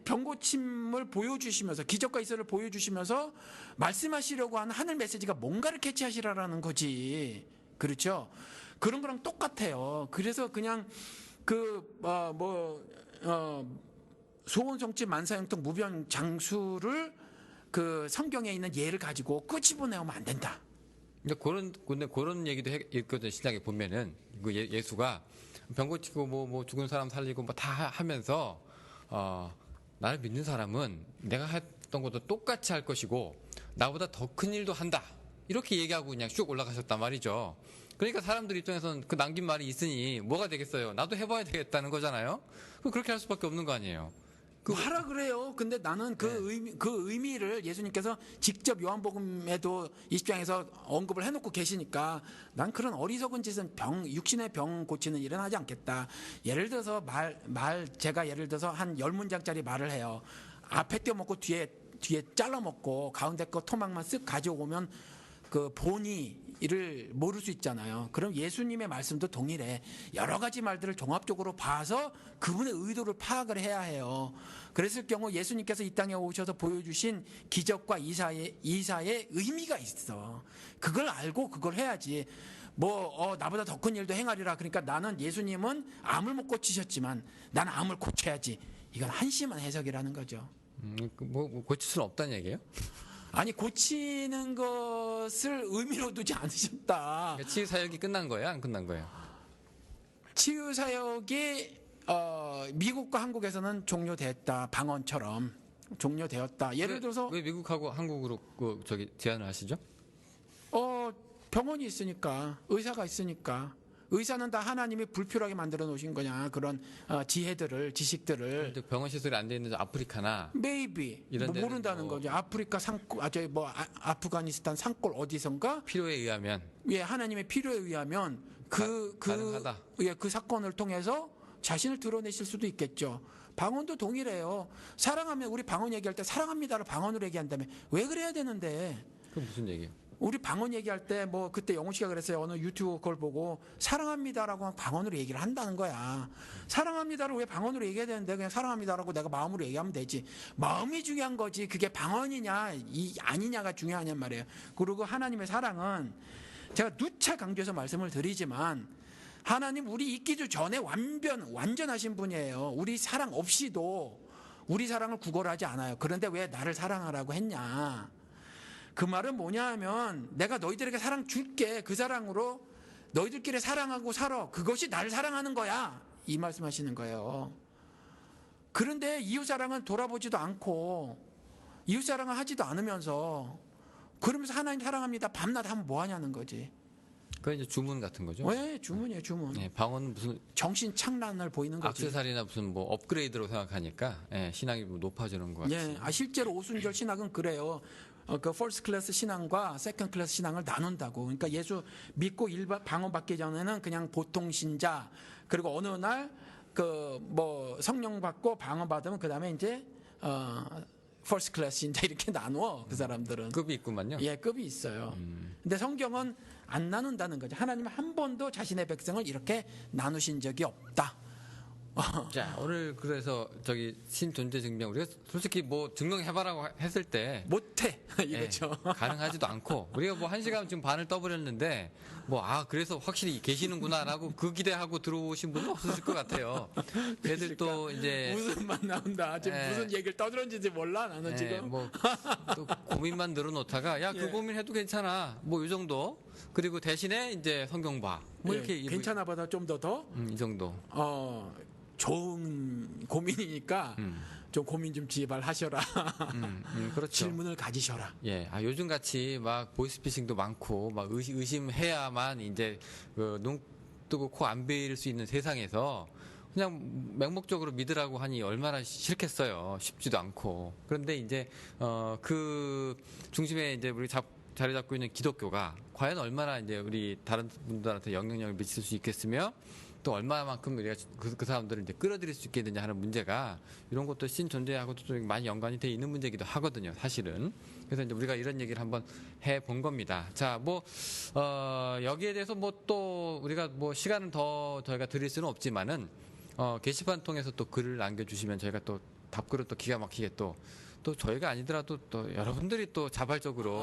병고침을 보여주시면서, 기적과 이설을 보여주시면서 말씀하시려고 하는 하늘 메시지가 뭔가를 캐치하시라는 거지. 그렇죠? 그런 거랑 똑같아요. 그래서 그냥 소원성취 만사형통 무변장수를 그 성경에 있는 예를 가지고 끄집어내면 안 된다. 근데 그런 얘기도 있거든. 신약에 보면은 그 예수가 병 고치고 뭐 죽은 사람 살리고 뭐 다 하면서 나를 믿는 사람은 내가 했던 것도 똑같이 할 것이고 나보다 더 큰 일도 한다. 이렇게 얘기하고 그냥 쭉 올라가셨단 말이죠. 그러니까 사람들 입장에서는 그 남긴 말이 있으니 뭐가 되겠어요. 나도 해봐야 되겠다는 거잖아요. 그렇게 할 수밖에 없는 거 아니에요. 하라 그래요. 근데 나는 그 의미를 예수님께서 직접 요한복음에도 20장에서 언급을 해놓고 계시니까 난 그런 어리석은 짓은 육신의 병 고치는 일은 하지 않겠다. 예를 들어서 제가 예를 들어서 한 10문장짜리 말을 해요. 앞에 떼어먹고 뒤에 잘라먹고 가운데 거 토막만 쓱 가져오면 그 본이 이를 모를 수 있잖아요. 그럼 예수님의 말씀도 동일해. 여러 가지 말들을 종합적으로 봐서 그분의 의도를 파악을 해야 해요. 그랬을 경우 예수님께서 이 땅에 오셔서 보여주신 기적과 이사의 의미가 있어. 그걸 알고 그걸 해야지. 나보다 더 큰 일도 행하리라. 그러니까 나는 예수님은 암을 못 고치셨지만 나는 암을 고쳐야지. 이건 한심한 해석이라는 거죠. 고칠 수는 없다는 얘기예요? 아니, 고치는 것을 의미로 두지 않으셨다. 그러니까 치유 사역이 끝난 거예요? 안 끝난 거예요? 치유 사역이 미국과 한국에서는 종료됐다. 방언처럼 종료되었다. 예를 들어서 왜 미국하고 한국으로 제안을 하시죠? 병원이 있으니까, 의사가 있으니까. 의사는 다 하나님이 불필요하게 만들어 놓으신 거냐, 그런 지혜들을, 지식들을. 병원 시설이 안 돼 있는 데maybe 이런 데는 모른다는 거죠. 아프리카 산골, 아프가니스탄 산골 어디선가 필요에 의하면 하나님의 필요에 의하면 가능하다. 그 사건을 통해서 자신을 드러내실 수도 있겠죠. 방언도 동일해요. 사랑하면, 우리 방언 얘기할 때 사랑합니다를 방언으로 얘기한다면 왜 그래야 되는데? 그 무슨 얘기예요? 우리 방언 얘기할 때 그때 영훈 씨가 그랬어요. 어느 유튜브 그걸 보고 사랑합니다라고 방언으로 얘기를 한다는 거야. 사랑합니다를 왜 방언으로 얘기해야 되는데 그냥 사랑합니다라고 내가 마음으로 얘기하면 되지. 마음이 중요한 거지. 그게 방언이냐 아니냐가 중요하냔 말이에요. 그리고 하나님의 사랑은 제가 누차 강조해서 말씀을 드리지만 하나님 우리 있기도 전에 완전하신 분이에요. 우리 사랑 없이도 우리 사랑을 구걸하지 않아요. 그런데 왜 나를 사랑하라고 했냐? 그 말은 뭐냐 하면 내가 너희들에게 사랑 줄게. 그 사랑으로 너희들끼리 사랑하고 살아. 그것이 나를 사랑하는 거야. 이 말씀하시는 거예요. 그런데 이웃사랑은 돌아보지도 않고 이웃사랑을 하지도 않으면서 그러면서 하나님 사랑합니다. 밤낮 하면 뭐 하냐는 거지. 그건 이제 주문 같은 거죠? 왜? 주문이에요, 주문. 네, 방언은 무슨 정신 창란을 보이는 거지. 액세서리나 무슨 업그레이드로 생각하니까 신앙이 높아지는 것 같아요. 실제로 오순절 신학은 그래요. 그 퍼스트 클래스 신앙과 세컨드 클래스 신앙을 나눈다고. 그러니까 예수 믿고 방언 받기 전에는 그냥 보통 신자, 그리고 어느 날 성령 받고 방언 받으면 그 다음에 이제 퍼스트 클래스 신자 이렇게 나누어. 그 사람들은 급이 있구만요. 급이 있어요. 근데 성경은 안 나눈다는 거죠. 하나님은 한 번도 자신의 백성을 이렇게 나누신 적이 없다. 자, 오늘 그래서 신존재 증명 우리가 솔직히 증명해봐라고 했을 때 못해 이거죠. 가능하지도 않고 우리가 1시간 지금 반을 떠버렸는데 그래서 확실히 계시는구나라고 그 기대하고 들어오신 분은 없으실 것 같아요. 걔들 또 이제 무슨 말 나온다. 지금 무슨 얘기를 떠들었는지 몰라 나는 지금. 또 고민만 늘어놓다가 그 고민해도 괜찮아. 이 정도. 그리고 대신에 이제 성경 봐. 이렇게 괜찮아 보다 좀 더. 이 정도. 좋은 고민이니까 좀 고민 좀 제발 하셔라. 그렇죠. 질문을 가지셔라. 요즘 같이 보이스피싱도 많고 의심해야만 이제 눈 뜨고 코 안 베일 수 있는 세상에서 그냥 맹목적으로 믿으라고 하니 얼마나 싫겠어요. 쉽지도 않고. 그런데 이제 그 중심에 이제 우리 자리 잡고 있는 기독교가 과연 얼마나 이제 우리 다른 분들한테 영향력을 미칠 수 있겠으며 또 얼마만큼 우리가 그 사람들을 이제 끌어들일 수 있겠느냐 하는 문제가 이런 것도 신존재하고도 좀 많이 연관이 돼 있는 문제이기도 하거든요, 사실은. 그래서 이제 우리가 이런 얘기를 한번 해본 겁니다. 자, 여기에 대해서 또 우리가 시간은 더 저희가 드릴 수는 없지만은 게시판 통해서 또 글을 남겨주시면 저희가 또 답글을 또 기가 막히게 또 저희가 아니더라도 또 여러분들이 또 자발적으로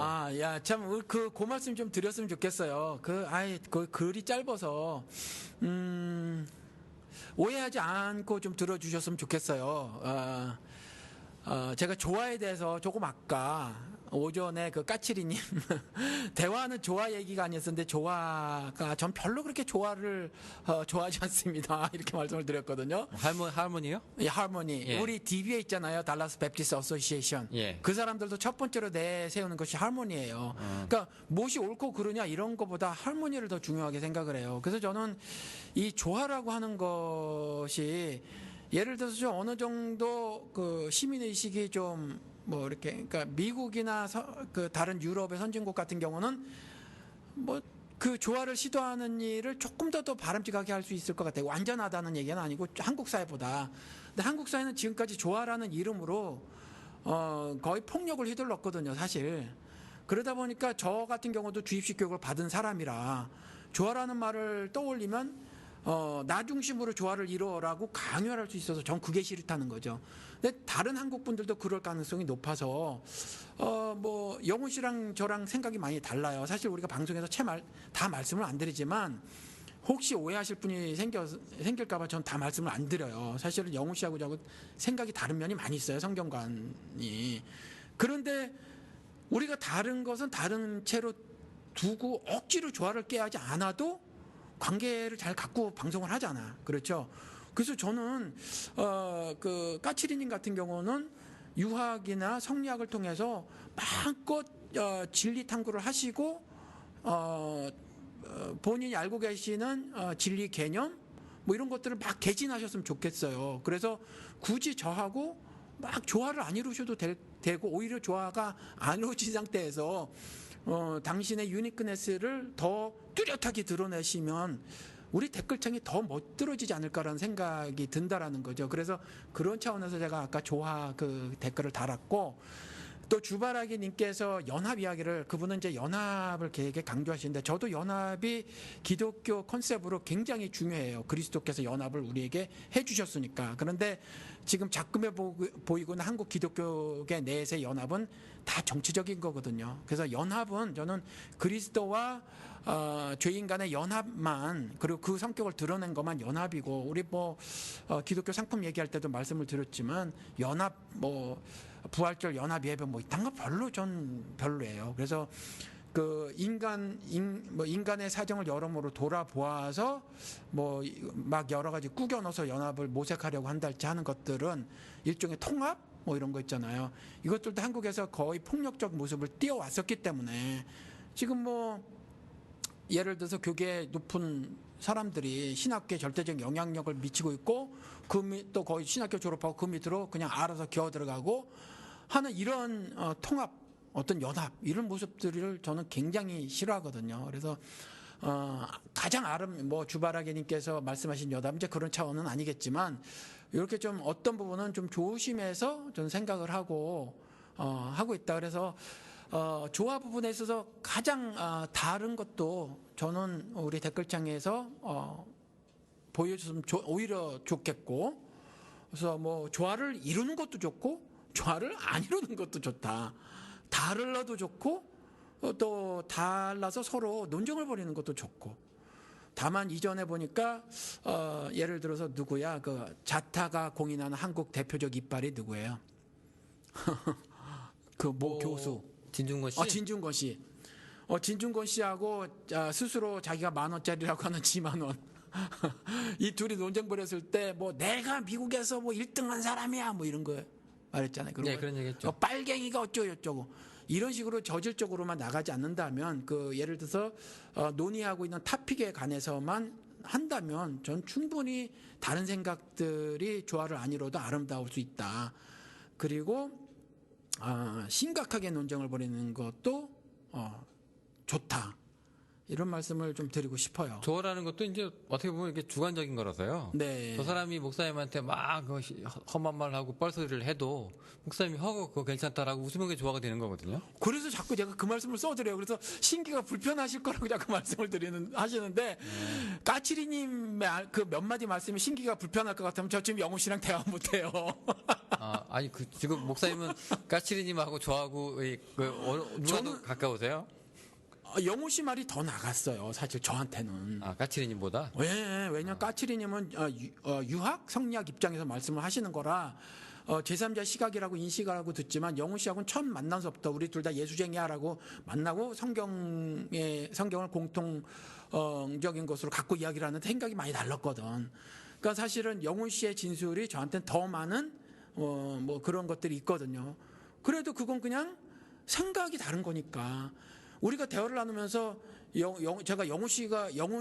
참 그 말씀 좀 드렸으면 좋겠어요. 그 글이 짧아서 오해하지 않고 좀 들어주셨으면 좋겠어요. 제가 조화에 대해서 조금 아까 오전에 그 까칠이님 대화는 조화 얘기가 아니었었는데 조화가 전 별로 그렇게 조화를 좋아하지 않습니다. 이렇게 말씀을 드렸거든요. 할머니요? 할머니. 우리 DB에 있잖아요. 달라스 베프티스트 어소시에이션. 그 사람들도 첫 번째로 내세우는 것이 할머니예요. 그러니까 무엇이 옳고 그르냐 이런 것보다 할머니를 더 중요하게 생각을 해요. 그래서 저는 이 조화라고 하는 것이 예를 들어서 좀 어느 정도 그 시민의식이 좀 이렇게, 그러니까 미국이나 그 다른 유럽의 선진국 같은 경우는 그 조화를 시도하는 일을 조금 더 바람직하게 할 수 있을 것 같아요. 완전하다는 얘기는 아니고 한국 사회보다. 근데 한국 사회는 지금까지 조화라는 이름으로 거의 폭력을 휘둘렀거든요, 사실. 그러다 보니까 저 같은 경우도 주입식 교육을 받은 사람이라 조화라는 말을 떠올리면 나 중심으로 조화를 이루어라고 강요할 수 있어서 전 그게 싫다는 거죠. 근데 다른 한국 분들도 그럴 가능성이 높아서 뭐 영훈 씨랑 저랑 생각이 많이 달라요. 사실 우리가 방송에서 다 말씀을 안 드리지만 혹시 오해하실 분이 생길까봐 전 다 말씀을 안 드려요. 사실은 영훈 씨하고 저하고 생각이 다른 면이 많이 있어요. 성경관이. 그런데 우리가 다른 것은 다른 채로 두고 억지로 조화를 깨하지 않아도 관계를 잘 갖고 방송을 하잖아. 그렇죠? 그래서 저는 그 까치리님 같은 경우는 유학이나 성리학을 통해서 마음껏 진리 탐구를 하시고 본인이 알고 계시는 진리 개념 뭐 이런 것들을 막 개진하셨으면 좋겠어요. 그래서 굳이 저하고 막 조화를 안 이루셔도 되고 오히려 조화가 안 이루어진 상태에서 당신의 유니크네스를 더 뚜렷하게 드러내시면 우리 댓글창이 더 멋들어지지 않을까라는 생각이 든다라는 거죠. 그래서 그런 차원에서 제가 아까 조화 그 댓글을 달았고, 또 주바라기님께서 연합 이야기를, 그분은 이제 연합을 되게 강조하시는데 저도 연합이 기독교 컨셉으로 굉장히 중요해요. 그리스도께서 연합을 우리에게 해주셨으니까. 그런데 지금 작금해 보이고 있는 한국 기독교계 내에서의 연합은 다 정치적인 거거든요. 그래서 연합은 저는 그리스도와 죄인 간의 연합만, 그리고 그 성격을 드러낸 것만 연합이고, 우리 뭐 기독교 상품 얘기할 때도 말씀을 드렸지만 연합 뭐 부활절 연합 예배 뭐 이딴 거 별로예요. 그래서 그 인간의 사정을 여러모로 돌아보아서 뭐 막 여러 가지 꾸겨 넣어서 연합을 모색하려고 한달지 하는 것들은 일종의 통합 뭐 이런 거 있잖아요. 이것들도 한국에서 거의 폭력적 모습을 띄워왔었기 때문에 지금 뭐 예를 들어서 교계 높은 사람들이 신학교에 절대적 영향력을 미치고 있고 또 거의 신학교 졸업하고 그 밑으로 그냥 알아서 기어 들어가고 하는 이런 통합, 어떤 연합 이런 모습들을 저는 굉장히 싫어하거든요. 그래서 가장 뭐 주바라기님께서 말씀하신 연합, 이제 그런 차원은 아니겠지만 이렇게 좀 어떤 부분은 좀 조심해서 저는 생각을 하고 있다. 그래서 조화 부분에 있어서 가장 다른 것도 저는 우리 댓글창에서 보여줬으면 오히려 좋겠고, 그래서 뭐 조화를 이루는 것도 좋고 조화를 안 이루는 것도 좋다. 달라도 좋고 또 달라서 서로 논쟁을 벌이는 것도 좋고. 다만 이전에 보니까 예를 들어서 누구야, 그 자타가 공인하는 한국 대표적 이빨이 누구예요? 그 뭐 교수 진중권 씨? 진중권 씨. 진중권 씨하고 스스로 자기가 10,000원짜리라고 하는 지만원. 이 둘이 논쟁 벌였을 때 뭐 내가 미국에서 뭐 1등한 사람이야 뭐 이런 거 말했잖아요. 네, 그런 얘기했죠. 빨갱이가 어쩌고저쩌고 이런 식으로 저질적으로만 나가지 않는다면, 그 예를 들어서 논의하고 있는 타픽에 관해서만 한다면 전 충분히 다른 생각들이 조화를 안 이뤄도 아름다울 수 있다. 그리고 심각하게 논쟁을 벌이는 것도 좋다. 이런 말씀을 좀 드리고 싶어요. 조화라는 것도 이제 어떻게 보면 이게 주관적인 거라서요. 네. 저 사람이 목사님한테 막 험한 말 하고 뻘소리를 해도 목사님이 그거 괜찮다라고 웃으면 그게 조화가 되는 거거든요. 그래서 자꾸 제가 그 말씀을 써드려요. 그래서 신기가 불편하실 거라고 자꾸 말씀을 하시는데 까치리님의 그 몇 마디 말씀이 신기가 불편할 것 같으면 저 지금 영우 씨랑 대화 못해요. 아니 지금 목사님은 까치리님하고 저하고 누가 더 가까우세요? 영우 씨 말이 더 나갔어요. 사실 저한테는. 까치리님보다? 왜냐면 까치리님은 유학, 성리학 입장에서 말씀을 하시는 거라 제3자 시각이라고 인식하고 듣지만 영우 씨하고는 처음 만나서부터 우리 둘 다 예수쟁이야라고 만나고 성경을 공통적인 것으로 갖고 이야기를 하는 생각이 많이 달랐거든. 그러니까 사실은 영우 씨의 진술이 저한테는 더 많은 뭐 그런 것들이 있거든요. 그래도 그건 그냥 생각이 다른 거니까. 우리가 대화를 나누면서 제가 영훈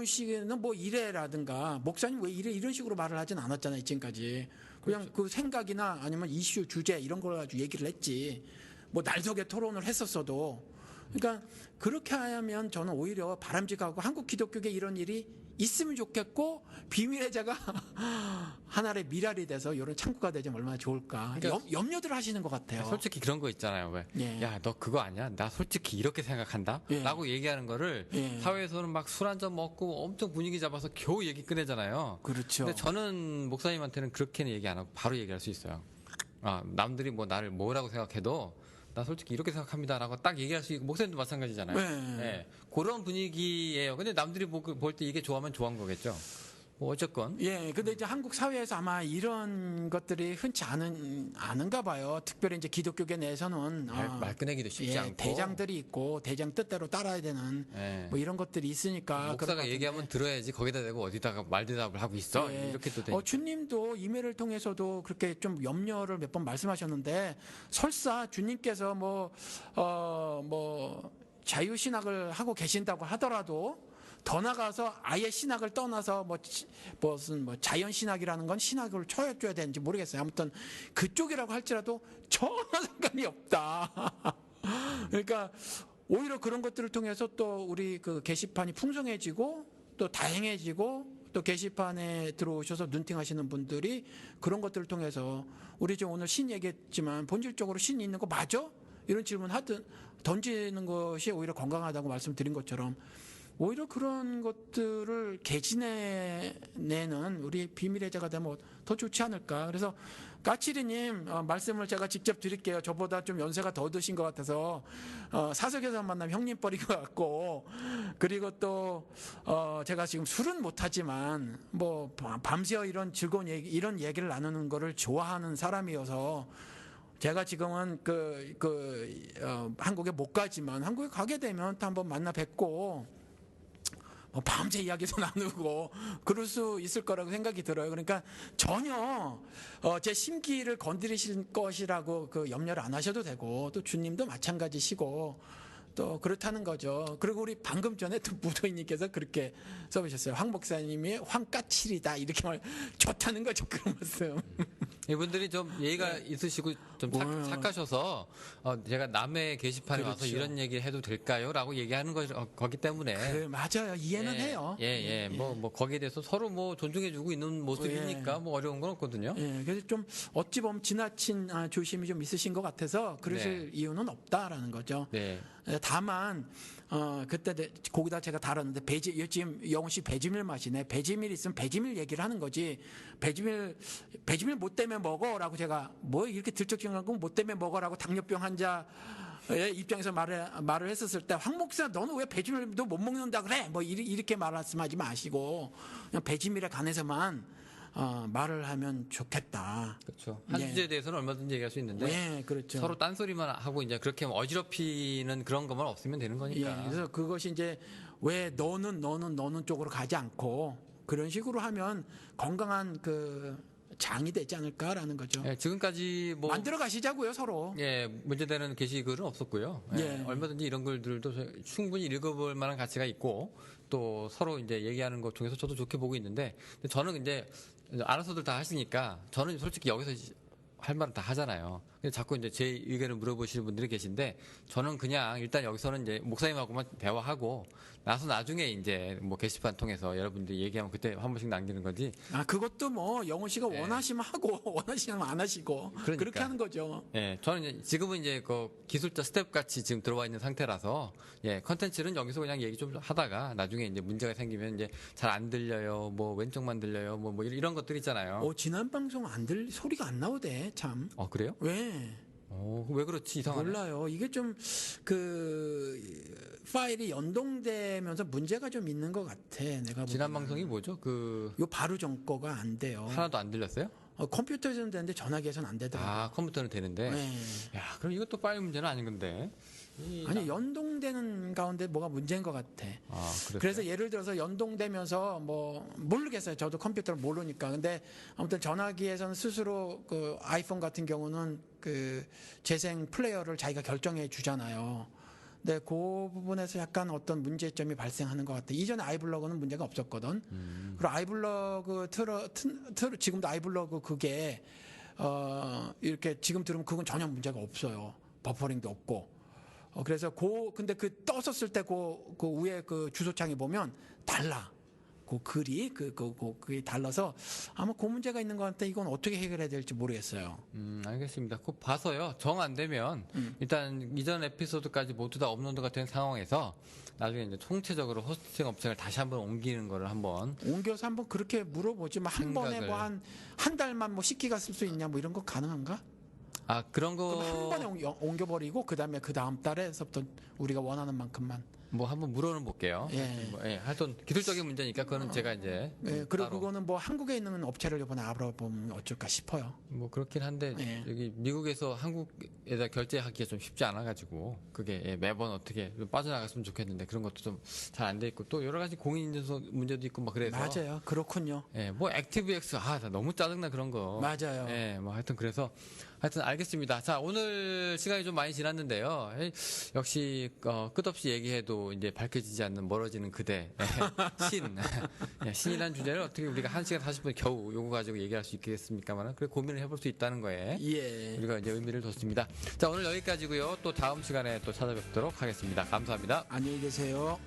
씨는 뭐 이래라든가 목사님 왜 이래 이런 식으로 말을 하진 않았잖아요. 지금까지 그냥 그렇죠. 그 생각이나 아니면 이슈 주제 이런 걸 가지고 얘기를 했지. 뭐 날석에 토론을 했었어도 그러니까 그렇게 하면 저는 오히려 바람직하고 한국 기독교계 이런 일이 있으면 좋겠고 비밀의 자가 하나의 미랄이 돼서 이런 창구가 되면 얼마나 좋을까. 그러니까 염려들 하시는 것 같아요. 솔직히 그런 거 있잖아요. 왜? 예. 야, 너 그거 아니야? 나 솔직히 이렇게 생각한다? 예. 라고 얘기하는 거를 예. 사회에서는 막 술 한 잔 먹고 엄청 분위기 잡아서 겨우 얘기 꺼내잖아요. 그렇죠. 근데 저는 목사님한테는 그렇게는 얘기 안 하고 바로 얘기할 수 있어요. 아, 남들이 뭐 나를 뭐라고 생각해도 나 솔직히 이렇게 생각합니다라고 딱 얘기할 수 있고 목사님도 마찬가지잖아요. 네. 예. 그런 분위기예요. 근데 남들이 볼 때 이게 좋아하면 좋아한 거겠죠. 뭐 어쨌건 예, 근데 이제 한국 사회에서 아마 이런 것들이 흔치 않은가 봐요. 특별히 이제 기독교계 내에서는 말 꺼내기도 쉽지 않고 대장들이 있고 대장 뜻대로 따라야 되는 예. 뭐 이런 것들이 있으니까 그런 것 목사가 같은데. 얘기하면 들어야지 거기다 대고 어디다가 말대답을 하고 있어 예. 이렇게 또 되니까. 주님도 이메일을 통해서도 그렇게 좀 염려를 몇 번 말씀하셨는데 설사 주님께서 뭐 자유신학을 하고 계신다고 하더라도 더 나가서 아예 신학을 떠나서 무슨 자연신학이라는 건 신학을 쳐줘야 되는지 모르겠어요. 아무튼 그쪽이라고 할지라도 전혀 상관이 없다. 그러니까 오히려 그런 것들을 통해서 또 우리 그 게시판이 풍성해지고 또 다양해지고 또 게시판에 들어오셔서 눈팅하시는 분들이 그런 것들을 통해서 우리 지금 오늘 신 얘기했지만 본질적으로 신이 있는 거 맞아? 이런 질문 하든 던지는 것이 오히려 건강하다고 말씀드린 것처럼 오히려 그런 것들을 개진해내는 우리 비밀의 자가 되면 더 좋지 않을까. 그래서 까치리님 말씀을 제가 직접 드릴게요. 저보다 좀 연세가 더 드신 것 같아서 사석에서 만나면 형님뻘인 것 같고, 그리고 또 제가 지금 술은 못하지만 뭐 밤새워 이런 즐거운 얘기, 이런 얘기를 나누는 거를 좋아하는 사람이어서 제가 지금은 한국에 못 가지만 한국에 가게 되면 또 한번 만나 뵙고 밤새 이야기도 나누고 그럴 수 있을 거라고 생각이 들어요. 그러니까 전혀 제 심기를 건드리실 것이라고 염려를 안 하셔도 되고 또 주님도 마찬가지시고 또 그렇다는 거죠. 그리고 우리 방금 전에 또 무도인님께서 그렇게 써보셨어요. 황 목사님이 황까칠이다 이렇게 말 좋다는 거죠. 그런 말씀. 이분들이 좀 예의가 있으시고 좀 착하셔서 제가 남의 게시판에 와서 그렇죠. 이런 얘기 해도 될까요?라고 얘기하는 거기 때문에 맞아요. 이해는 해요. 뭐 거기에 대해서 서로 뭐 존중해주고 있는 모습이니까 뭐 어려운 건 없거든요. 그래서 좀 어찌 보면 지나친 조심이 좀 있으신 것 같아서 그러실 이유는 없다라는 거죠. 네. 다만 그때 거기다 제가 다뤘는데 지금 영훈 씨 배지밀 마시네. 배지밀 있으면 배지밀 얘기를 하는 거지. 배지밀 못 때문에 먹어라고 제가 뭐 이렇게 들쩍지근하고 못 때문에 먹어라고 당뇨병 환자의 입장에서 말을 했었을 때 황 목사 너는 왜 배지밀도 못 먹는다 그래? 뭐 이렇게 말씀하지 마시고 그냥 배지밀에 관해서만 말을 하면 좋겠다. 그렇죠. 한 주제에 대해서는 얼마든지 얘기할 수 있는데 그렇죠. 서로 딴소리만 하고 이제 그렇게 어지럽히는 그런 것만 없으면 되는 거니까. 그래서 그것이 이제 왜 너는 쪽으로 가지 않고 그런 식으로 하면 건강한 장이 되지 않을까라는 거죠. 지금까지 뭐 만들어 가시자고요, 서로. 문제되는 게시글은 없었고요. 얼마든지 이런 글들도 충분히 읽어볼 만한 가치가 있고 또 서로 이제 얘기하는 것 중에서 저도 좋게 보고 있는데 근데 저는 이제 알아서들 다 하시니까 저는 솔직히 여기서 할 말은 다 하잖아요. 근데 자꾸 이제 제 의견을 물어보시는 분들이 계신데 저는 그냥 일단 여기서는 이제 목사님하고만 대화하고 나중에 이제 뭐 게시판 통해서 여러분들이 얘기하면 그때 한 번씩 남기는 거지. 그것도 뭐 영훈 씨가 원하시면 하고 원하시면 안 하시고 그렇게 하는 거죠. 저는 이제 지금은 이제 기술자 스텝 같이 지금 들어와 있는 상태라서 컨텐츠는 여기서 그냥 얘기 좀 하다가 나중에 이제 문제가 생기면 이제 잘 안 들려요. 뭐 왼쪽만 들려요. 뭐 이런 것들 있잖아요. 지난 방송 소리가 안 나오대 참. 그래요? 왜? 왜 그렇지 이상하네. 몰라요. 이게 좀 파일이 연동되면서 문제가 좀 있는 것 같아. 내가 지난 방송이 뭐죠? 요 바로 전거가 안 돼요. 하나도 안 들렸어요? 컴퓨터에서는 되는데 전화기에서는 안 되더라고요. 컴퓨터는 되는데. 야, 그럼 이것도 파일 문제는 아닌 건데. 아니 연동되는 가운데 뭐가 문제인 것 같아. 그래서 예를 들어서 연동되면서 뭐 모르겠어요. 저도 컴퓨터를 모르니까. 근데 아무튼 전화기에서는 스스로 아이폰 같은 경우는 재생 플레이어를 자기가 결정해 주잖아요. 근데 그 부분에서 약간 어떤 문제점이 발생하는 것 같아. 이전에 아이블로그는 문제가 없었거든. 그리고 아이블로그 지금도 아이블로그 그게 이렇게 지금 들으면 그건 전혀 문제가 없어요. 버퍼링도 없고. 그래서 근데 그 떴었을 때 그 위에 그 주소창에 보면 달라. 그 글이 그게 달라서 아마 그 문제가 있는 것 같은데 이건 어떻게 해결해야 될지 모르겠어요. 알겠습니다. 꼭 봐서요. 정 안 되면 일단 이전 에피소드까지 모두 다 업로드가 된 상황에서 나중에 이제 총체적으로 호스팅 업체를 다시 한번 옮기는 거를 한번 옮겨서 한번 그렇게 물어보지. 뭐 한 번에 뭐 한 달만 뭐 10기가 쓸 수 있냐 뭐 이런 거 가능한가? 그런 거 그럼 한 번에 옮겨버리고 그다음에 그 다음 달에서부터 우리가 원하는 만큼만. 뭐 한번 물어는 볼게요. 예. 하여튼 기술적인 문제니까 그거는 제가 이제 예, 그리고 따로 그거는 뭐 한국에 있는 업체를 이번에 알아보면 어쩔까 싶어요. 뭐 그렇긴 한데 예. 여기 미국에서 한국에다 결제하기가 좀 쉽지 않아가지고 그게 매번 어떻게 빠져나갔으면 좋겠는데 그런 것도 좀 잘 안 돼 있고 또 여러 가지 공인인증서 문제도 있고 막 그래서 맞아요. 그렇군요. 뭐 액티브엑스 나 너무 짜증나 그런 거. 맞아요. 뭐 하여튼 그래서 하여튼 알겠습니다. 자, 오늘 시간이 좀 많이 지났는데요. 역시 끝없이 얘기해도 이제 밝혀지지 않는 멀어지는 그대 신이라는 주제를 어떻게 우리가 1시간 40분 겨우 요거 가지고 얘기할 수 있겠습니까만 그래 고민을 해볼 수 있다는 거에 예. 우리가 이제 의미를 뒀습니다. 자, 오늘 여기까지고요. 또 다음 시간에 또 찾아뵙도록 하겠습니다. 감사합니다. 안녕히 계세요.